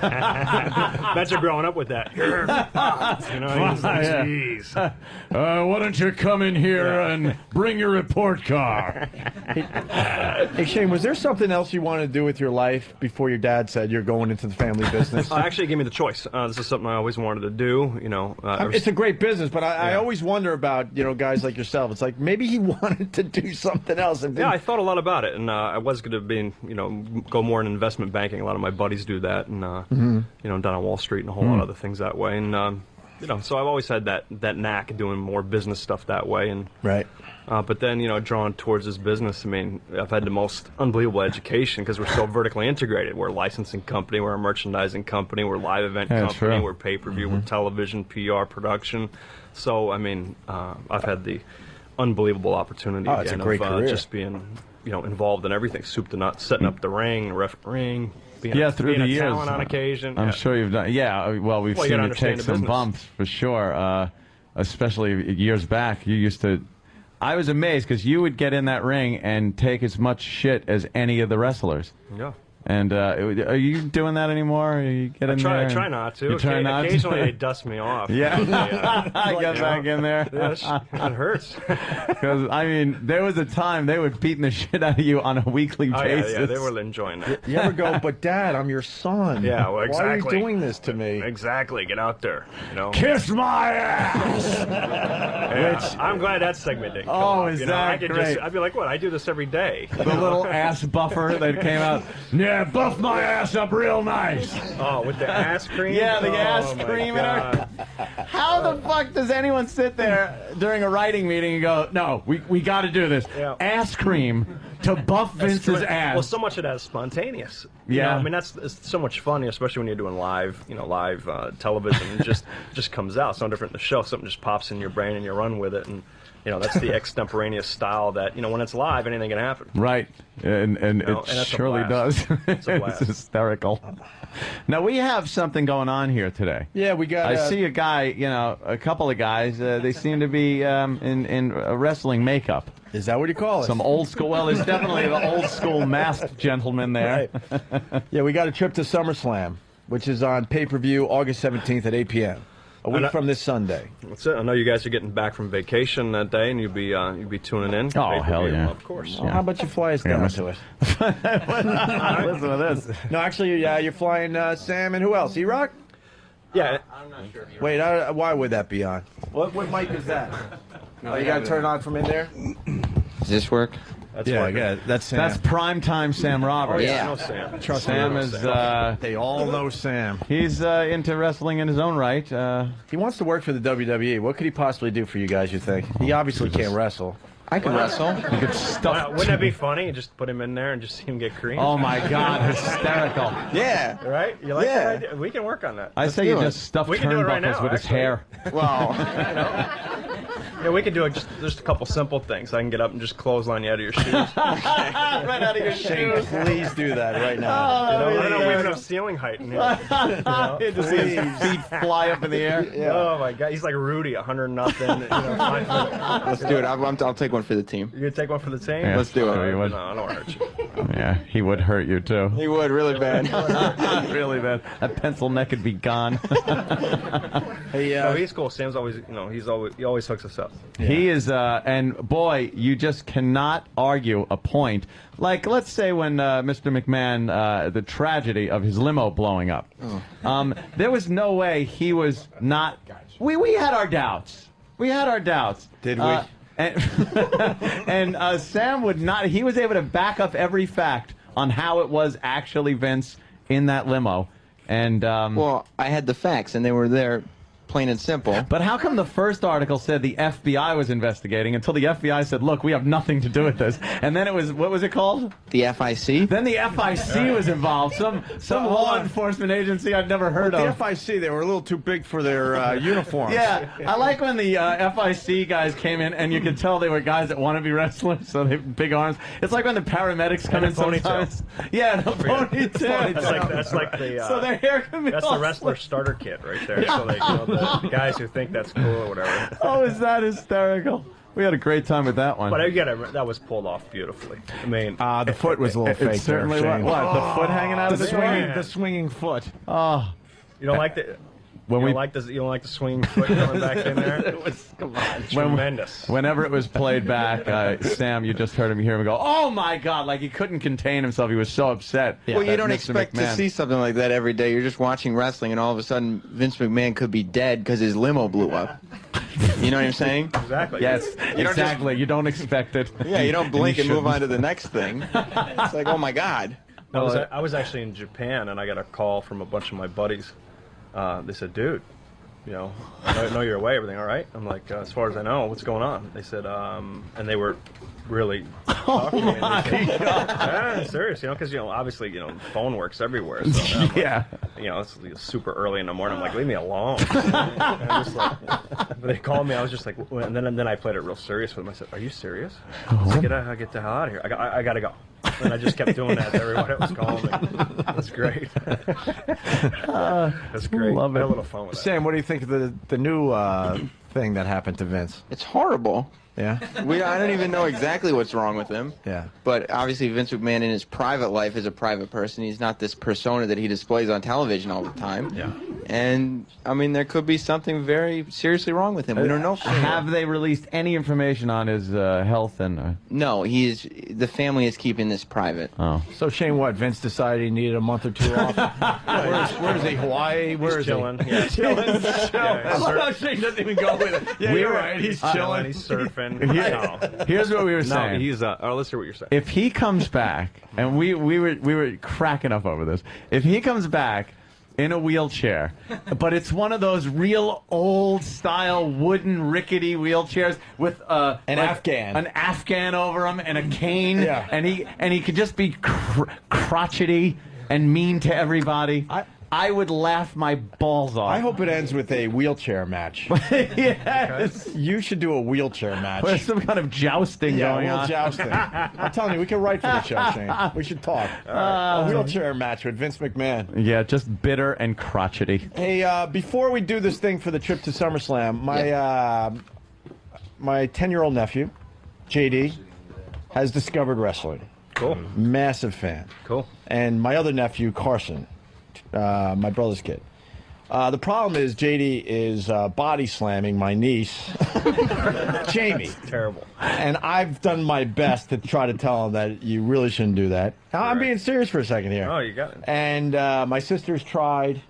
Imagine growing up with that. You know, he's like, jeez. why don't you come in here and bring your report card? Hey, Shane, was there something else you wanted to do with your life before your dad said you're going into the family business? Actually, he gave me the choice. This is something I always wanted to do. You know, It's a great business, but I always wonder about guys like yourself. It's like maybe he wanted to do something else. And yeah, I thought a lot about it, and I was going to be, go more in investment banking. A lot of my buddies do that, and down on Wall Street and a whole lot of other things that way. And so I've always had that knack of doing more business stuff that way. And right. But then, drawn towards this business, I mean, I've had the most unbelievable education because we're so vertically integrated. We're a licensing company, we're a merchandising company, we're a live event company, true. we're pay-per-view, we're television, PR, production. So, I mean, I've had the unbelievable opportunity it's a again great of career. just being, involved in everything, soup to nuts, setting up the ring, refereeing, being, through being the a years. talent on occasion. I'm sure you've done. Yeah, well, we've Well, you seen gotta you take understand the some business. bumps for sure. Especially years back, you used to. I was amazed because you would get in that ring and take as much shit as any of the wrestlers. Yeah. And are you doing that anymore? Are you get in there I and- try not to. You try not to? Occasionally they dust me off. Yeah. I Like, get back in there. Yeah, it hurts. Because, I mean, there was a time they were beating the shit out of you on a weekly basis. Yeah, they were enjoying that. You ever go, but Dad, I'm your son. Yeah, well, exactly. Why are you doing this to me? Exactly. Get out there. Kiss my ass! Yeah, I'm glad that segment didn't come Oh, up, is you know? that I could great? I'd be like, what? I do this every day. The little ass buffer that came out. Yeah, buff my ass up real nice. Oh, with the ass cream? Yeah, the Oh, ass my cream in her. God. How the fuck does anyone sit there during a writing meeting and go, no, we got to do this. Yeah. Ass cream to buff Vince's ass. Well, so much of that is spontaneous. You Yeah. know, I mean, it's so much fun, especially when you're doing live television. It just comes out. It's no different than the show. Something just pops in your brain and you run with it. And, that's the extemporaneous style that, when it's live, anything can happen. Right, and You know, it and that's a surely does. blast. It's a blast. It's hysterical. Now, we have something going on here today. Yeah, we got. I see a guy, a couple of guys, they seem to be in wrestling makeup. Is that what you call it? Some old school, well, there's definitely the old school masked gentleman there. Right. Yeah, we got a trip to SummerSlam, which is on pay-per-view August 17th at 8 p.m. A week from this Sunday. That's it. I know you guys are getting back from vacation that day, and you'll be tuning in. Oh, hell yeah. Of course. Well, how about you fly us down to it? Listen to this. No, actually, you're flying Sam and who else? E-Rock? Yeah. I'm not sure. Wait, why would that be on? What mic is that? Oh, you got to turn it on from in there? Does this work? That's yeah, working. yeah, that's Sam. That's primetime Sam Roberts. Oh, yeah. I know Sam. Trust Sam me. is. They all know Sam. He's into wrestling in his own right. He wants to work for the WWE. What could he possibly do for you guys, you think? He obviously can't wrestle. I can wrestle. You could stuff. Wouldn't that be funny? Just put him in there and just see him get creamed. Oh my God, hysterical! Yeah. Right? You like Yeah. that idea? We can work on that. I say you just stuff We can do it right turnbuckles now, with his actually. hair. Well, Yeah, we can do it. Just a couple simple things. I can get up and just clothesline you out of your shoes. Right out of your Shane, shoes. please do that right now. I don't know if we have enough ceiling height in here. You just see his feet fly up in the air. Yeah. Oh my God, he's like Rudy, 100 nothing. 5 foot. let's do it. I'll take one for the team. You gonna take one for the team? Yeah, Let's do it. sure you would. No, I don't hurt you. Yeah, he would hurt you too. He would really bad. Really bad. That pencil neck would be gone. Hey, No, he's cool. Sam's always, he always hooks us up. He is, and boy, you just cannot argue a point. Like, let's say when Mr. McMahon, the tragedy of his limo blowing up, there was no way he was not. We had our doubts. We had our doubts. Did we? And Sam would not. He was able to back up every fact on how it was actually Vince in that limo. And Well, I had the facts, and they were there, plain and simple. but how come the first article said the FBI was investigating until the FBI said, look, we have nothing to do with this? And then it was, what was it called? The FIC? Then the FIC was involved. Some law enforcement agency I'd never heard The of. FIC, they were a little too big for their uniforms. Yeah, I like when the FIC guys came in, and you could tell they were guys that want to be wrestlers, so they have big arms. It's like when the paramedics come in And a ponytail. sometimes. Yeah, the ponytail. That's like the so their hair can be that's all the wrestler starter kit right there. So they, Guys who think that's cool or whatever. Oh, is that hysterical? We had a great time with that one. But again, that was pulled off beautifully. I mean, the foot was a little fake. It certainly there, was. Shane. What? The foot hanging out of the the swinging foot. Oh, you don't like the. You don't like the swinging foot coming back in there. It was tremendous. Whenever it was played back, Sam, you just heard him hear him go, "Oh my God!" Like he couldn't contain himself. He was so upset. Well, you that don't Mr. expect McMahon- to see something like that every day. You're just watching wrestling, and all of a sudden, Vince McMahon could be dead because his limo blew up. You know what I'm saying? Exactly. Yes, You don't exactly. You don't expect it. Yeah, you don't blink you and move shouldn't. on to the next thing. It's like, oh my God. I was actually in Japan, and I got a call from a bunch of my buddies. They said, "Dude, you know, I know you're away. Everything all right?" I'm like, "As far as I know, what's going on?" They said, and they were really talking to me. And they said, yeah, serious, you know, because obviously, the phone works everywhere. So I'm like, it's super early in the morning. I'm like, leave me alone. And I'm just like, but they called me. I was just like, and then I played it real serious with them. I said, "Are you serious?" I said, get the hell out of here. I gotta go. And I just kept doing that to everyone that was calling me. That's great. That's great. Love I it. had a little fun with that. Sam, what do you think of the new thing that happened to Vince? It's horrible. Yeah. I don't even know exactly what's wrong with him. Yeah. But obviously, Vince McMahon in his private life is a private person. He's not this persona that he displays on television all the time. Yeah. And I mean, there could be something very seriously wrong with him. We don't know. For sure. Have they released any information on his health and? No, the family is keeping this private. Oh. So Shane, what? Vince decided he needed a month or two off. Where is he? Hawaii? Where is chilling. he? Yeah. Chilling. Yeah, I love how Shane doesn't even go with it. Yeah, you're right. He's chilling. He's surfing. Here's what we were No, saying. he's. Let's hear what you're saying. If he comes back, and we were cracking up over this. If he comes back in a wheelchair, but it's one of those real old style wooden rickety wheelchairs with an Afghan over him and a cane, and he could just be crotchety and mean to everybody. I would laugh my balls off. I hope it ends with a wheelchair match. Yes. You should do a wheelchair match. There's some kind of jousting going on. jousting. I'm telling you, we can write for the show, Shane. We should talk. A wheelchair match with Vince McMahon. Yeah, just bitter and crotchety. Hey, before we do this thing for the trip to SummerSlam, my 10-year-old nephew, JD, has discovered wrestling. Cool. Massive fan. Cool. And my other nephew, Carson, my brother's kid. The problem is JD is body slamming my niece, Jamie. Terrible. And I've done my best to try to tell him that you really shouldn't do that. Now, I'm being serious for a second here. Oh, you got it. And my sisters tried.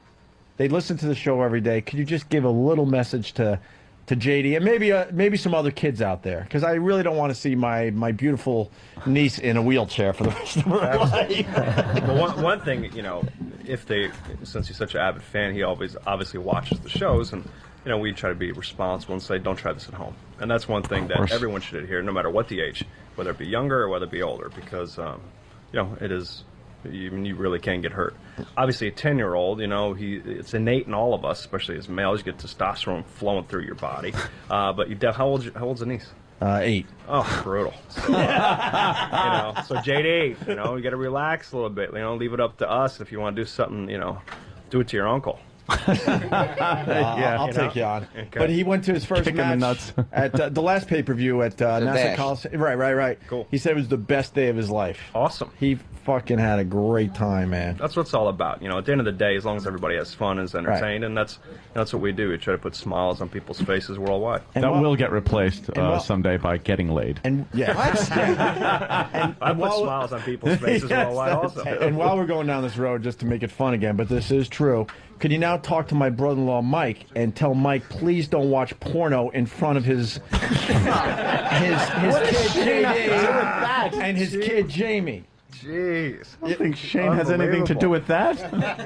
They listen to the show every day. Could you just give a little message to JD and maybe some other kids out there? Because I really don't want to see my beautiful niece in a wheelchair for the rest of her life. Well, one thing, since he's such an avid fan, he always obviously watches the shows, and we try to be responsible and say, don't try this at home. And that's one thing that everyone should adhere, no matter what the age, whether it be younger or whether it be older, because it is. You really can get hurt. Obviously, a 10-year-old, it's innate in all of us, especially as males. You get testosterone flowing through your body. But how old's the niece? 8. Oh, brutal. So, so JD, you got to relax a little bit. Leave it up to us. If you want to do something, do it to your uncle. I'll take you on. Okay. But he went to his first Kick him in the match nuts. at the last pay-per-view at Nassau Bash. Coliseum. Right. Cool. He said it was the best day of his life. Awesome. He fucking had a great time, man. That's what it's all about. At the end of the day, as long as everybody has fun and is entertained, and that's what we do. We try to put smiles on people's faces worldwide. And That will get replaced someday by getting laid. And yeah. I put smiles on people's faces worldwide also. And while we're going down this road, just to make it fun again, but this is true, could you now talk to my brother-in-law Mike and tell Mike, please don't watch porno in front of his kid JD and his kid Jamie. Jeez. I think Shane has anything to do with that.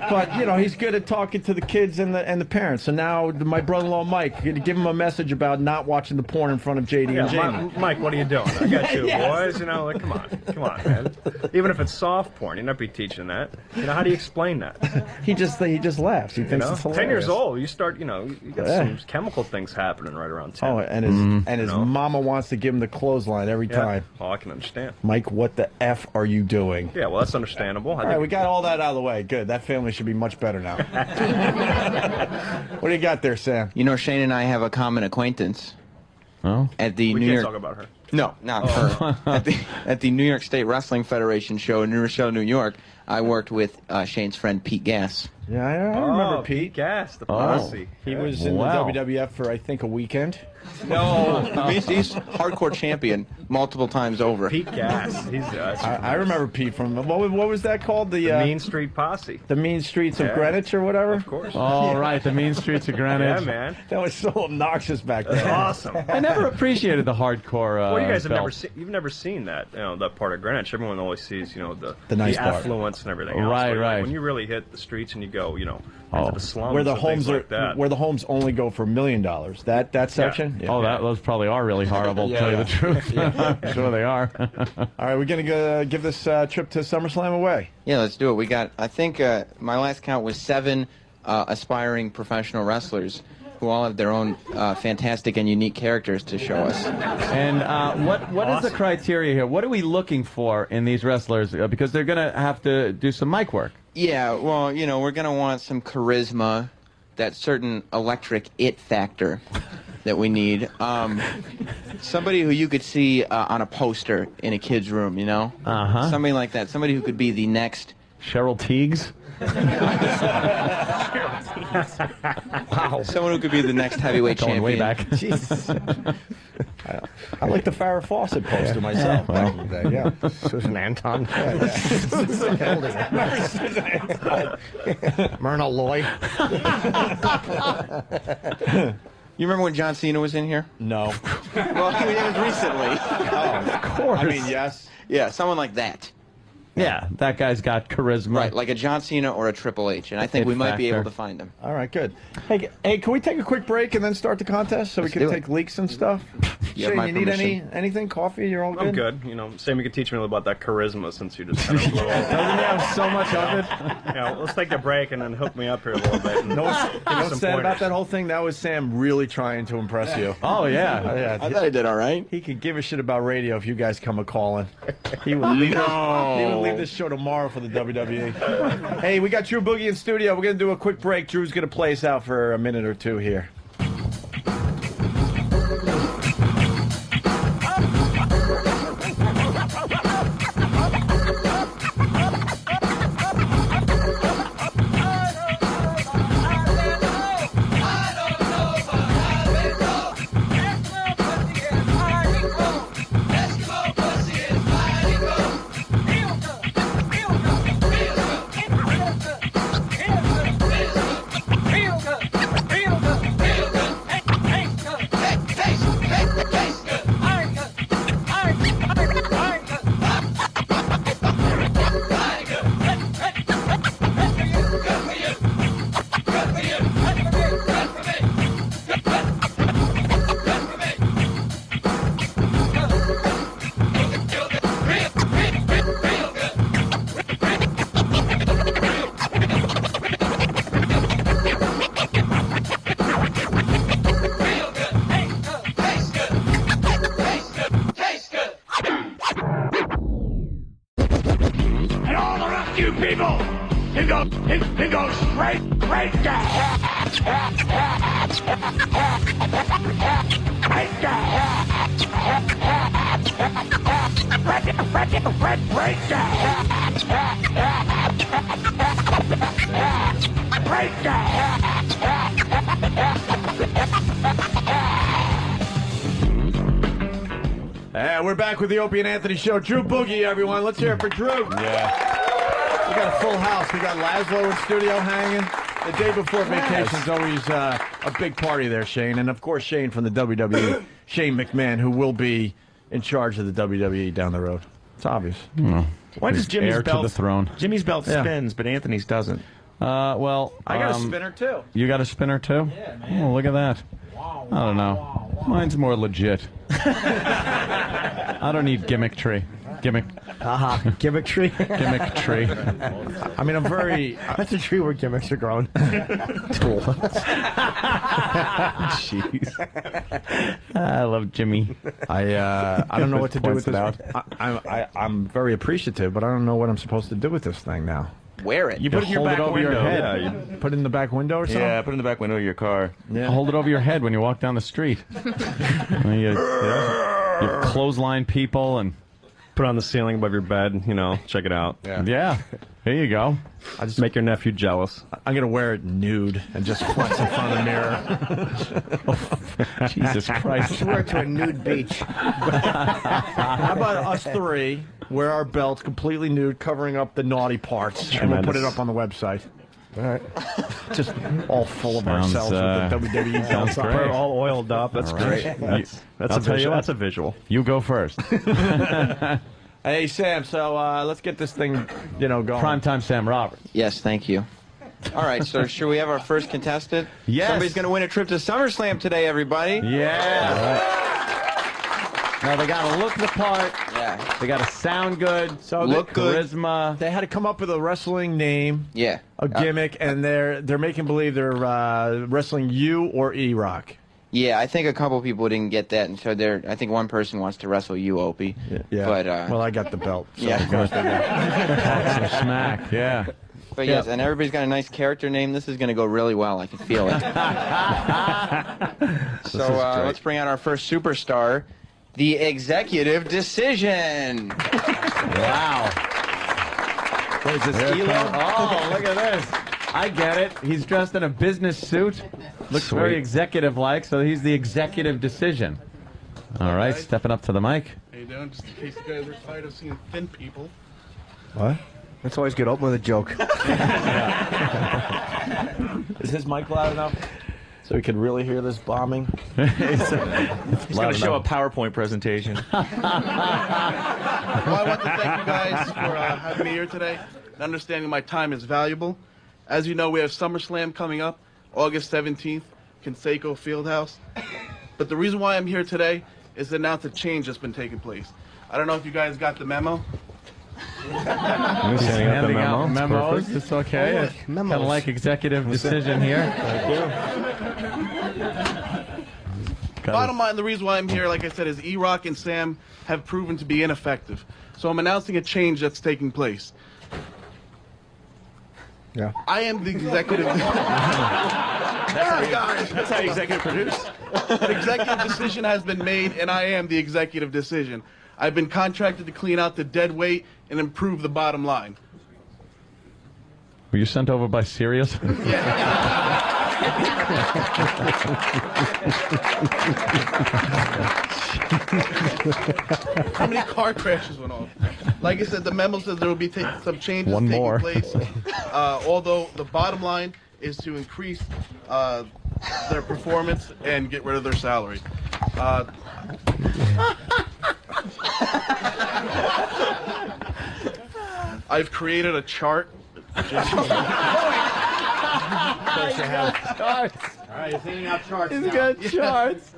But he's good at talking to the kids and the parents. So now my brother-in-law Mike, give him a message about not watching the porn in front of JD and Jamie. Mike, what are you doing? I got two boys. Come on, man. Even if it's soft porn, you'd not be teaching that. How do you explain that? He just laughs. He thinks it's hilarious. 10 years old, you start. You got some chemical things happening right around 10. Oh, and his mama wants to give him the clothesline every time. Oh, I can understand. Mike, what the F are you doing? Yeah, well, that's understandable. All right, we got all that out of the way. Good. That family should be much better now. What do you got there, Sam? You know, Shane and I have a common acquaintance. Oh? At the We New can't York. talk about her. No, not her. At the New York State Wrestling Federation show in New Rochelle, New York, I worked with Shane's friend Pete Gass. Yeah, I remember Pete. Gass, the Oh. posse. He was in Wow. the WWF for, I think, a weekend. No, he's hardcore champion multiple times over. Pete Gass. He's I remember Pete from what was that called? The Mean Street Posse. The Mean Streets of Yeah. Greenwich or whatever. Of course. Oh, right, the Mean Streets of Greenwich. Yeah, man. That was so obnoxious back then. That's awesome. I never appreciated the hardcore. Well, you guys have belt. never seen. You've never seen that. That part of Greenwich. Everyone always sees, The nice part. affluence and everything else. Right, But, right. When you really hit the streets and you go, into the slums, Where the and homes things are, like that. where the homes only go for $1 million. That section. Yeah. Oh, those probably are really horrible, to tell you the truth. I'm sure they are. All right, we're going to give this trip to SummerSlam away. Yeah, let's do it. We got, I think, my last count was 7 aspiring professional wrestlers who all have their own fantastic and unique characters to show us. And what is the criteria here? What are we looking for in these wrestlers? Because they're going to have to do some mic work. Yeah, well, we're going to want some charisma, that certain electric it factor that we need. Somebody who you could see on a poster in a kid's room, Uh-huh. Somebody like that. Somebody who could be the next Cheryl Teagues. Wow. Someone who could be the next heavyweight Going champion. way back. Jesus. I like the Farrah Fawcett poster myself. Yeah, well. back in the day, yeah. Susan Anton. Myrna Loy. You remember when John Cena was in here? No. Well, it was recently. Of course. I mean, yes. Yeah, someone like that. Yeah, that guy's got charisma. Right, like a John Cena or a Triple H, and I think It we might be factor. able to find him. All right, good. Hey, can we take a quick break and then start the contest so Let's we can do it. take leaks and stuff? You have Shane, my you need permission. anything? Coffee? You're all good? I'm good. Sam, you could teach me a little about that charisma since you just kind of blew all Doesn't he have so much of it? Let's take a break and then hook me up here a little bit. And No give me what's some sad about pointers. that whole thing? That was Sam really trying to impress you. Oh, yeah. I thought I did all right. He could give a shit about radio if you guys come a calling. He would leave this show tomorrow for the WWE. Hey, we got Drew Boogie in studio. We're going to do a quick break. Drew's going to play us out for a minute or two here. And all the rest of you people, it goes straight to hell. Straight to And we're back with the Opie and Anthony Show. Drew Boogie, everyone. Let's hear it for Drew. Yeah. We got a full house. We got Laszlo in studio hanging. The day before vacation is always a big party there, Shane. And, of course, Shane from the WWE, Shane McMahon, who will be in charge of the WWE down the road. It's obvious. Why does Jimmy's heir to belt the throne? Jimmy's belt Yeah. spins, but Anthony's doesn't. Well, I got a spinner, too. You got a spinner too? Yeah, man. Oh, look at that. I don't know. Mine's more legit. I don't need gimmickry. Gimmick. Gimmick tree. Gimmick tree. I mean, I'm very. That's a tree where gimmicks are grown. Tool. Jeez. I love Jimmy. I don't know what to do with this. I'm very appreciative, but I don't know what I'm supposed to do with this thing now. Wear it. You put it in your back over window. your head. Yeah, you put it in the back window or something? Yeah, put it in the back window of your car. Yeah. Hold it over your head when you walk down the street. you clothesline people and Put it on the ceiling above your bed, check it out. yeah. Here you go. I just make your nephew jealous. I'm going to wear it nude and just flex in front of the mirror. Jesus Christ. Just wear it to a nude beach. How about us three wear our belts completely nude, covering up the naughty parts, and we'll put it up on the website. All right. Just all full of Sounds, ourselves with the WWE belts on. We're all oiled up. That's great. That's a visual. You go first. Hey, Sam, so let's get this thing, going. Primetime Sam Roberts. Yes, thank you. All right, so should we have our first contestant? Yes. Somebody's going to win a trip to SummerSlam today, everybody. Yeah. Now they got to look the part. Yeah. They got to sound good. So look good. Charisma. They had to come up with a wrestling name, Yeah. a gimmick, and they're making believe they're wrestling you or E-Rock. Yeah, I think a couple people didn't get that, and so I think one person wants to wrestle you, Opie. Yeah. But well, I got the belt. So yeah. it goes to that. Some smack. Yeah. But yes, and everybody's got a nice character name. This is going to go really well. I can feel it. So let's bring out our first superstar, the Executive Decision. Wow. What is this, Here Elo? Oh, look at this. I get it. He's dressed in a business suit. Looks Sweet. very executive-like, so he's the Executive Decision. All right, stepping up to the mic. How you doing? Just in case you guys are tired of seeing thin people. What? Let's always get open with a joke. Is his mic loud enough so we can really hear this bombing? He's going to show a PowerPoint presentation. Well, I want to thank you guys for having me here today and understanding my time is valuable. As you know, we have SummerSlam coming up, August 17th, Conseco Fieldhouse. But the reason why I'm here today is to announce a change that's been taking place. I don't know if you guys got the memo. Handing out memos. It's okay. It's kind of like Executive Decision here. Bottom line, the reason why I'm here, like I said, is E-Rock and Sam have proven to be ineffective. So I'm announcing a change that's taking place. Yeah. I am the executive. That's how you executive produce. An executive decision has been made, and I am the executive decision. I've been contracted to clean out the dead weight and improve the bottom line. Were you sent over by Sirius? How many car crashes went off? Like I said, the memo says there will be some changes One taking more. place. Although the bottom line is to increase their performance and get rid of their salary. I've created a chart. Charts. All right, he's handing out charts He's now. got charts.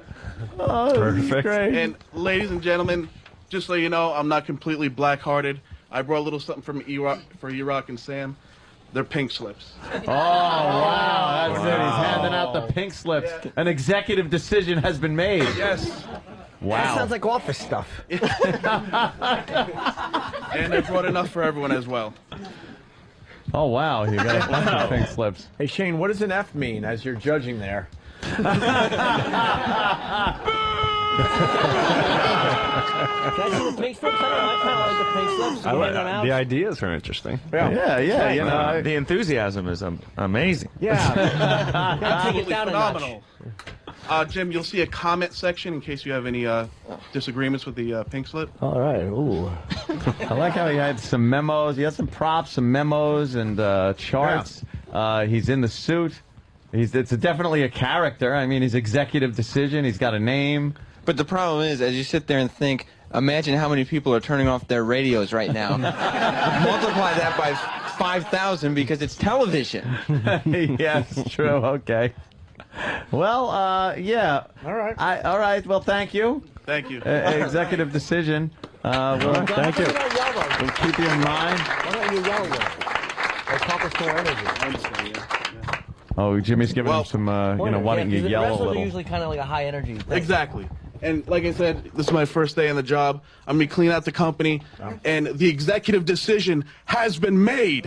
Oh, this is great. And ladies and gentlemen, just so you know, I'm not completely black-hearted. I brought a little something from E-Rock for E-Rock and Sam. They're pink slips. Oh, wow. That's it. He's handing out the pink slips. Yeah. An executive decision has been made. Yes. Wow. That sounds like office stuff. And I brought enough for everyone as well. Oh, wow. You got a bunch of pink slips. Hey, Shane, what does an F mean as you're judging there? Can I see the pink slips? I kind of like the pink slips. You hand them out? The ideas are interesting. Yeah, you know. The enthusiasm is amazing. Yeah. Gotta take it down a notch. Phenomenal. Jim, you'll see a comment section in case you have any disagreements with the pink slip. All right. Ooh. I like how he had some memos. He had some props, some memos, and charts. He's in the suit. It's definitely a character. I mean, his executive decision. He's got a name. But the problem is, as you sit there and think, imagine how many people are turning off their radios right now. Multiply that by 5,000 because it's television. Yes, true. Okay. Well, yeah. All right. All right. Well, thank you. Thank you. Executive decision. Well, thank you. We'll keep you in mind. Why don't you yell with it? Or talk us to our energy. Oh, Jimmy's giving him some, why don't you yell a Wrestlers little? are usually kind of like a high energy thing. Exactly. And like I said, this is my first day on the job. I'm going to clean out the company, and the executive decision has been made.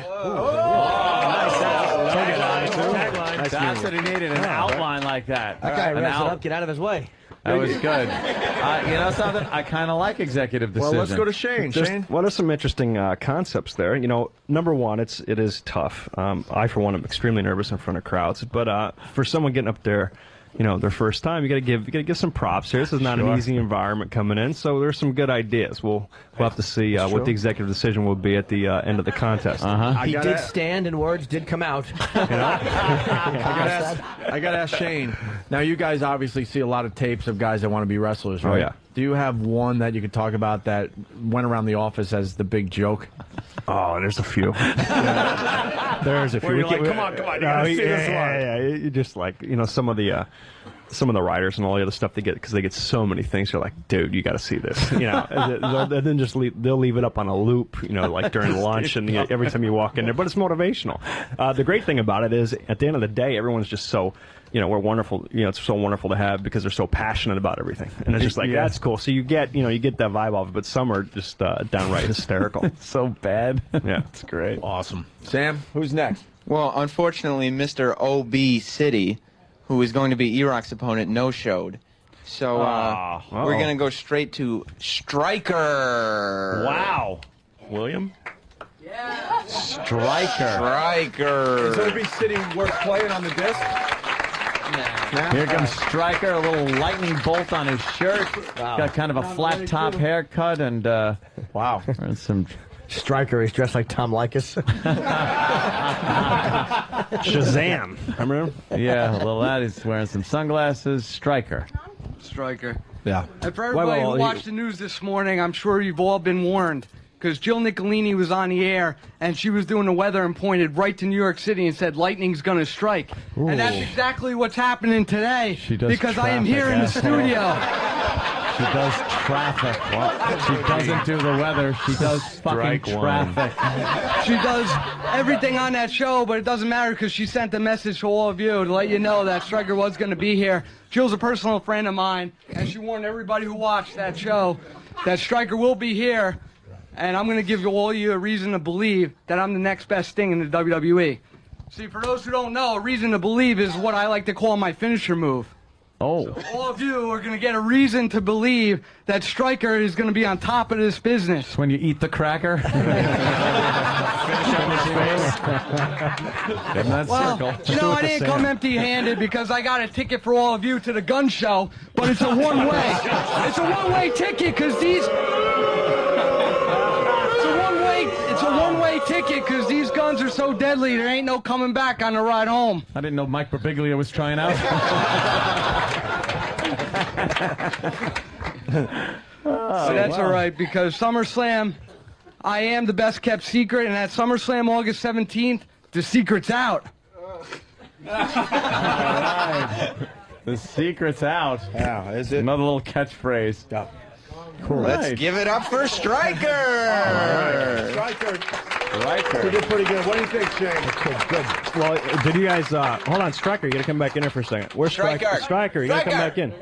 That's what he needed, an outline like that. That guy An wraps it up. Get out of his way. That was good. You know something? I kind of like executive decision. Well, let's go to Shane. Shane? What are some interesting concepts there? You know, number one, it is tough. I, for one, am extremely nervous in front of crowds. But for someone getting up there, you know, their first time, you got to give some props here. This is not an easy environment coming in, so there's some good ideas. We'll have to see what the executive decision will be at the end of the contest. He did stand, and words did come out. I got to ask Shane. Now, you guys obviously see a lot of tapes of guys that want to be wrestlers, right? Oh, yeah. Do you have one that you could talk about that went around the office as the big joke? Oh, there's a few. There's a few. Where you're like, come on, you gotta see this one. Yeah. You just like, you know, some of the writers and all the other stuff they get, because they get so many things. You're like, dude, you got to see this. You know, and then just they'll leave it up on a loop. You know, like during lunch and every time you walk in there. But it's motivational. The great thing about it is, at the end of the day, everyone's just so. You know, we're wonderful. You know, it's so wonderful to have because they're so passionate about everything, and it's just like that's cool. So you get that vibe off it, but some are just downright hysterical. So bad. Yeah, it's great. Awesome. Sam, who's next? Well, unfortunately, Mr. O.B. City, who is going to be E-Rock's opponent, no-showed. So we're going to go straight to Striker. Wow. William? Striker. Is O.B. City worth playing on the disc? Here comes Striker, a little lightning bolt on his shirt. Got kind of a flat top haircut and wow, and some Striker. He's dressed like Tom Likas. Shazam! Remember him? Yeah, well, that is wearing some sunglasses. Striker. Striker. Yeah. And for everybody who watched the news this morning, I'm sure you've all been warned. Because Jill Nicolini was on the air, and she was doing the weather and pointed right to New York City and said, lightning's going to strike. Ooh. And that's exactly what's happening today. She does because I am traffic, here in the asshole. studio. She does traffic. What? She doesn't do the weather. She does fucking traffic. She does everything on that show, but it doesn't matter because she sent a message to all of you to let you know that Striker was going to be here. Jill's a personal friend of mine, and she warned everybody who watched that show that Striker will be here. And I'm going to give all you a reason to believe that I'm the next best thing in the WWE. See, for those who don't know, a reason to believe is what I like to call my finisher move. Oh. So all of you are going to get a reason to believe that Striker is going to be on top of this business. When you eat the cracker. Well, you know, I didn't come empty-handed because I got a ticket for all of you to the gun show, but it's a one-way. It's a one-way ticket because these... It's a one-way ticket because these guns are so deadly, there ain't no coming back on the ride home. I didn't know Mike Birbiglia was trying out. So that's all right, because SummerSlam, I am the best-kept secret, and at SummerSlam August 17th, the secret's out. The secret's out. Yeah, is it? Another little catchphrase. Yeah. Cool. Let's give it up for Striker. Striker. You did pretty good. What do you think, Shane? Good. Well, did you guys hold on, Striker? You got to come back in here for a second. Where's Striker? Striker, you got to come back in.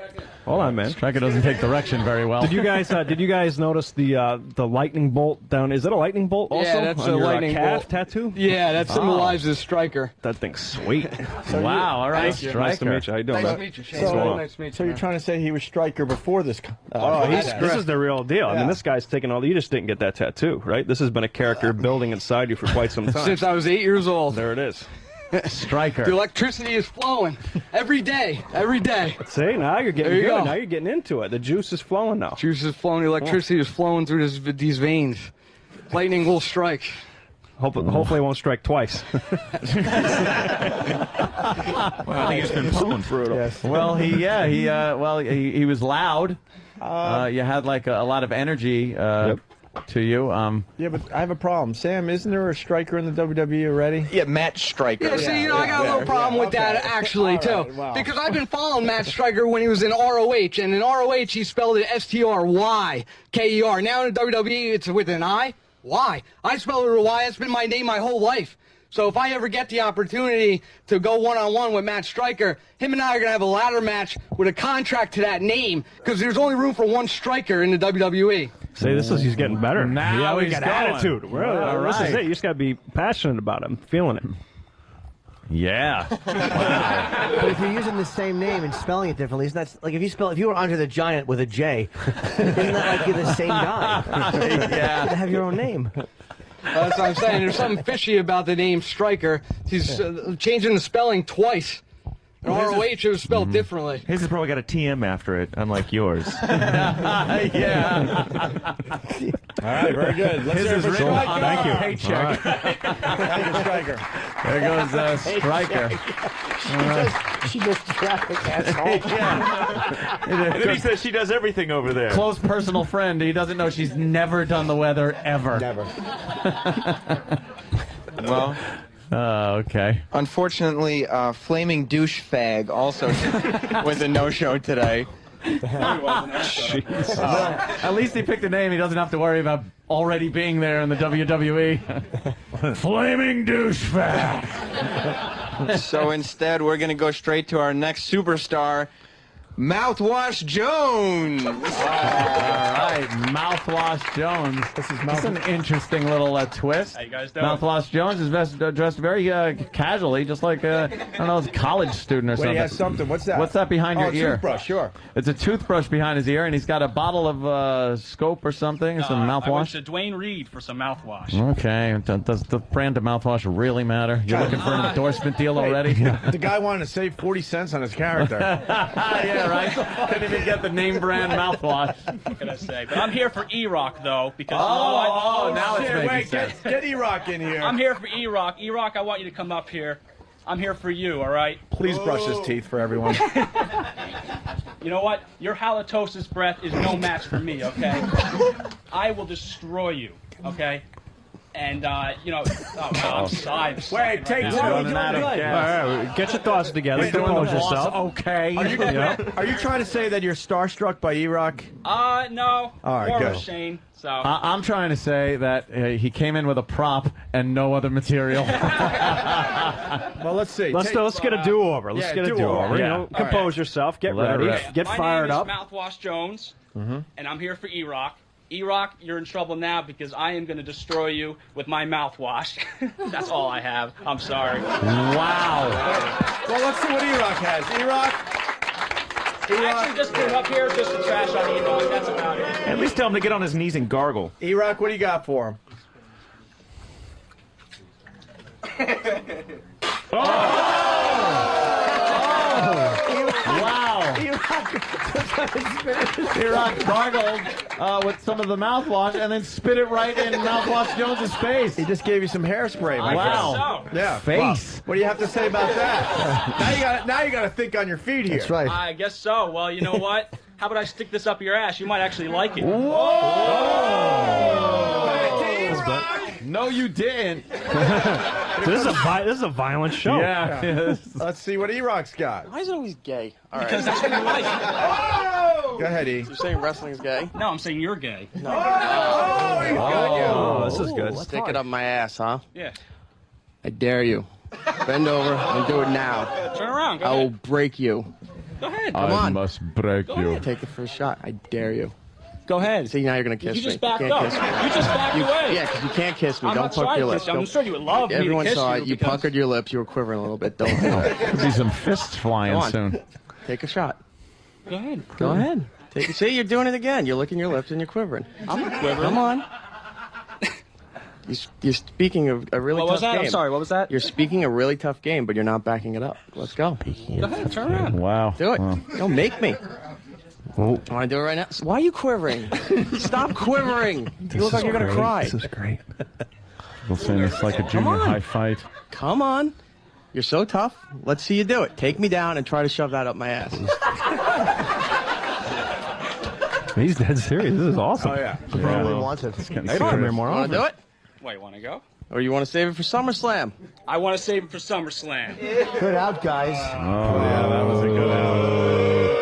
Hold on, man. Striker doesn't take direction very well. Did you guys notice the lightning bolt down? Is that a lightning bolt also? Yeah, that's on a your, lightning calf bolt tattoo. Yeah, that symbolizes Striker. That thing's sweet. Wow, all right, Striker. Nice to meet you. How you doing? Nice to meet you, Shane. Nice to meet you. So you're trying to say he was Striker before this? This is the real deal. I mean, this guy's taking all. You just didn't get that tattoo, right? This has been a character building inside you for quite some time. Since I was 8 years old. There it is. Striker. The electricity is flowing every day. Every day. See, now you're getting There you good. go. Now you're getting into it. The juice is flowing now. Juice is flowing. The electricity is flowing through these veins. Lightning will strike. Hopefully it won't strike twice. I think it's been pulling brutal. Yes. Well, he was loud. You had like a lot of energy. to you. Yeah, but I have a problem. Sam, isn't there a striker in the WWE already? Yeah, Matt Striker. Yeah, see, I got a little problem with that, actually, too. Because I've been following Matt Striker when he was in ROH, and in ROH, he spelled it S-T-R-Y-K-E-R. Now in WWE, it's with an I. Why? I spell it with a Y. That's been my name my whole life. So if I ever get the opportunity to go one-on-one with Matt Striker, him and I are going to have a ladder match with a contract to that name, because there's only room for one striker in the WWE. Say, he's getting better. Now we he's got going. attitude. All This is right. it. You just got to be passionate about it. I'm feeling it. Yeah. But if you're using the same name and spelling it differently, isn't that like if you were Andre the Giant with a J, isn't that like you're the same guy? Yeah. You have your own name. That's what I'm saying. There's something fishy about the name Striker. He's changing the spelling twice. In ROH, it was spelled differently. His has probably got a TM after it, unlike yours. Yeah. All right, very good. Let's His hear it is for written Striker. on Thank you. a paycheck. Thank you, Striker. There goes Striker. She does traffic, asshole. And then he says she does everything over there. Close personal friend. He doesn't know she's never done the weather ever. Never. Well, okay. unfortunately, Flaming Douchefag also was a no-show today. At least he picked a name he doesn't have to worry about already being there in the WWE. Flaming douchebag. So instead, we're going to go straight to our next superstar, Mouthwash Jones. All right, Mouthwash Jones. This is an interesting little twist. How you guys doing? Mouthwash Jones is dressed very casually, just like I don't know, a college student or Wait, something. he has something. What's that? What's that behind your ear? Toothbrush, sure. It's a toothbrush behind his ear, and he's got a bottle of Scope or something, some I went mouthwash. to Dwayne Reed for some mouthwash. Okay, does the brand of mouthwash really matter? You're looking for an endorsement deal already? The guy wanted to save 40 cents on his character. Yeah, right. Couldn't even get the name brand mouthwash. What can I say? But I'm here for E-Rock, though, because you know Oh, what? now it's making Wait, sense. get E-Rock in here. I'm here for E-Rock. E-Rock, I want you to come up here. I'm here for you, all right? Please brush his teeth for everyone. You know what? Your halitosis breath is no match for me, okay? I will destroy you, okay? And, I'm sorry. Wait, take two. All right, get your thoughts together. Compose yourself. Okay. Are you trying to say that you're starstruck by E-Rock? No. All right, more good. of a Shane, so. I'm trying to say that he came in with a prop and no other material. Well, let's see. Let's get a do-over. Let's get a do-over. Yeah. You know, compose yourself. Get Let it ready. rip. Get fired up. My name is Mouthwash Jones, and I'm here for E-Rock. E-Rock, you're in trouble now because I am going to destroy you with my mouthwash. That's all I have. I'm sorry. Wow. Well, let's see what E-Rock has. E-Rock? I actually just came up here just to trash on E-Rock. That's about it. At least tell him to get on his knees and gargle. E-Rock, what do you got for him? Wow. E-Rock gargled with some of the mouthwash and then spit it right in Mouthwash Jones's face. He just gave you some hairspray, my Wow. friend. Yeah. Face. Wow. What do you have to say about that? now you got to think on your feet here. That's right. I guess so. Well, you know what? How about I stick this up your ass? You might actually like it. No, you didn't. This is a violent show. Yeah. Let's see what E-Rock's got. Why is it always gay? All right. Because that's what you like. Go ahead, E. You're saying wrestling is gay? No, I'm saying you're gay. No. Oh, this is good. Stick it up my ass, huh? Yeah. I dare you. Bend over and do it now. Turn around. Go I will ahead. break you. Go ahead. Come on. must break you. Take it for a shot. I dare you. Go ahead. See, now you're going to kiss You me. just backed can't up. kiss me. You just backed away. Yeah, because you can't kiss me. I'm Don't not pucker trying your to lips. kiss you. I'm sure you would love me to Everyone kiss saw you it. You because- puckered your lips. You were quivering a little bit. Don't. Could be some fists flying Come on. soon. Take a shot. Go ahead. Go ahead. Take it. See, you're doing it again. You're licking your lips and you're quivering. I'm not quivering. Come on. You're speaking of a really What tough was that? game. I'm sorry. What was that? You're speaking a really tough game, but you're not backing it up. Let's go. Go ahead. Turn around. Wow. Do it. Wow. Don't make me. Oh. I want to do it right now. Why are you quivering? Stop quivering. You look like you're going to cry. This is great. People saying it's like a junior high fight. Come on. You're so tough. Let's see you do it. Take me down and try to shove that up my ass. He's dead serious. This is awesome. Oh, yeah. He probably wants it. Hey, come here more Want often. to do it? Wait, want to go? Or you want to save it for SummerSlam? I want to save it for SummerSlam. Good out, guys. Oh, yeah, that was a good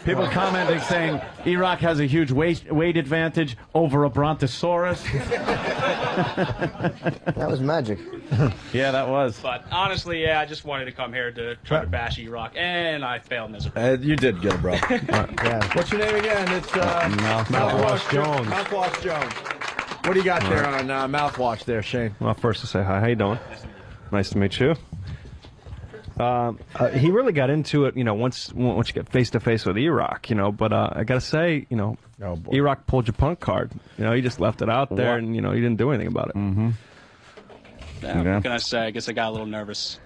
People commenting saying E-Rock has a huge weight advantage over a Brontosaurus. That was magic. Yeah, that was. But honestly, yeah, I just wanted to come here to try to bash E-Rock, and I failed miserably. You did good, bro. Yeah. What's your name again? It's Mouthwash Jones. Mouthwash Jones. What do you got there on Mouthwash there, Shane? Well, first to say hi. How you doing? Nice to meet you. He really got into it, once you get face to face with E-Rock, but I gotta say, E-Rock pulled your punk card. He just left it out there, and he didn't do anything about it. Mm-hmm. Yeah, what can I say? I guess I got a little nervous.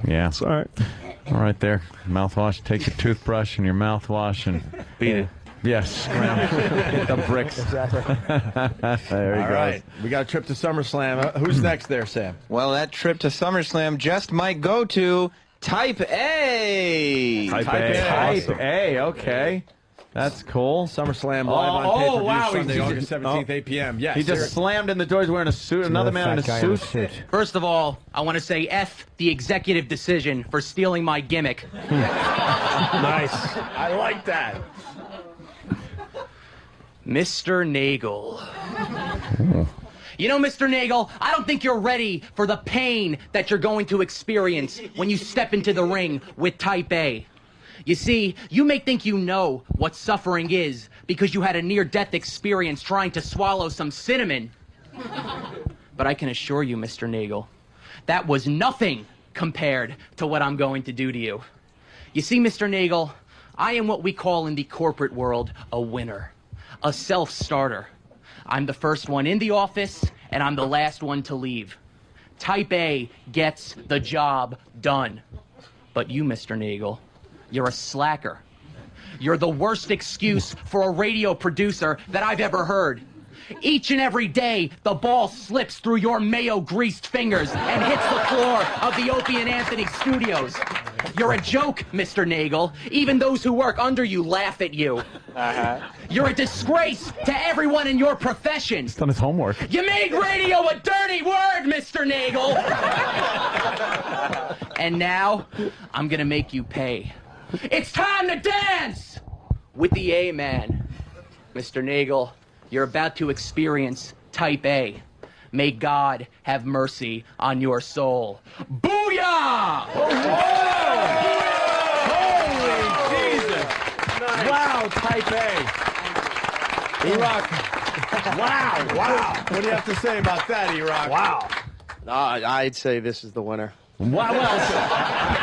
Yeah. It's all right. All right there. Mouthwash. Take your toothbrush and your mouthwash and beat it. Yes. Hit the bricks. Exactly. There he All goes. right. We got a trip to SummerSlam. Who's next there, Sam? Well, that trip to SummerSlam just might go to Type A. Type Type A. Awesome. A. Okay. That's cool. SummerSlam live on Oh, pay-per-view wow. Sunday, He August just- 17th, 8 p.m. Yes. He just slammed in the door. He's wearing a suit. Another man in a suit. First of all, I want to say F the executive decision for stealing my gimmick. Nice. I like that. Mr. Nagel. You know, Mr. Nagel, I don't think you're ready for the pain that you're going to experience when you step into the ring with Type A. You see, you may think you know what suffering is because you had a near-death experience trying to swallow some cinnamon. But I can assure you, Mr. Nagel, that was nothing compared to what I'm going to do to you. You see, Mr. Nagel, I am what we call in the corporate world a winner, a self-starter. I'm the first one in the office, and I'm the last one to leave. Type A gets the job done. But you, Mr. Nagel, you're a slacker. You're the worst excuse for a radio producer that I've ever heard. Each and every day, the ball slips through your mayo-greased fingers and hits the floor of the Opie and Anthony studios. You're a joke, Mr. Nagel. Even those who work under you laugh at you. You're a disgrace to everyone in your profession. He's done his homework. You made radio a dirty word, Mr. Nagel. And now, I'm gonna make you pay. It's time to dance with the A-Man. Mr. Nagel, you're about to experience Type A. May God have mercy on your soul. Booyah! Holy Jesus! Nice. Wow, Type A. E-Rock. Wow. What do you have to say about that, E-Rock? Wow. I'd say this is the winner. Wow,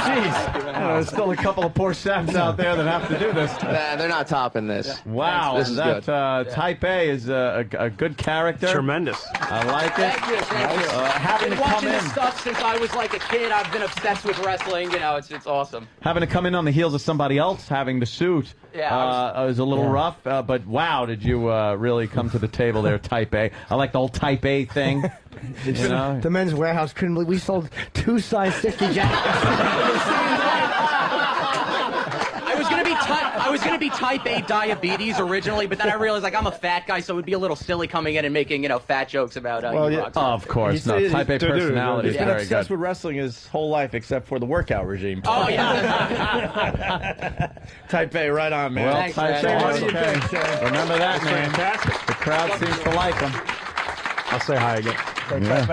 jeez. There's still a couple of poor saps out there that have to do this. They're not topping this. Wow, This is that good. Type A is a good character. Tremendous. I like it. Thank you. Having I've to been come watching in, this stuff since I was like a kid. I've been obsessed with wrestling. It's awesome. having to come in on the heels of somebody else having the suit. Yeah, was a little rough, but wow, did you really come to the table there, Type A? I like the whole Type A thing. You know? The Men's Warehouse couldn't believe we sold 2 size 60 jackets. I was gonna be Type A diabetes originally, but then I realized I'm a fat guy, so it would be a little silly coming in and making fat jokes about E-Rock. Of course, no. Type A personality is He's been very obsessed good. with wrestling his whole life except for the workout regime. Oh yeah. Type A, right on, man. Well, Thanks, Type man. A, What do you okay. think, Shane? Remember that, man. Fantastic. The crowd seems to like him. I'll say hi again. Yeah.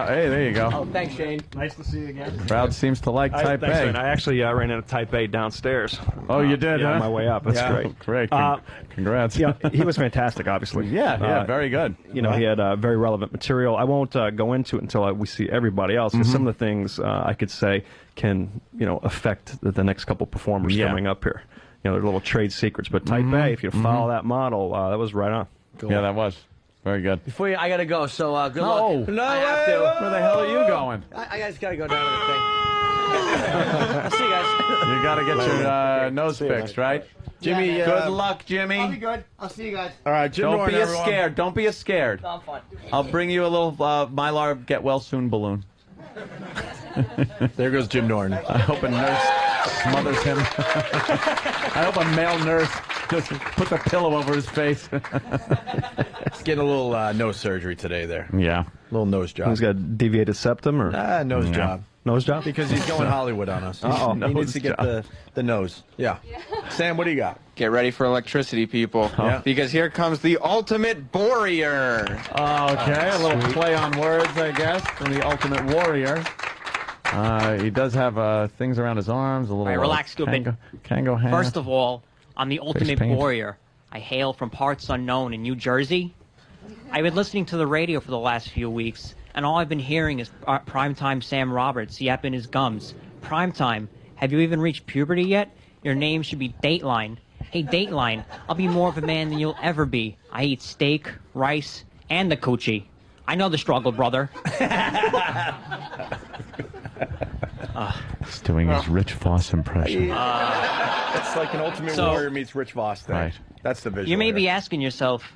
Hey, there you go. Oh, thanks, Shane. Nice to see you again. Crowd seems to like Type Thanks, A. man. I actually ran into Type A downstairs. Oh, you did, yeah, huh? on my way up. That's great. Great. Congrats. Yeah, he was fantastic, obviously. Yeah, very good. He had very relevant material. I won't go into it until we see everybody else, because some of the things I could say can, affect the next couple performers coming up here. They're little trade secrets. But Type A, if you follow that model, that was right on. Yeah, that was. Very good. Before I gotta go, so good No. luck. No I have to. Where the hell are you going? I just gotta go down to the thing. I'll see you guys. You got to get your nose fixed, right? Jimmy, Good luck, Jimmy. I'll be good. I'll see you guys. All right, Jim Don't Norton, be everyone. scared. Don't be scared. I'm fine. I'll bring you a little Mylar get well soon balloon. There goes Jim Norton. I hope a nurse smothers him. I hope a male nurse just puts a pillow over his face. He's getting a little nose surgery today there. Yeah. Little nose job. He's got a deviated septum or nose job. Nose job? Because he's going Hollywood on us. Uh-oh. He needs to get the nose. Yeah. Sam, what do you got? Get ready for electricity, people. Yeah. Because here comes the ultimate warrior. Okay, a little play on words, I guess, from the Ultimate Warrior. He does have things around his arms, a little. All right, relax, stupid. Kango hat. First of all, I'm the ultimate paint. warrior. I hail from parts unknown in New Jersey. I've been listening to the radio for the last few weeks, and all I've been hearing is Primetime Sam Roberts yapping his gums. Primetime, have you even reached puberty yet? Your name should be Dateline. Hey, Dateline, I'll be more of a man than you'll ever be. I eat steak, rice, and the coochie. I know the struggle, brother. He's doing his Rich Voss impression. It's like an Ultimate Warrior meets Rich Voss thing. Right. That's the visual. You may here. be asking yourself,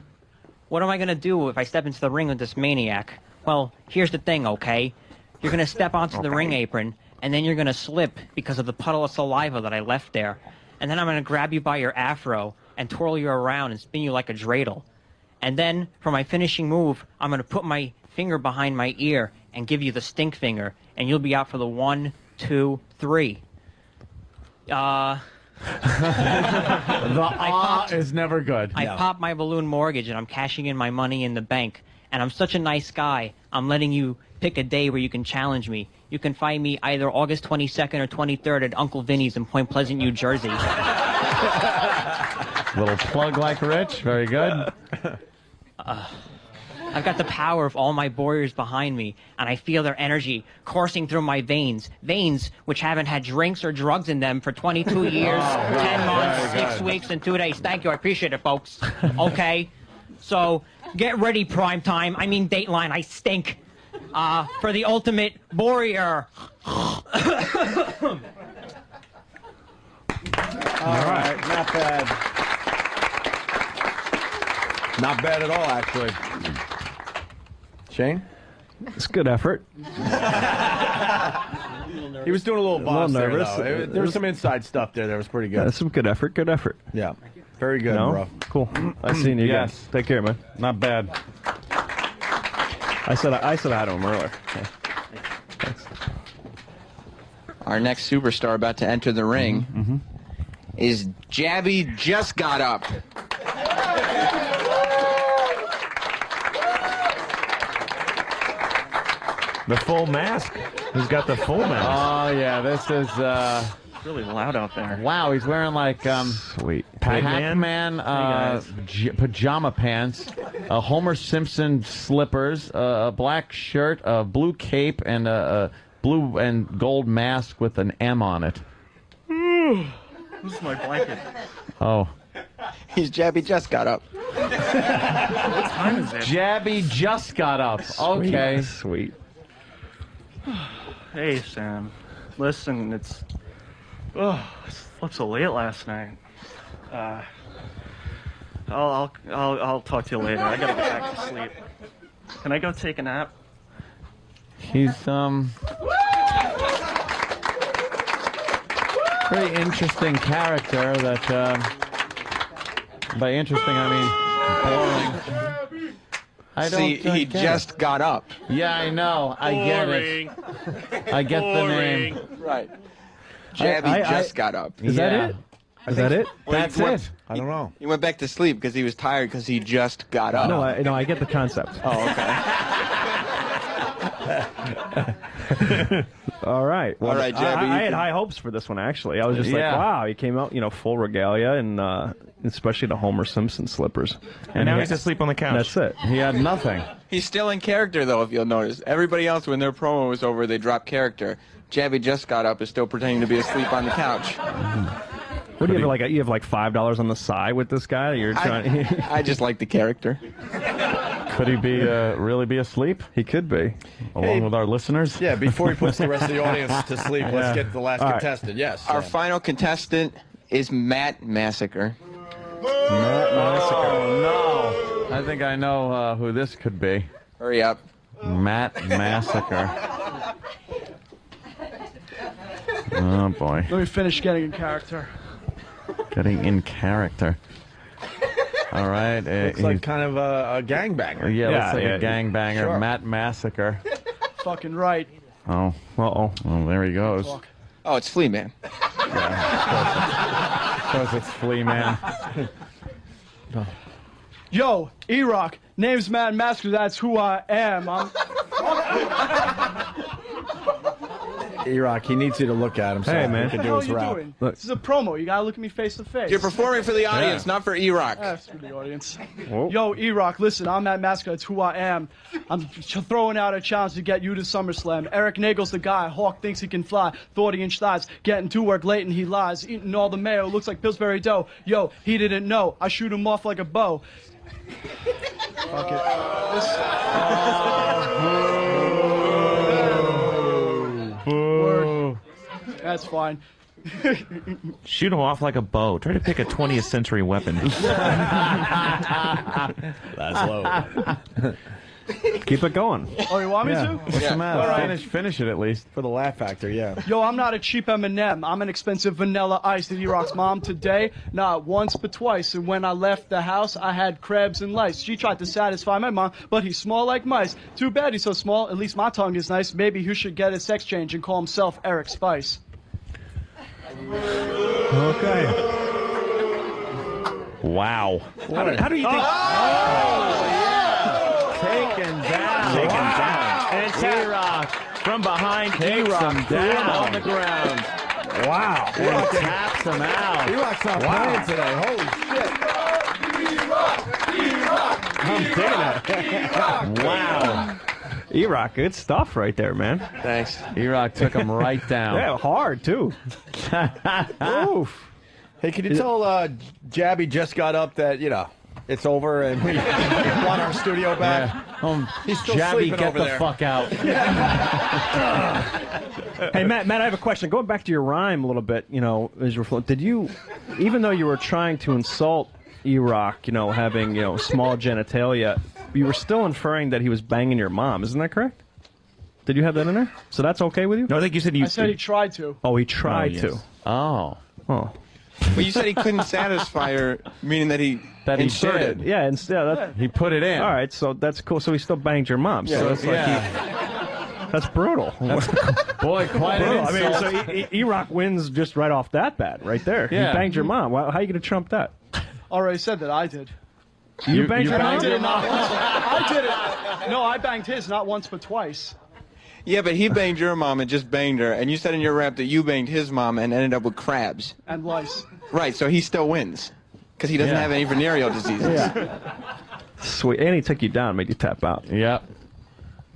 what am I going to do if I step into the ring with this maniac? Well, here's the thing, okay? You're going to step onto the ring apron, and then you're going to slip because of the puddle of saliva that I left there. And then I'm going to grab you by your afro and twirl you around and spin you like a dreidel. And then, for my finishing move, I'm going to put my finger behind my ear and give you the stink finger, and you'll be out for the 1, 2, 3. The is never good. I popped my balloon mortgage, and I'm cashing in my money in the bank. And I'm such a nice guy, I'm letting you pick a day where you can challenge me. You can find me either August 22nd or 23rd at Uncle Vinny's in Point Pleasant, New Jersey. Little plug like Rich. Very good. I've got the power of all my warriors behind me, and I feel their energy coursing through my veins. Veins which haven't had drinks or drugs in them for 22 years, 10 months, 6 weeks, and 2 days. Thank you. I appreciate it, folks. Okay? So, get ready, Primetime. I mean, Dateline. I stink. For the ultimate warrior. All right, not bad. Not bad at all, actually. Shane? It's good effort. He was doing a little boss nervous. there, though. There was some inside stuff there that was pretty Yeah, good. some good effort. Good effort. Yeah. Very good, No? bro. Cool. I seen you Yes. again. Take care, man. Not bad. I said hi to him earlier. Yeah. Our next superstar about to enter the ring is Jabby Just Got Up. The full mask? Who's got the full mask? Oh, yeah, this is, It's really loud out there. wow, he's wearing like, Sweet. Pac-Man pajama pants, Homer Simpson slippers, a black shirt, a blue cape, and a blue and gold mask with an M on it. This is my blanket. Oh. He's Jabby Just Got Up. What time is it? Jabby just got up. Okay. Sweet. Hey, Sam. Listen, it's... Oh, I slept so late last night. I'll talk to you later. I gotta get back to sleep. Can I go take a nap? He's, very interesting character that, by interesting, I mean boring. I don't See, he get just it. got up. Yeah, I know. I get it. I get the name. Right. Jabby just got up. Is that it? Is that it? That's Well, it. I don't know. He went back to sleep because he was tired because he just got up. No, I get the concept. Oh, okay. All right. Well, All right, Jabby, I you had can- high hopes for this one, actually. I was just Yeah. like, wow, he came out, full regalia, and especially the Homer Simpson slippers. And now he- he's asleep on the couch. That's it. He had nothing. He's still in character, though, if you'll notice. Everybody else, when their promo was over, they dropped character. Jabby Just Got Up is still pretending to be asleep on the couch. What do you have, you have like $5 on the side with this guy? You're trying. I just like the character. Could he be really be asleep? He could be. Along with our listeners? Yeah, before he puts the rest of the audience to sleep, let's get to the last All right. contestant. Yes. Our final contestant is Matt Massacre. Oh, no. I think I know who this could be. Hurry up. Matt Massacre. Oh, boy. Let me finish getting in character. Getting in character. All right. Looks like kind of a gangbanger. Yeah, looks like a gangbanger. Sure. Matt Massacre. Fucking right. Oh. Uh-oh. Well, there he goes. Oh, it's Flea Man. Of course it's Flea Man. Yo, E-Rock, name's Matt Masker, that's who I am. E-Rock, he needs you to look at him. So Hey, he man. can What the do hell his are you rap. doing? This is a promo. You gotta look at me face to face. You're performing for the audience, not for E-Rock. That's for the audience. Yo, E-Rock, listen, I'm Matt Masker, that's who I am. I'm throwing out a challenge to get you to SummerSlam. Eric Nagel's the guy. Hawk thinks he can fly. 40-inch thighs. Getting to work late and he lies. Eating all the mayo. Looks like Pillsbury dough. Yo, he didn't know. I shoot him off like a bow. Fuck it. Word. That's fine. Shoot him off like a bow. Try to pick a 20th century weapon. That's low. Keep it going. Oh, you want me to? What's the matter? All right. Finish it at least. For the laugh factor, yeah. Yo, I'm not a cheap M&M. I'm an expensive vanilla ice. Did E-Rock's mom today? Not once but twice. And when I left the house, I had crabs and lice. She tried to satisfy my mom, but he's small like mice. Too bad he's so small. At least my tongue is nice. Maybe he should get a sex change and call himself Eric Spice. Okay. Wow. How do you think? Taken down. Taken down. And E-Rock from behind takes him down on the ground. Wow. And taps him out. E-Rock's not playing today. Holy shit. I'm digging it. Wow. E-Rock, good stuff right there, man. Thanks. E-Rock took him right down. Yeah, hard too. Oof. Hey, can you tell Jabby just got up that, it's over and we want our studio back? He's still Jabby, sleeping get over the there. fuck out. Hey, Matt, I have a question. Going back to your rhyme a little bit, as you're did you, even though you were trying to insult E-Rock, having, small genitalia, you were still inferring that he was banging your mom. Isn't that correct? Did you have that in there? So that's okay with you? No, I think you said you. I said he tried to. Oh, he tried yes. to. Oh. Oh. But you said he couldn't satisfy her, meaning that he He inserted. did. Yeah, instead. He put it in. All right, so that's cool. So he still banged your mom. So it's like that's brutal. Boy, quite an brutal. I insult. mean, so E-Rock wins just right off that bat, right there. Yeah. He banged your mom. How are you going to trump that? Already said that I did. You banged your I mom? did it not once. I did it. No, I banged his not once but twice. Yeah, but he banged your mom and just banged her, and you said in your rap that you banged his mom and ended up with crabs. And lice. Right, so he still wins because he doesn't have any venereal diseases. Yeah. Sweet. And he took you down, made you tap out. Yep.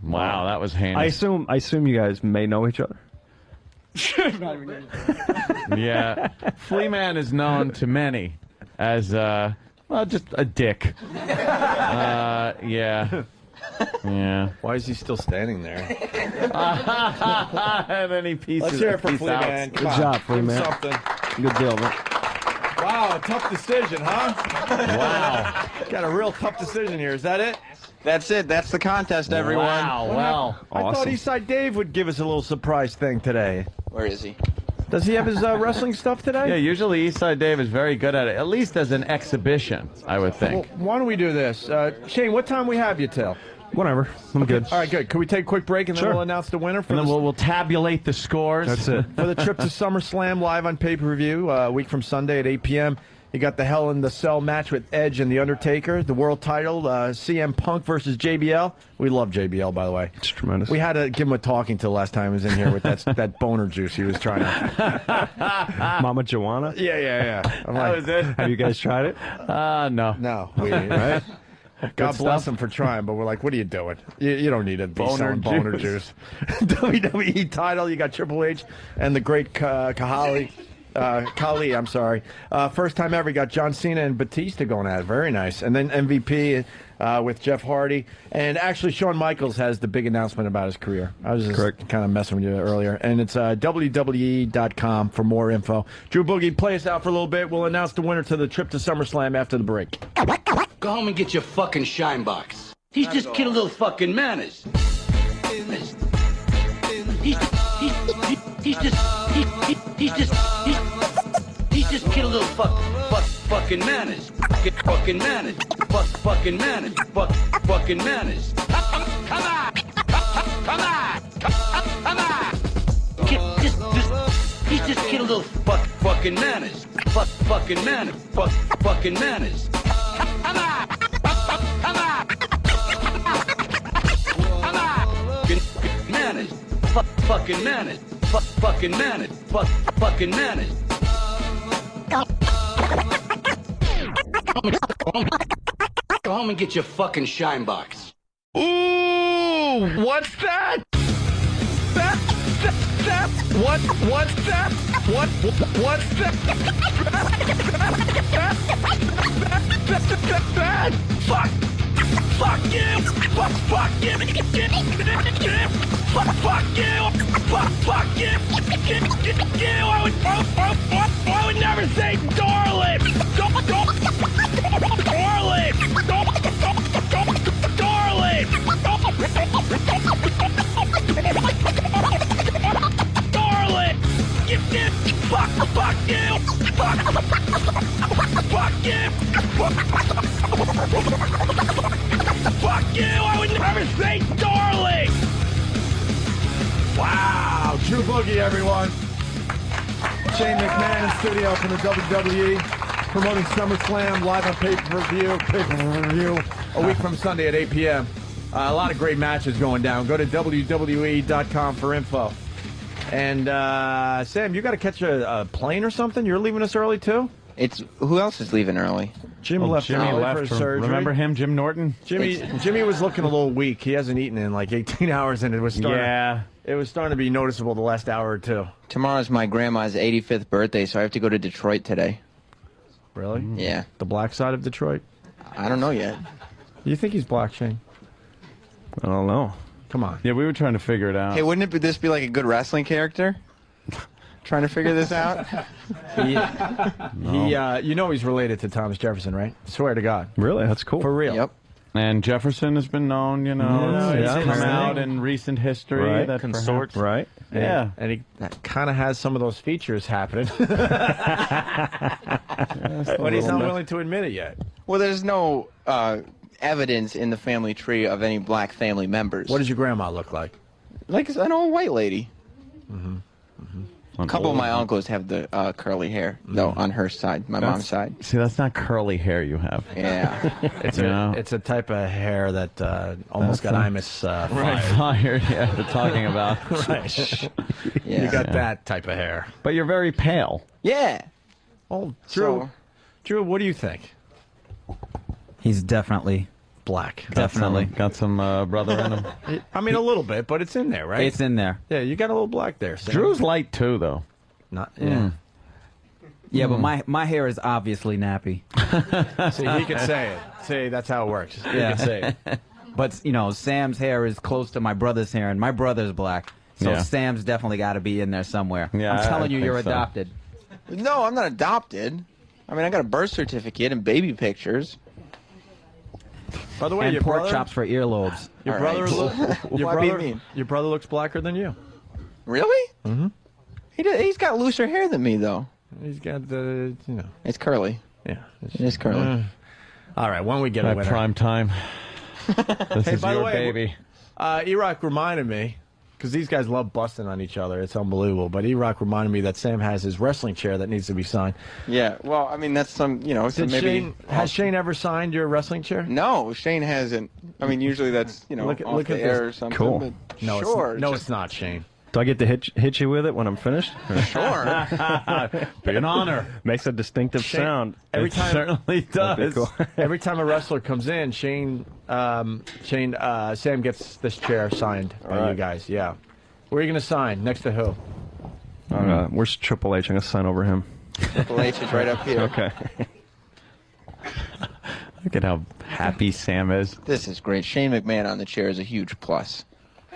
Wow, that was heinous. I assume you guys may know each other. Not even kidding. Yeah. Flea Man is known to many as, just a dick. Yeah. Yeah. Why is he still standing there? And then he pieces. Let's hear it for peace Flea out. Man. Good job, Flea Give him Man. something. Good deal, man. Wow, a tough decision, huh? Wow. Got a real tough decision here. Is that it? That's it. That's the contest, everyone. Wow, well. I thought Eastside Dave would give us a little surprise thing today. Where is he? Does he have his wrestling stuff today? Yeah, usually Eastside Dave is very good at it, at least as an exhibition, I would think. Well, why don't we do this? Shane, what time we have you till? Whatever. I'm good. All right, good. Can we take a quick break and then Sure. we'll announce the winner? For And then the, we'll tabulate the scores. That's it. for the trip to SummerSlam live on pay-per-view, a week from Sunday at 8 p.m. You got the Hell in the Cell match with Edge and The Undertaker, the world title, CM Punk versus JBL. We love JBL, by the way. It's tremendous. We had to give him a talking to last time he was in here with that boner juice he was trying to. Mama Joanna? Yeah. I'm That was it. Have you guys tried it? No. No, right? God stuff. bless him for trying, but we're like, what are you doing? You don't need to be Boner selling boner juice. juice. WWE title, you got Triple H and the great Khali. I'm sorry. First time ever, you got John Cena and Batista going at it. Very nice. And then MVP with Jeff Hardy. And actually, Shawn Michaels has the big announcement about his career. I was just kind of messing with you earlier. And it's WWE.com for more info. Drew Boogie, play us out for a little bit. We'll announce the winner to the trip to SummerSlam after the break. Go home and get your fucking shine box. He's just kid a little fucking manners. He's just He's just kid a little fucking manners. Fucking manners. Fucking manners. Fucking manners. Come on. He's just kid a little fucking manners. Fucking manners. Fucking manners. Come on. Manners. Fucking manners. Fucking manners. Fucking manners. Go home and get your fucking shine box. Ooh, what's that? That? What's that? What's that? That? Fuck you! Fuck you! Fuck you! I would never say darling! Darling! Darling! You did! Fuck you! Fuck you! Fuck you! I would never say darling! Wow! True Boogie, everyone. Shane McMahon in studio from the WWE, promoting SummerSlam live on pay-per-view a week from Sunday at 8 p.m. A lot of great matches going down. Go to WWE.com for info. And Sam, you got to catch a plane or something? You're leaving us early too? Who else is leaving early? Jimmy left for his surgery. Remember him, Jim Norton? Jimmy was looking a little weak. He hasn't eaten in like 18 hours, and it was starting to be noticeable the last hour or two. Tomorrow's my grandma's 85th birthday, so I have to go to Detroit today. Really? Yeah. The black side of Detroit? I don't know yet. You think he's black, Shane? I don't know. Come on. Yeah, we were trying to figure it out. Hey, wouldn't this be like a good wrestling character? Trying to figure this out? You know he's related to Thomas Jefferson, right? Swear to God. Really? That's cool. For real. Yep. And Jefferson has been known, it's come out in recent history. Right. That Consort. perhaps- Right. Yeah. And he kind of has some of those features happening. But he's not willing to admit it yet. Well, there's no evidence in the family tree of any black family members. What does your grandma look like? Like an old white lady. Mm-hmm. A couple of my uncles have the curly hair, though, on her side, my mom's side. See, that's not curly hair you have. Yeah. It's a type of hair that almost got Imus fired. Fired, yeah, they're talking about. Right. Yeah. You got that type of hair. But you're very pale. Yeah. Oh, Drew, what do you think? He's definitely black. Definitely. Got some brother in him. I mean, a little bit, but it's in there, right? It's in there. Yeah, you got a little black there. Sam. Drew's light, too, though. Not, yeah. Yeah, but my hair is obviously nappy. See, he could say it. See, that's how it works. He Yeah. could say it. But, Sam's hair is close to my brother's hair, and my brother's black. So Yeah. Sam's definitely got to be in there somewhere. Yeah, I'm telling you, I think you're so. adopted. No, I'm not adopted. I mean, I got a birth certificate and baby pictures. By the way, And your pork brother, chops for earlobes. your All brother, right. Why be mean? your brother looks blacker than you. Really? Mm-hmm. He's got looser hair than me, though. He's got the, It's curly. yeah. It is curly. All right, when we get a At winner. prime time. This Hey, is by the your way, baby. E-Rock reminded me, because these guys love busting on each other. It's unbelievable. But E-Rock reminded me that Sam has his wrestling chair that needs to be signed. Yeah, well, I mean, that's some, so Did maybe... has Shane ever signed your wrestling chair? No, Shane hasn't. I mean, usually that's, Look off at the this. air or something. Cool. But No, sure. it's not, Shane. Do I get to hit you with it when I'm finished? Sure. Be an honor. Makes a distinctive Shane, sound. every It time, certainly does. Cool. every time a wrestler comes in, Sam gets this chair signed by you right. guys. Yeah. Where are you going to sign? Next to who? Where's Triple H? I'm going to sign over him. Triple H is right up here. Okay. Look at how happy Sam is. This is great. Shane McMahon on the chair is a huge plus.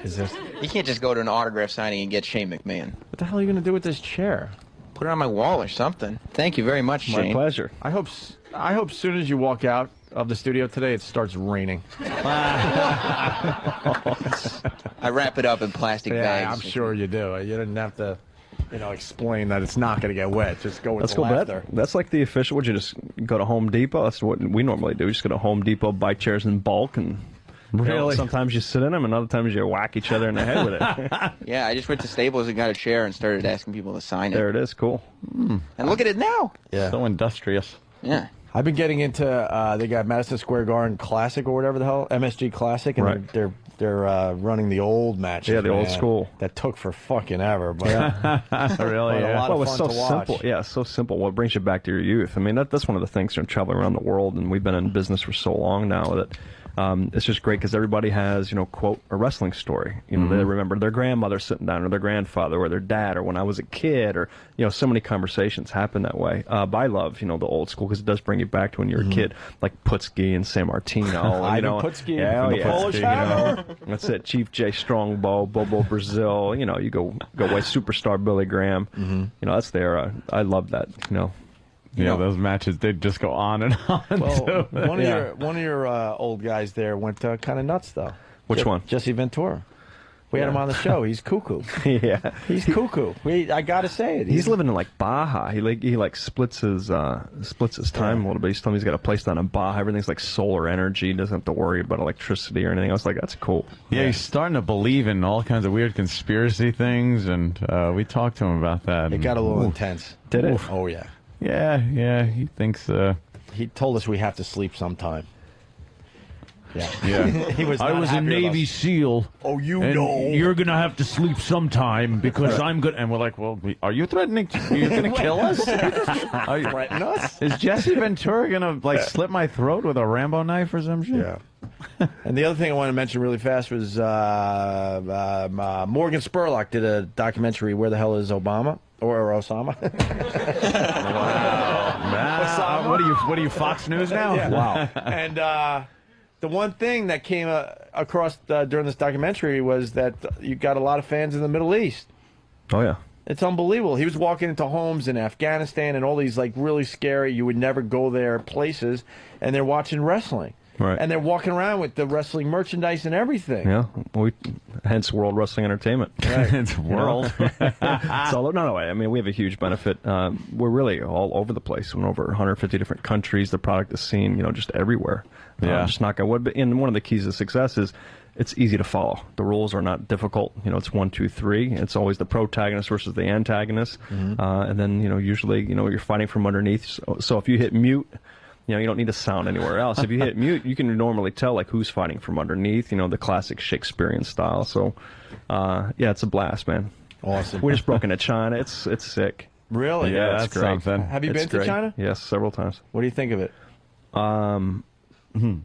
Is this? You can't just go to an autograph signing and get Shane McMahon. What the hell are you going to do with this chair? Put it on my wall or something. Thank you very much, My Shane. pleasure. I hope as soon as you walk out of the studio today, it starts raining. I wrap it up in plastic bags. I'm sure you do. You didn't have to explain that it's not going to get wet. Just go with Let's the go laughter. That's like the official. Would you just go to Home Depot? That's what we normally do. Just go to Home Depot, buy chairs in bulk, and Really? sometimes you sit in them, and other times you whack each other in the head with it. Yeah, I just went to Staples and got a chair and started asking people to sign it. There it is. Cool. And look at it now. Yeah. So industrious. Yeah. I've been getting into they got Madison Square Garden Classic or whatever the hell, MSG Classic, and Right. they're running the old matches. Yeah, the old man. school. That took for fucking ever, but Really? a lot Well, of it's fun so to watch. simple. Yeah, it's so simple. What brings you back to your youth? I mean, that's one of the things. Traveling around the world, and we've been in business for so long now that it's just great because everybody has, quote, a wrestling story. They remember their grandmother sitting down, or their grandfather, or their dad, or when I was a kid, or so many conversations happen that way. But I love, the old school because it does bring you back to when you were a kid, like Putski and San Martino. Ivan Putski, yeah, the Polish Hammer. That's it. Chief J Strongbow, Bobo Brazil. You go way superstar Billy Graham. That's the era. I love that. Yeah, those matches did just go on and on. Well, too. one of your old guys there went kind of nuts though. Which one? Jesse Ventura. We had him on the show. He's cuckoo. Yeah, he's cuckoo. I gotta say it. He's living in like Baja. He splits his time a little bit. He's telling me he's got a place down in Baja. Everything's like solar energy. He doesn't have to worry about electricity or anything. I was like, that's cool. Yeah, he's starting to believe in all kinds of weird conspiracy things, and we talked to him about that. It got a little intense. Did it? Oh yeah. Yeah. He thinks. He told us we have to sleep sometime. Yeah. He was. I not was a happy with Navy us. SEAL. Oh, you and know. You're gonna have to sleep sometime because I'm good. And we're like, well, are you threatening? You're going to kill us? Are you threatening us? Is Jesse Ventura going to slit my throat with a Rambo knife or some shit? Yeah. And the other thing I want to mention really fast was Morgan Spurlock did a documentary, Where the Hell is Obama? Or Osama. Wow. What are you, Fox News now? Yeah. Wow. And the one thing that came across during this documentary was that you got a lot of fans in the Middle East. Oh, yeah. It's unbelievable. He was walking into homes in Afghanistan and all these really scary, you would never go there places, and they're watching wrestling. Right. And they're walking around with the wrestling merchandise and everything. Yeah, hence World Wrestling Entertainment. Right. It's world. It's all, no, I mean, we have a huge benefit. We're really all over the place. We're in over 150 different countries. The product is seen, just everywhere. Yeah. Just knock on wood. And one of the keys to success is it's easy to follow. The rules are not difficult. It's 1, 2, 3. It's always the protagonist versus the antagonist. And then, usually, you're fighting from underneath. So if you hit mute, you don't need to sound anywhere else. If you hit mute, you can normally tell who's fighting from underneath. The classic Shakespearean style. So, yeah, it's a blast, man. Awesome. We just broke into China. It's sick. Really? Yeah, that's it's great. something. Have you It's been to great. China? Yes, several times. What do you think of it?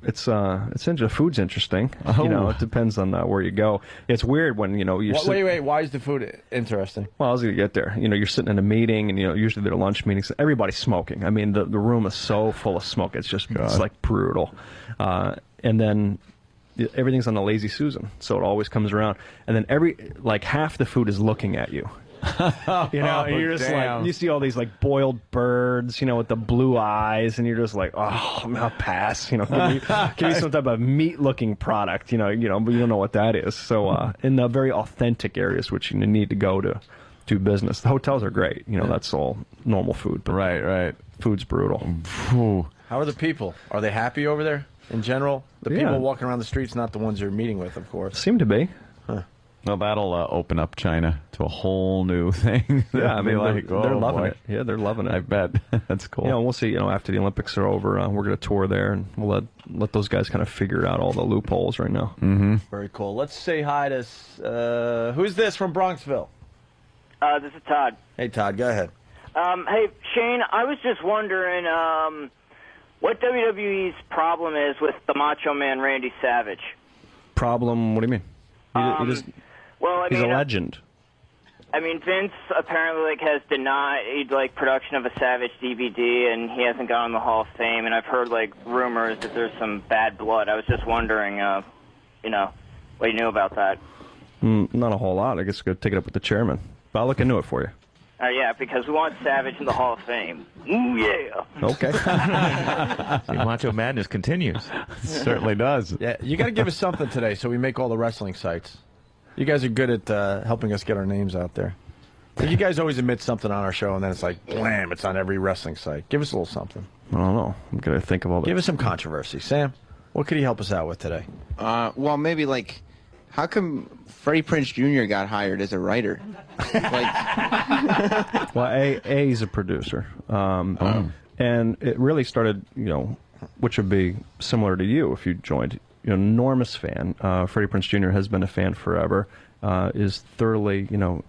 It's food's interesting. Oh. It depends on where you go. It's weird when you're Wait. Why is the food interesting? Well, I was going to get there. You're sitting in a meeting, and usually they're lunch meetings. Everybody's smoking. I mean, the room is so full of smoke. It's just it's like brutal. And then everything's on the lazy Susan, so it always comes around. And then half the food is looking at you. And you're just damn. you see all these boiled birds, with the blue eyes, and you're just like, oh, I'll pass. Give me some type of meat-looking product. But you don't know what that is. So in the very authentic areas, which you need to go to do business, the hotels are great. That's all normal food. But Right. Food's brutal. How are the people? Are they happy over there in general? The Yeah. people walking around the streets, not the ones you're meeting with, of course. Seem to be. Well, that'll open up China to a whole new thing. Yeah, I mean, They'll be they're loving boy. it. Yeah, they're loving it. I bet. That's cool. We'll see. After the Olympics are over, we're going to tour there, and we'll let those guys kind of figure out all the loopholes right now. Mm-hmm. Very cool. Let's say hi to who's this from Bronxville? This is Todd. Hey, Todd, go ahead. Hey, Shane, I was just wondering what WWE's problem is with the Macho Man Randy Savage. Problem? What do you mean? He's a legend. I mean, Vince apparently has denied production of a Savage DVD, and he hasn't gone in the Hall of Fame. And I've heard rumors that there's some bad blood. I was just wondering, what you knew about that. Not a whole lot. I guess we're going to take it up with the chairman. But I'll look into it for you. Yeah, because we want Savage in the Hall of Fame. Ooh, yeah. Okay. Macho Madness continues. Certainly does. Yeah, you got to give us something today so we make all the wrestling sites. You guys are good at helping us get our names out there. You guys always admit something on our show, and then it's like, blam, it's on every wrestling site. Give us a little something. I don't know. I'm going to think of all the... Give us some controversy. Sam, what could he help us out with today? Well, maybe like, how come Freddie Prinze Jr. got hired as a writer? Well, A's a producer. And it really started, which would be similar to you if you joined. Enormous fan. Freddie Prinze Jr. has been a fan forever. Is thoroughly,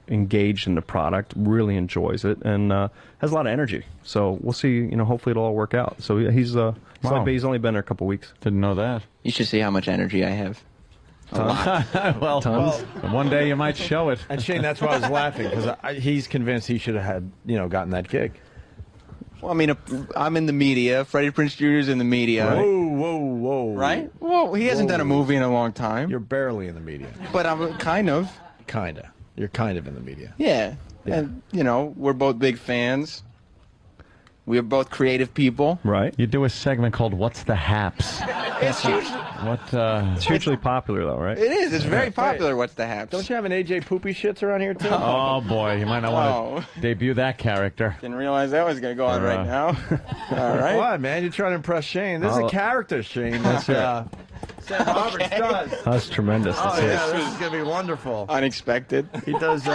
engaged in the product, really enjoys it, and has a lot of energy. So we'll see, hopefully it'll all work out. So he's he's only been there a couple weeks. Didn't know that. You should see how much energy I have. Well, one day you might show it. And Shane, that's why I was laughing, because he's convinced he should have had, gotten that gig. Well, I mean, I'm in the media. Freddie Prinze Jr. is in the media. Whoa. Right? Well, he hasn't done a movie in a long time. You're barely in the media. But I'm kind of. Kinda. You're kind of in the media. Yeah. And, we're both big fans. We're both creative people. Right. You do a segment called What's the Haps? It's hugely... It's hugely popular, though, right? It is. It's very popular, What's the Haps. Don't you have an AJ Poopy Shits around here, too? Oh, boy. You might not want to debut that character. Didn't realize that was going to go on right now. All right. What, man? You're trying to impress Shane. This is a character, Shane. That's Sam Roberts does. That's tremendous. Oh, yeah. This is going to be wonderful. Unexpected. He does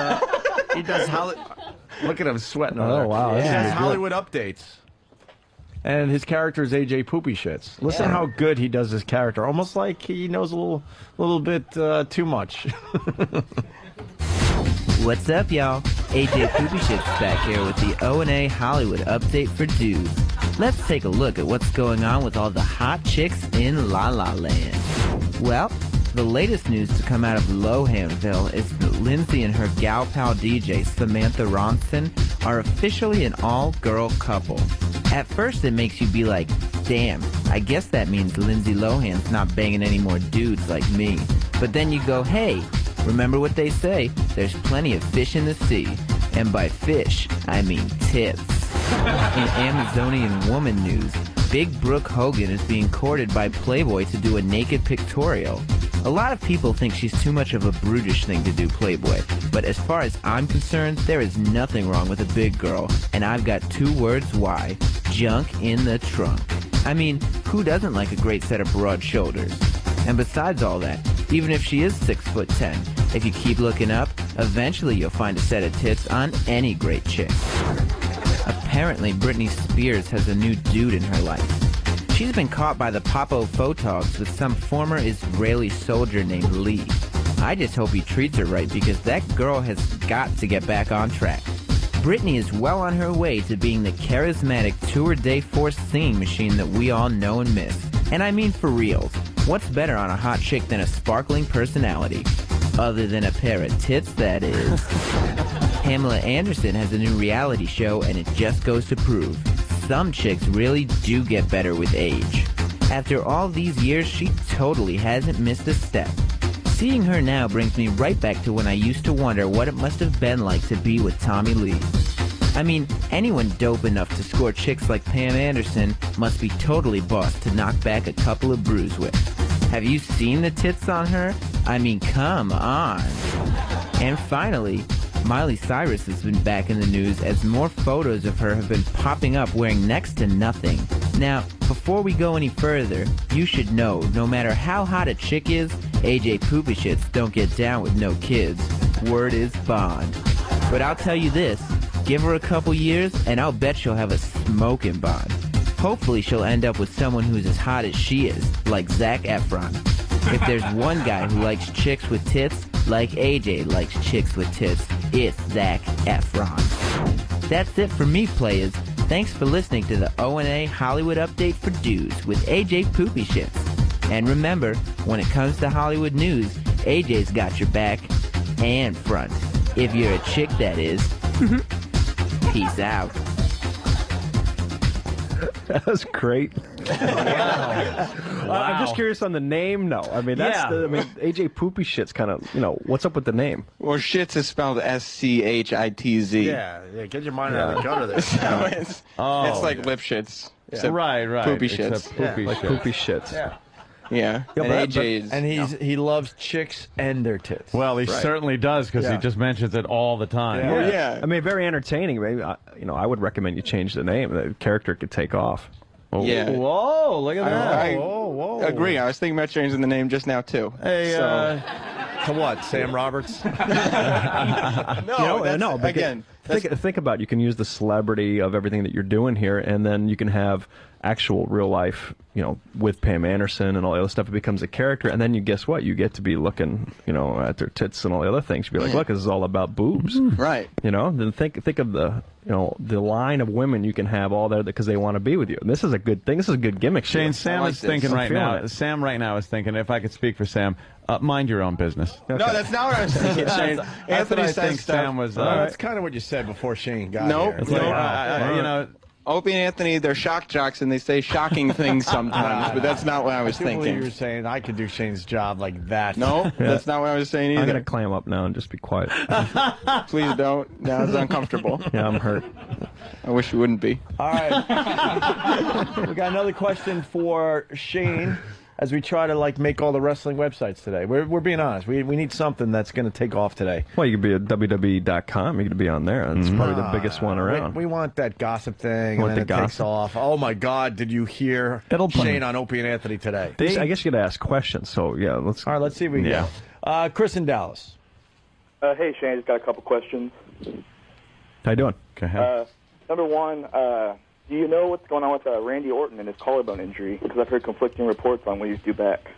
Look at him sweating over there. Oh, wow. He has Hollywood updates. And his character is AJ Poopy Shits. Listen how good he does his character. Almost like he knows a little bit too much. What's up, y'all? AJ Poopy Shits back here with the O&A Hollywood update for dudes. Let's take a look at what's going on with all the hot chicks in La La Land. Well, the latest news to come out of Lohanville is that Lindsay and her gal pal DJ, Samantha Ronson, are officially an all-girl couple. At first it makes you be like, damn, I guess that means Lindsay Lohan's not banging any more dudes like me. But then you go, hey, remember what they say, there's plenty of fish in the sea. And by fish, I mean tits. In Amazonian woman news, Big Brooke Hogan is being courted by Playboy to do a naked pictorial. A lot of people think she's too much of a brutish thing to do Playboy, but as far as I'm concerned, there is nothing wrong with a big girl, and I've got 2 words why. Junk in the trunk. I mean, who doesn't like a great set of broad shoulders? And besides all that, even if she is 6'10", if you keep looking up, eventually you'll find a set of tits on any great chick. Apparently, Britney Spears has a new dude in her life. She's been caught by the Popo photogs with some former Israeli soldier named Lee. I just hope he treats her right because that girl has got to get back on track. Britney is well on her way to being the charismatic tour de force singing machine that we all know and miss. And I mean for reals. What's better on a hot chick than a sparkling personality? Other than a pair of tits, that is. Pamela Anderson has a new reality show and it just goes to prove. Some chicks really do get better with age. After all these years, she totally hasn't missed a step. Seeing her now brings me right back to when I used to wonder what it must have been like to be with Tommy Lee. I mean, anyone dope enough to score chicks like Pam Anderson must be totally bossed to knock back a couple of brews with. Have you seen the tits on her? I mean, come on. And finally, Miley Cyrus has been back in the news as more photos of her have been popping up wearing next to nothing. Now, before we go any further, you should know, no matter how hot a chick is, AJ Poopy Shits don't get down with no kids. Word is bond. But I'll tell you this, give her a couple years and I'll bet she'll have a smoking bond. Hopefully she'll end up with someone who's as hot as she is, like Zac Efron. If there's one guy who likes chicks with tits, like AJ likes chicks with tits, it's Zac Efron. That's it for me, players. Thanks for listening to the O&A Hollywood Update for Dudes with AJ Poopy Shits. And remember, when it comes to Hollywood news, AJ's got your back and front. If you're a chick, that is. Peace out. That was great. I'm just curious on the name. No, I mean AJ Poopy Shit's kind of what's up with the name? Well, Shits is spelled SCHITZ. Yeah, get your mind out of the gutter there. So it's like lip shits. Yeah. Right. Poopy Shits. Poopy shits. Yeah. Yeah. Yeah, and but- AJ is. and he loves chicks and their tits. Well, he Right. certainly does because Yeah. he just mentions it all the time. I mean, very entertaining. Maybe I would recommend you change the name. The character could take off. Yeah. Whoa, look at that. I whoa. agree. I was thinking about changing the name just now too. Hey, So- to what? Sam Roberts? no, No, but again. think about it. You can use the celebrity of everything that you're doing here, and then you can have actual real life, with Pam Anderson and all the other stuff. It becomes a character, and then guess what? You get to be looking, at their tits and all the other things. You'd be like, look, this is all about boobs, right? Then think of the, the line of women you can have all there because they want to be with you. And this is a good thing. This is a good gimmick. Shane, Sam is thinking right now. It. Sam right now is thinking, if I could speak for Sam, mind your own business. No, that's not what I was thinking, Shane. That's what Anthony I says think stuff. Sam was. That's kind of what you said before Shane got Nope. here. Nope. Opie and Anthony, they're shock jocks, and they say shocking things sometimes, but that's not what I was I can't believe you thinking. were saying I could do Shane's job like that. No, that's not what I was saying either. I'm gonna clam up now and just be quiet. Please don't. Now it's uncomfortable. Yeah, I'm hurt. I wish you wouldn't be. All right. We got another question for Shane as we try to make all the wrestling websites today. We're being honest. We need something that's going to take off today. Well, you could be at WWE.com. You could be on there. That's probably the biggest one around. We want that gossip thing, Want and then the it takes gossip? off. Oh my God! Did you hear Shane on Opie and Anthony today? I guess you could ask questions. So yeah, let's. All right, let's see if we can. Yeah. Chris in Dallas. Hey, Shane, I just got a couple questions. How you doing? Number one, do you know what's going on with Randy Orton and his collarbone injury? Because I've heard conflicting reports on when he's due back.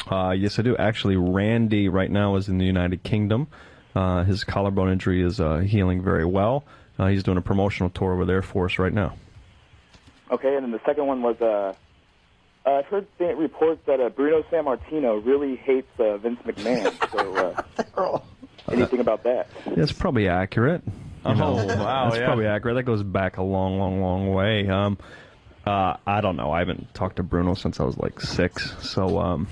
Yes, I do. Actually, Randy right now is in the United Kingdom. His collarbone injury is healing very well. He's doing a promotional tour with Air Force right now. Okay, and then the second one was I've heard reports that Bruno Sammartino really hates Vince McMahon. So anything about that? That's probably accurate. Oh, wow, That's yeah. probably accurate. That goes back a long, long, long way. I don't know. I haven't talked to Bruno since I was like 6, so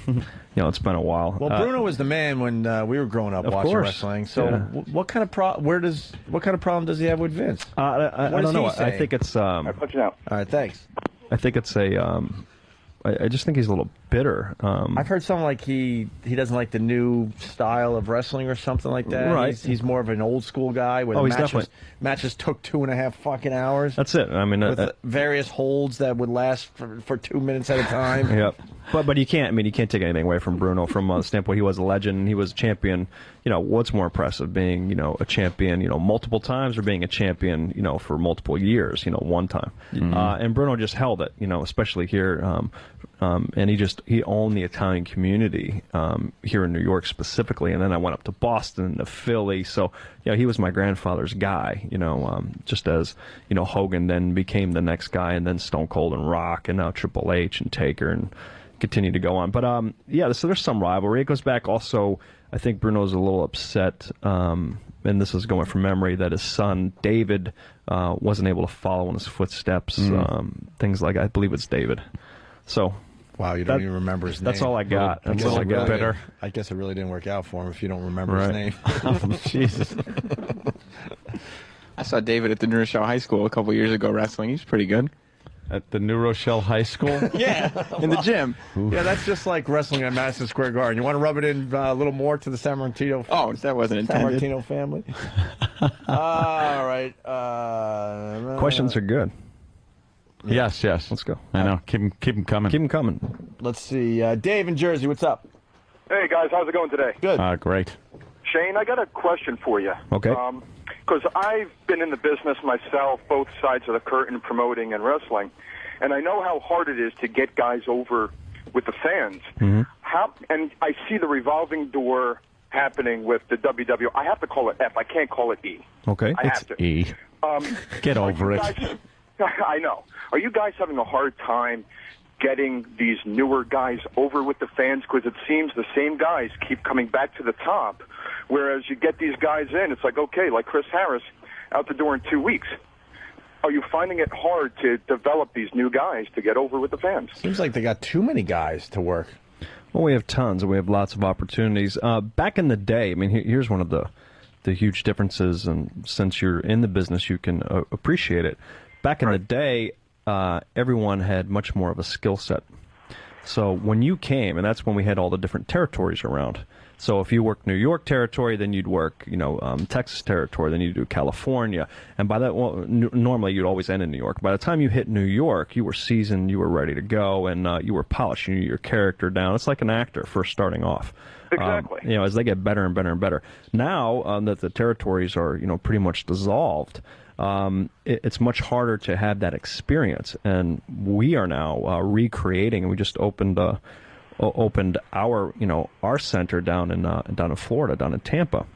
it's been a while. Well, Bruno was the man when we were growing up Of watching course. wrestling. So, Yeah. what kind of problem does he have with Vince? I What don't does know. he say? I think it's. Punch it out. All right, thanks. I think it's a. I just think he's a little bitter. I've heard something like he doesn't like the new style of wrestling or something like that. Right. He's more of an old school guy. Where Oh, the he's definitely- matches took 2.5 fucking hours. That's it. I mean, with various holds that would last for 2 minutes at a time. Yeah, but you can't. I mean, you can't take anything away from Bruno from a standpoint. He was a legend. He was a champion. What's more impressive, being a champion multiple times, or being a champion for multiple years one time? And Bruno just held it. Especially here. And he owned the Italian community here in New York specifically, and then I went up to Boston and to Philly. So he was my grandfather's guy. Just as Hogan then became the next guy, and then Stone Cold and Rock, and now Triple H and Taker, and continue to go on. But so there's some rivalry. It goes back also. I think Bruno's a little upset, and this is going from memory, that his son David wasn't able to follow in his footsteps. Things like, I believe it's David. So. Wow, you don't even remember his name. That's all I got. That's all I got. Bitter. I guess it really didn't work out for him if you don't remember his name. Jesus. I saw David at the New Rochelle High School a couple years ago wrestling. He's pretty good. At the New Rochelle High School? Yeah, in the gym. Yeah, that's just like wrestling at Madison Square Garden. You want to rub it in a little more to the Sammartino? Oh, that wasn't intended. Sammartino family. All right. Questions are good. Yes. Let's go. I know. Keep them coming. Keep them coming. Let's see. Dave in Jersey, what's up? Hey, guys, how's it going today? Good. Great. Shane, I got a question for you. Okay. Because I've been in the business myself, both sides of the curtain, promoting and wrestling, and I know how hard it is to get guys over with the fans. And I see the revolving door happening with the WWE. I have to call it F. I can't call it E. Okay. I have to. E. Get over it. I know. Are you guys having a hard time getting these newer guys over with the fans? Because it seems the same guys keep coming back to the top, whereas you get these guys in, it's like, okay, like Chris Harris, out the door in 2 weeks. Are you finding it hard to develop these new guys to get over with the fans? Seems like they got too many guys to work. Well, we have tons, and we have lots of opportunities. Back in the day, I mean, here's one of the huge differences, and since you're in the business, you can appreciate it. Back in the day, everyone had much more of a skill set. So when you came, and that's when we had all the different territories around. So if you worked New York territory, then you'd work, Texas territory, then you'd do California. And by that, normally you'd always end in New York. By the time you hit New York, you were seasoned, you were ready to go, and you were polished. You knew your character down. It's like an actor first starting off. Exactly. As they get better and better and better. Now that the territories are, pretty much dissolved, it's much harder to have that experience. And we are now recreating, and we just opened our center down in Florida, down in Tampa.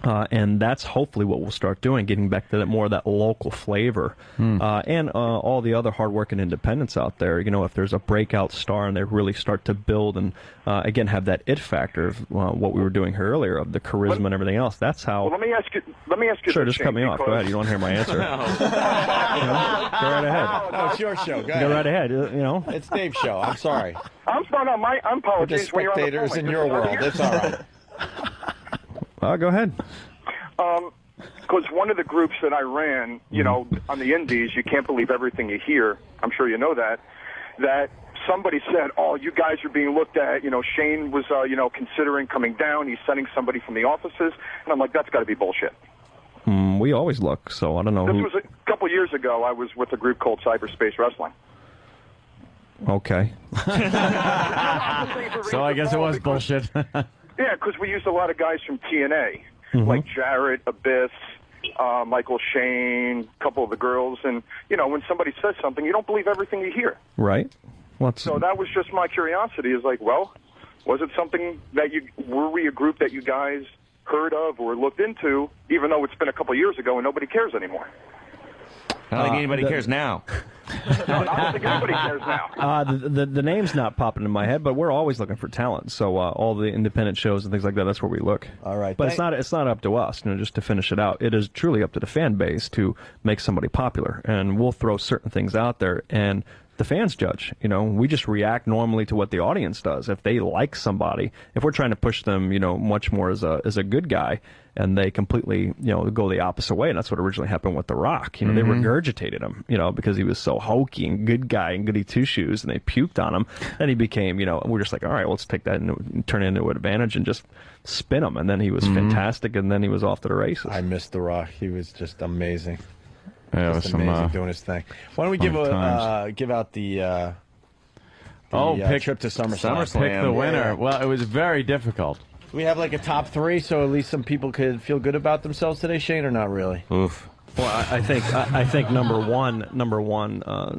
And that's hopefully what we'll start doing, getting back to more of that local flavor. And all the other hardworking independents out there, if there's a breakout star and they really start to build and, again, have that it factor of what we were doing here earlier, of the charisma and everything else, that's how... Well, let me ask you Sure, this, just cut me off. Go ahead. You don't want to hear my answer. Go right ahead. No, it's your show. Go ahead. Go right ahead. It's Dave's show. I'm sorry. I'm We're just spectators in your world. It's all right. Go ahead. Because one of the groups that I ran, on the Indies, you can't believe everything you hear. I'm sure you know that somebody said, "Oh, you guys are being looked at." Shane was, considering coming down. He's sending somebody from the offices, and I'm like, that's got to be bullshit. We always look, so I don't know. This was a couple years ago. I was with a group called Cyberspace Wrestling. Okay. So I guess it was bullshit. Yeah, because we used a lot of guys from TNA, like Jarrett, Abyss, Michael Shane, a couple of the girls, and when somebody says something, you don't believe everything you hear. Right. So that was just my curiosity. Is like, well, was it something that were we a group that you guys heard of or looked into, even though it's been a couple of years ago and nobody cares anymore? I don't think anybody cares now. No, I don't think anybody cares now. The name's not popping in my head, but we're always looking for talent. So all the independent shows and things like that, that's where we look. All right. But it's not up to us, just to finish it out. It is truly up to the fan base to make somebody popular. And we'll throw certain things out there, and the fans judge. We just react normally to what the audience does. If they like somebody, if we're trying to push them, much more as a good guy, and they completely, go the opposite way. And that's what originally happened with The Rock. They regurgitated him, because he was so hokey and good guy and goody two-shoes, and they puked on him. Then he became, we're just like, all right, well, let's take that and turn it into an advantage and just spin him. And then he was fantastic, and then he was off to the races. I missed The Rock. He was just amazing. Yeah, just amazing doing his thing. Why don't we give out the trip to SummerSlam? Pick the winner. Yeah. Well, it was very difficult. We have like a top three, so at least some people could feel good about themselves today, Shane, or not really? Oof. Well, I think number one,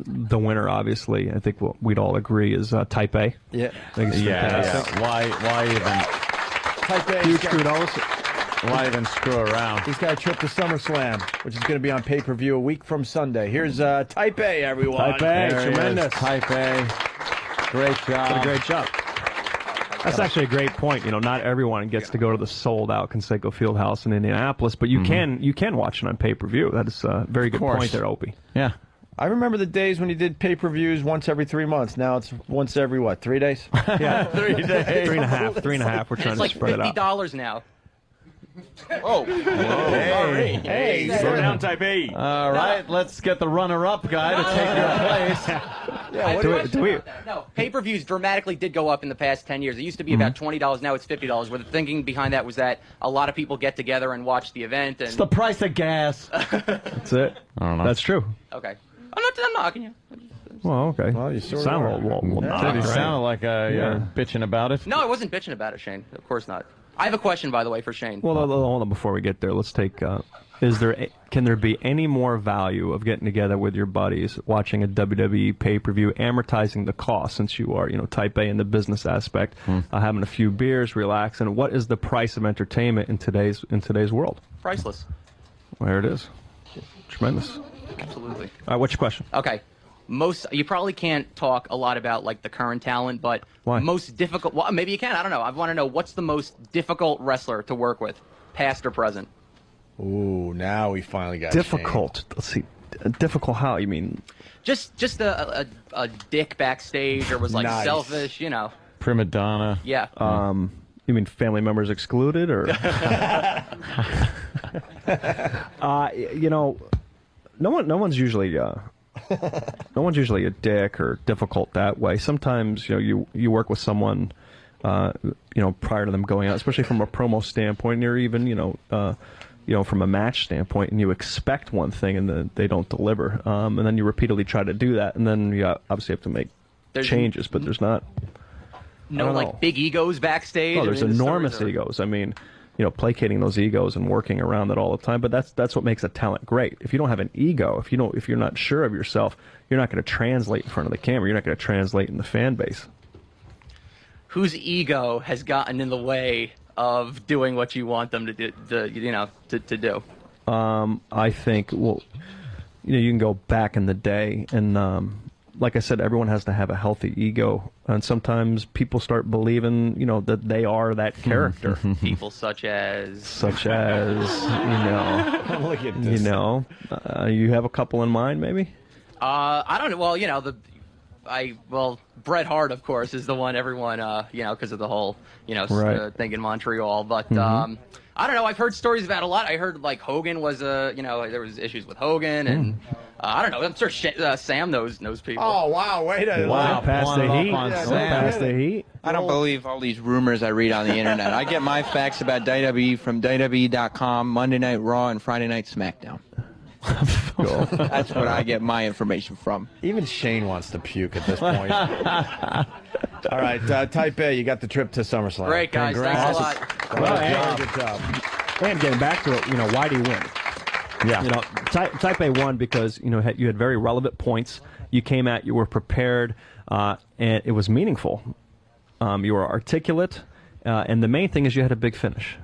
the winner, obviously, I think we'd all agree is Type A. Yeah. I think it's fantastic. Why even? Type A. Huge kudos. Why even screw around? He's got a trip to SummerSlam, which is going to be on pay-per-view a week from Sunday. Here's Type A, everyone. Type A, tremendous. Type A, great job. Did a great job. That's actually a great point. Not everyone gets to go to the sold-out Conseco Fieldhouse in Indianapolis, but you can watch it on pay-per-view. That is a very good point there, Opie. Yeah. I remember the days when you did pay-per-views once every 3 months. Now it's once every, 3 days? Yeah. 3 days. 3.5. We're trying to spread it out. It's like $50 now. Oh. Hey, slow down, Type A. All right, let's get the runner-up guy to take your place. No, pay-per-views dramatically did go up in the past 10 years. It used to be about $20, now it's $50. Where the thinking behind that was that a lot of people get together and watch the event. And it's the price of gas. That's it. I don't know. That's true. Okay. I'm knocking you. Well, okay. Well, you sort sound of a little You sounded like you're bitching about it. No, I wasn't bitching about it, Shane. Of course not. I have a question, by the way, for Shane. Well, hold on. Before we get there, let's take. Can there be any more value of getting together with your buddies, watching a WWE pay-per-view, amortizing the cost since you are, Type A in the business aspect, having a few beers, relaxing? What is the price of entertainment in today's world? Priceless. Well, there it is. Tremendous. Absolutely. All right, what's your question? Okay. You probably can't talk a lot about like the current talent, but Why? most difficult. Well, maybe you can. I don't know. I want to know what's the most difficult wrestler to work with, past or present. Ooh, now we finally got difficult. Shane. Let's see. Difficult? How you mean? Just a dick backstage, or was like Nice. selfish, Prima donna. Yeah. You mean family members excluded, or? No one's usually no one's usually a dick or difficult that way. Sometimes, you work with someone, prior to them going out, especially from a promo standpoint, or even, from a match standpoint, and you expect one thing and then they don't deliver. And then you repeatedly try to do that, and then you obviously have to make changes, but there's not... No, like, big egos backstage? Oh, there's enormous egos. I mean... placating those egos and working around it all the time. But that's what makes a talent great. If you don't have an ego, if you're not sure of yourself, you're not going to translate in front of the camera. You're not going to translate in the fan base. Whose ego has gotten in the way of doing what you want them to do? To do. I think. Well, you can go back in the day, and like I said, everyone has to have a healthy ego, and sometimes people start believing, that they are that character. People such as, look at this. You have a couple in mind, maybe? I don't know. Well, Bret Hart, of course, is the one everyone, because of the whole, Right. thing in Montreal. But I don't know. I've heard stories about a lot. I heard like Hogan was, there was issues with Hogan, and I don't know. I'm sure Sam knows people. Oh wow! Wait a minute. Past the heat. I don't believe all these rumors I read on the internet. I get my facts about WWE from WWE.com, Monday Night Raw, and Friday Night SmackDown. That's what I get my information from. Even Shane wants to puke at this point. All right, Type A, you got the trip to SummerSlam. Great, guys. Congrats. Thanks a lot. Well, good job. And getting back to it, why do you win? Yeah. Type A won because, you had very relevant points. You came out, you were prepared, and it was meaningful. You were articulate, and the main thing is you had a big finish.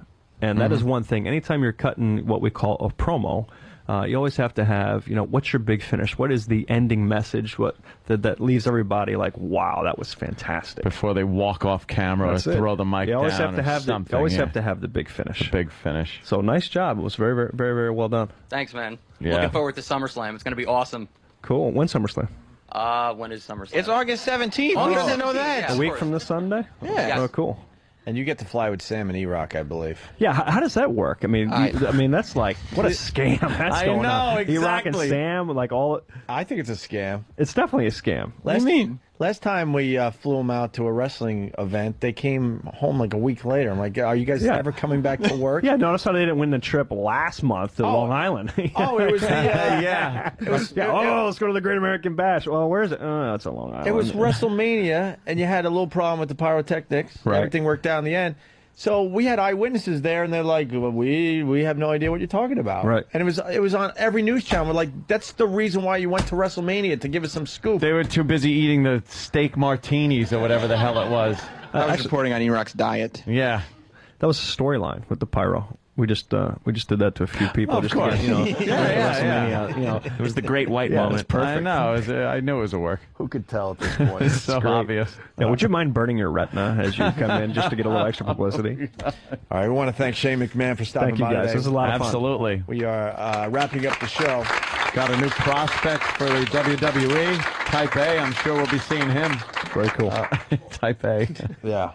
And that is one thing. Anytime you're cutting what we call a promo, you always have to have, what's your big finish? What is the ending message? That leaves everybody like, wow, that was fantastic. Before they walk off camera or throw the mic down. You always have to have something. You always have to have the big finish. The big finish. So nice job. It was very, very, very, very well done. Thanks, man. Yeah. Looking forward to SummerSlam. It's going to be awesome. Cool. When's SummerSlam? When is SummerSlam? It's August 17th. Who doesn't know that? A week from this Sunday? Yeah. Yes. Oh, cool. And you get to fly with Sam and E-Rock, I believe. Yeah, how does that work? I mean, that's like, what a scam that's going on. Exactly. E-Rock and Sam, like all... I think it's a scam. It's definitely a scam. What do you mean? Last time we flew them out to a wrestling event, they came home like a week later. I'm like, are you guys ever coming back to work? Yeah, notice how they didn't win the trip last month to Long Island. It was the... let's go to the Great American Bash. Well, where is it? Oh, it's a Long Island. It was WrestleMania, and you had a little problem with the pyrotechnics. Right. Everything worked out in the end. So we had eyewitnesses there, and they're like, well, we have no idea what you're talking about. Right. And it was on every news channel. We're like, that's the reason why you went to WrestleMania, to give us some scoop. They were too busy eating the steak martinis or whatever the hell it was. I was reporting on E-Rock's diet. Yeah. That was a storyline with the pyro. We just did that to a few people. Of course. To get, Yeah. It was the great white moment. It was perfect. I know. I knew it was a work. Who could tell at this point? It's so great. obvious. Yeah, would you mind burning your retina as you come in just to get a little extra publicity? All right, we want to thank Shane McMahon for stopping Thank you, by guys. today. This is a lot of fun. Absolutely. We are wrapping up the show. Got a new prospect for the WWE. Type A. I'm sure we'll be seeing him. Very cool. Type A. Yeah.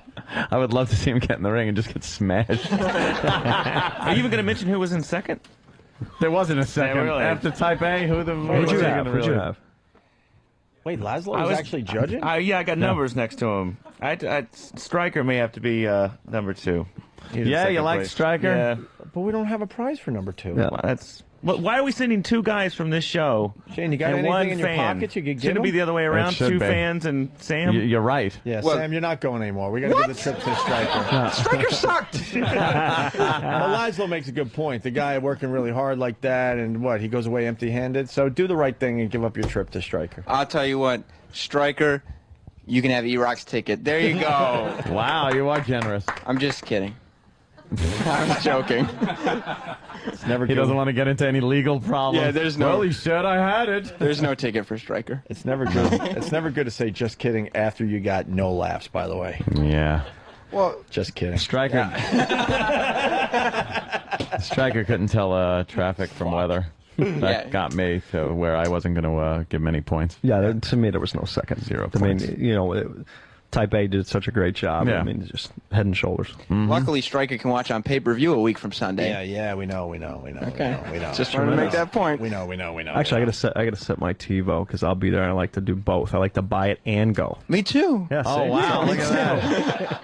I would love to see him get in the ring and just get smashed. Are you even going to mention who was in second? There wasn't a second. Yeah, really. After Type A, who'd you have? Wait, Laszlo was actually judging? Yeah, I got numbers next to him. Stryker may have to be number 2. Yeah, you like Stryker? Yeah. But we don't have a prize for number 2. Yeah. Well, why are we sending 2 guys from this show? Shane, you got and anything one in your fan? pockets you could give Should it be him? the other way around? should 2 be. fans and Sam? You're right. Yeah, Well- Sam, you're not going anymore. We got to give the trip to Stryker. Stryker sucked. Well, Laszlo makes a good point. The guy working really hard like that, and he goes away empty-handed. So do the right thing and give up your trip to Stryker. I'll tell you what, Stryker, you can have E-Rock's ticket. There you go. Wow, you are generous. I'm just kidding. I was joking. It's never He good. doesn't want to get into any legal problems. Yeah, there's no- Well, he said I had it. There's no ticket for Stryker. It's never good. It's never good to say just kidding after you got no laughs, by the way. Yeah. Well, Just kidding. Stryker. Stryker couldn't tell traffic from weather. That got me to where I wasn't going to give him any points. Yeah, to me there was no second. 0 I mean, points. Type A did such a great job. Yeah. I mean, just head and shoulders. Luckily, Stryker can watch on pay-per-view a week from Sunday. Yeah, we know. Okay. We know. Just wanted to make that point. We know. Actually, I gotta set my TiVo because I'll be there. And I like to do both. I like to buy it and go. Me too. Yeah, Oh, see? wow. Yeah, Look at that.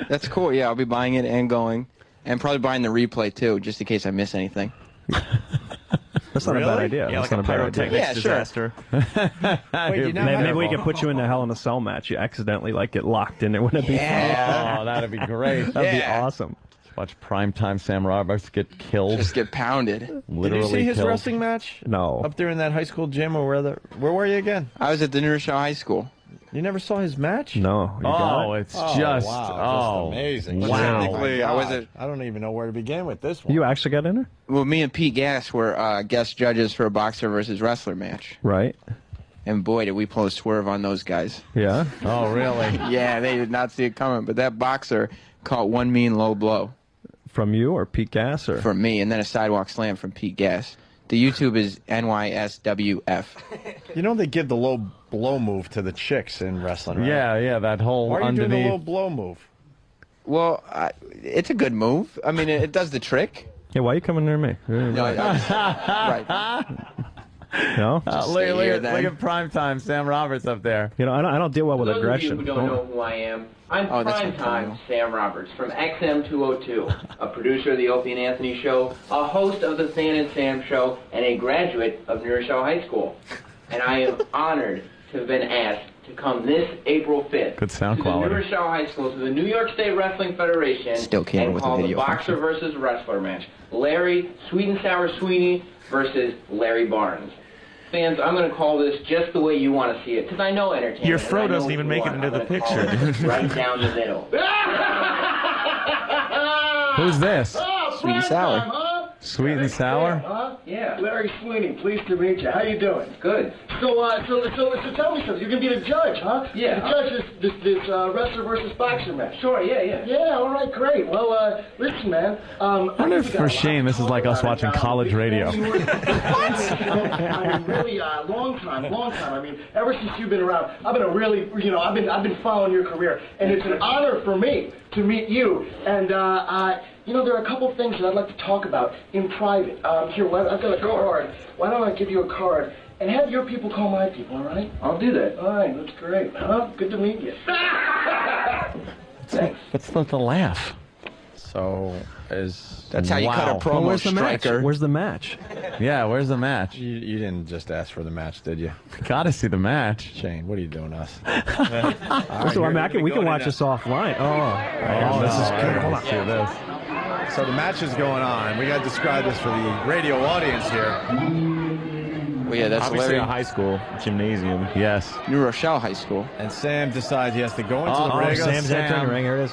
That's cool. Yeah, I'll be buying it and going. And probably buying the replay, too, just in case I miss anything. That's not a bad idea. Yeah, That's like a not a bad idea. pyrotechnics Yeah, sure. disaster. Maybe we could put you in the Hell in a Cell match. You accidentally get locked in there. Wouldn't it be fun? Oh, that'd be great. That'd be awesome. Watch primetime Sam Roberts get killed. Just get pounded. Literally Did you see his killed. wrestling match? No. Up there in that high school gym, or where were you again? I was at the New Rochelle High School. You never saw his match? No. You got Oh, it? it's just amazing. Wow. Technically, I wasn't. I don't even know where to begin with this one. You actually got in there? Well, me and Pete Gass were guest judges for a boxer versus wrestler match. Right. And boy, did we pull a swerve on those guys. Yeah. Oh, really? Yeah, they did not see it coming. But that boxer caught one mean low blow. From you or Pete Gass? Or? From me, and then a sidewalk slam from Pete Gass. The YouTube is NYSWF. You know they give the low blow move to the chicks in wrestling, right? Yeah, that whole Why are you underneath. doing the low blow move? Well, it's a good move. I mean, it does the trick. Yeah, why are you coming near me? Right. No? Look at primetime Sam Roberts up there. You know, I don't deal well with For those aggression. of you who don't know who I am, I'm Oh, that's Primetime Sam Roberts from XM202, a producer of the Opie and Anthony Show, a host of the Stan and Sam Show, and a graduate of New Rochelle High School. And I am honored to have been asked to come this April 5th Good sound to quality. the New Rochelle High School to the New York State Wrestling Federation Still can't and with the call the video boxer versus wrestler match. Larry Sweet and Sour Sweeney versus Larry Barnes. Fans, I'm going to call this just the way you want to see it, because I know entertainment. Your and throat I know doesn't what even you make it want. into I'm the gonna call picture. it right down the middle. Who's this? Sweet and sour. Sweet and sour? Huh? Yeah. Larry Sweeney, pleased to meet you. How you doing? Good. So tell me something. You're gonna be the judge, huh? Yeah. The judge is this wrestler versus boxer match. Sure, yeah. Yeah, all right, great. Well, listen, man. I wonder if for Shane this is like us watching college radio. I mean, really, long time. I mean, ever since you've been around, I've been I've been following your career, and it's an honor for me to meet you. And there are a couple things that I'd like to talk about in private. Here, I've got a card. Why don't I give you a card and have your people call my people? All right? I'll do that. All right, that's great. Huh? Good to meet you. Thanks. What's the laugh? So That's how you cut a promo, where's the match? Stryker. Where's the match? Yeah, where's the match? You didn't just ask for the match, did you? Gotta see the match. Shane, what are you doing us? So we can watch this offline. This is good. Hold on. See this. So the match is going on. We got to describe this for the radio audience here. Well, yeah, that's Obviously Larry. a high school gymnasium. Yes. New Rochelle High School. And Sam decides he has to go into the ring. Sam's entering the ring. Here it is.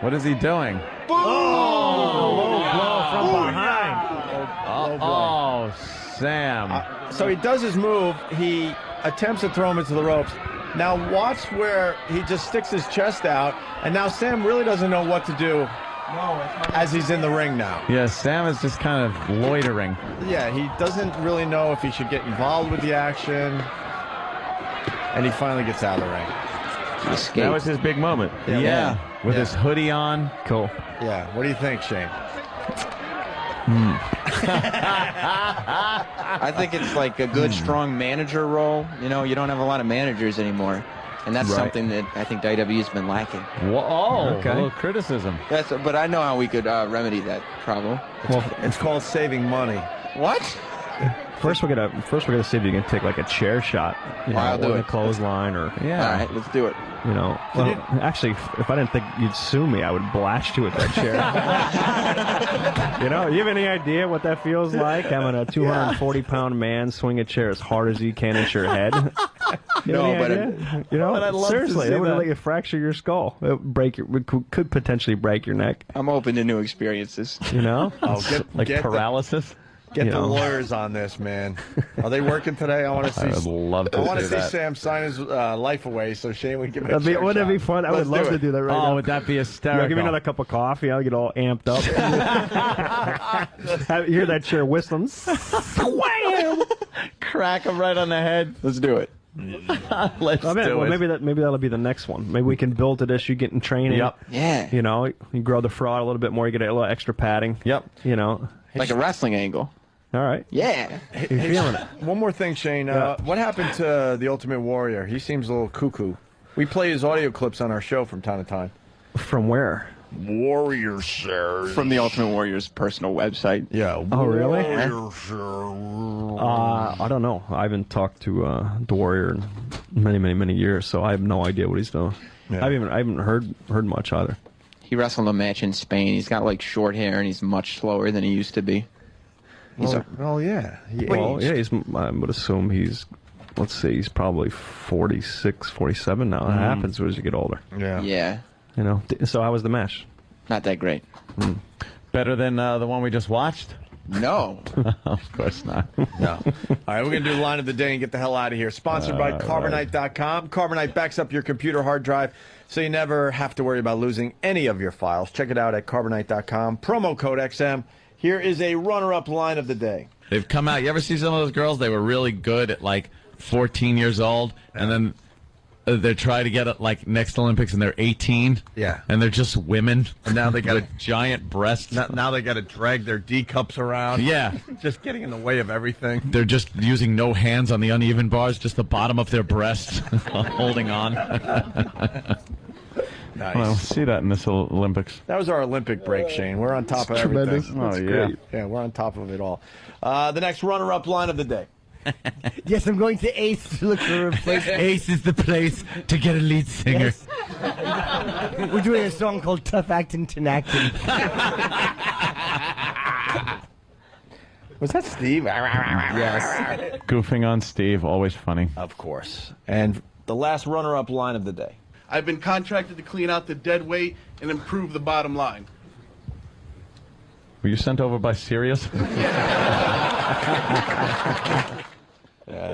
What is he doing? Boom! Low blow from behind. Oh, Sam. So he does his move. He attempts to throw him into the ropes. Now watch where he just sticks his chest out, and now Sam really doesn't know what to do as he's in the ring now. Yeah, Sam is just kind of loitering. Yeah, he doesn't really know if he should get involved with the action, and he finally gets out of the ring. That was his big moment. Yeah. With his hoodie on. Cool. Yeah. What do you think, Shane? I think it's like a good, strong manager role. You know, you don't have a lot of managers anymore. And that's Right. something that I think WWE's been lacking. Whoa, Okay. a little criticism. But I know how we could remedy that problem. Well, it's called saving money. What? First, we're gonna see if you can take like a chair shot. I'll do or a it. clothesline, or All right, let's do it. Well, actually, if I didn't think you'd sue me, I would blast you with that chair. You have any idea what that feels like? Having a 240-pound man swing a chair as hard as he can at your head. No, but I'd love to seriously, see it would that. let you fracture your skull. It would could potentially break your neck. I'm open to new experiences. Get paralysis. Get You the know. lawyers on this, man. Are they working today? I want to see. I would love to I want to see see that. Sam sign his life away, so Shane would give it a Wouldn't chair that be shot. fun? I would Let's love do to it. do that right now. Oh, would that be hysterical? Give me another cup of coffee. I'll get all amped up. Hear that chair whistling. Crack him right on the head. Let's do it. Let's I mean, do well, it. maybe that'll be the next one. Maybe we can build it as you get in training. Yep. Yeah. You know, you grow the fraud a little bit more. You get a little extra padding. Yep. You know, Like a wrestling angle. all right. Yeah. You're feeling it. One more thing, Shane. Yeah. What happened to the Ultimate Warrior? He seems a little cuckoo. We play his audio clips on our show from time to time. From where? Warrior Series. From the Ultimate Warrior's personal website. Yeah. Oh, really? Warrior Series. I don't know. I haven't talked to the Warrior in many years, so I have no idea what he's doing. Yeah. I haven't heard much either. He wrestled a match in Spain. He's got like short hair and he's much slower than he used to be. He's Yeah. He's. I would assume he's. Let's see. He's probably 46, 47 now. That happens as you get older. yeah. You know. So how was the match? Not that great. Better than the one we just watched? No. Of course not. No. All right, we're going to do the line of the day and get the hell out of here. Sponsored by Carbonite.com. Carbonite backs up your computer hard drive so you never have to worry about losing any of your files. Check it out at Carbonite.com. Promo code XM. Here is a runner-up line of the day. They've come out. You ever see some of those girls? They were really good at like 14 years old, and then they're trying to get it like next Olympics, and they're 18. Yeah. And they're just women. And now they got with giant breasts. Now they got to drag their D cups around. Yeah. Just getting in the way of everything. They're just using no hands on the uneven bars, just the bottom of their breasts, holding on. Nice. Well, see that in this Olympics. That was our Olympic break, Shane. We're on top of tremendous. everything. Oh, That's yeah. great. Yeah, we're on top of it all. The next runner-up line of the day. Yes, I'm going to Ace to look for a replacement. Ace is the place to get a lead singer. Yes. We're doing a song called Tough Actin' Tinactin. Was that Steve? Yes. Goofing on Steve, always funny. Of course. And the last runner-up line of the day. I've been contracted to clean out the dead weight and improve the bottom line. Were you sent over by Sirius? Yeah,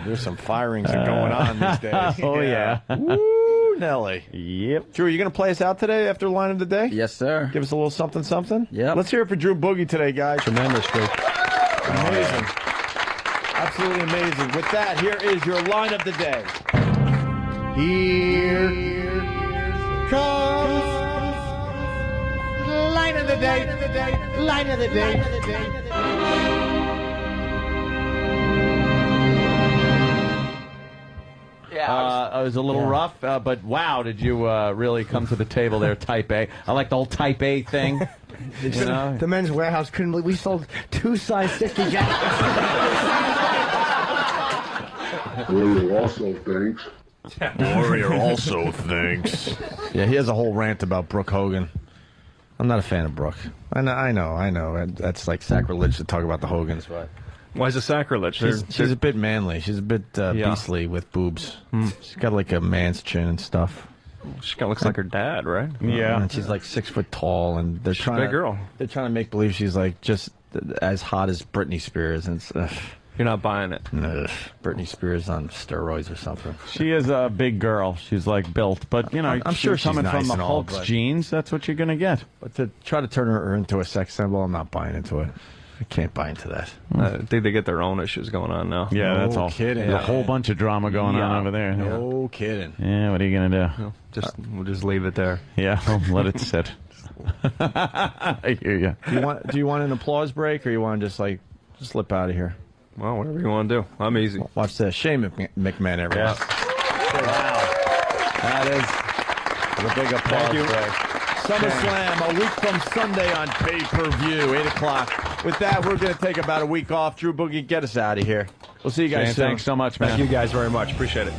there's some firings going on these days. Oh, yeah. Woo, Nelly. Yep. Drew, you going to play us out today after line of the day? Yes, sir. Give us a little something? Yep. Let's hear it for Drew Boogie today, guys. Tremendous, Drew. Amazing. Absolutely amazing. With that, here is your line of the day. Here comes line of the day. Line of the day. Yeah, it was a little rough, but wow, did you really come to the table there, Type A? I like the whole Type A thing. You know? The Men's Warehouse couldn't believe we sold 2 size 60 jackets. Warrior also thinks. Warrior also thinks. Yeah, he has a whole rant about Brooke Hogan. I'm not a fan of Brooke. I know. That's like sacrilege to talk about the Hogans, but Why is it sacrilege? she's a bit manly. She's a bit beastly with boobs. She's got like a man's chin and stuff. She kind of looks like her dad, right? Yeah, and she's like 6 foot tall, and they're She's a trying big to, girl. They're trying to make believe she's like just as hot as Britney Spears, and it's, you're not buying it. Britney Spears on steroids or something. She is a big girl. She's like built, but you know, I'm sure she's coming nice from the and all, Hulk's but- genes. That's what you're gonna get. But to try to turn her into a sex symbol, I'm not buying into it. I can't buy into that. I think they get their own issues going on now. Yeah, that's No all. kidding. There's a whole bunch of drama going on over there. No kidding. Yeah, what are you gonna do? We'll just leave it there. Yeah, let it sit. I hear you. Do you want an applause break, or you want to just slip out of here? Well, whatever you want to do. I'm easy. Watch this. Shane McMahon, everyone. Yeah. That is a big applause Thank you. break. SummerSlam, a week from Sunday on pay-per-view, 8 o'clock. With that, we're going to take about a week off. Drew Boogie, get us out of here. We'll see you guys Shane, soon. thanks so much, man. Thank you guys very much. Appreciate it.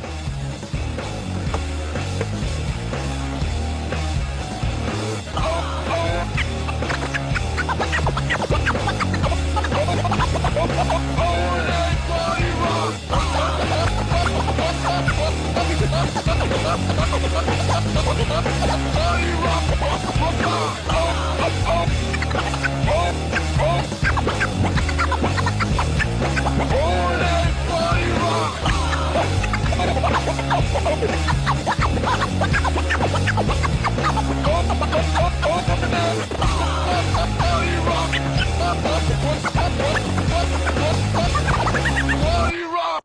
Body rock.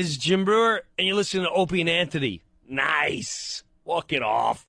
is Jim Brewer, and you're listening to Opie and Anthony. Nice. Walk it off.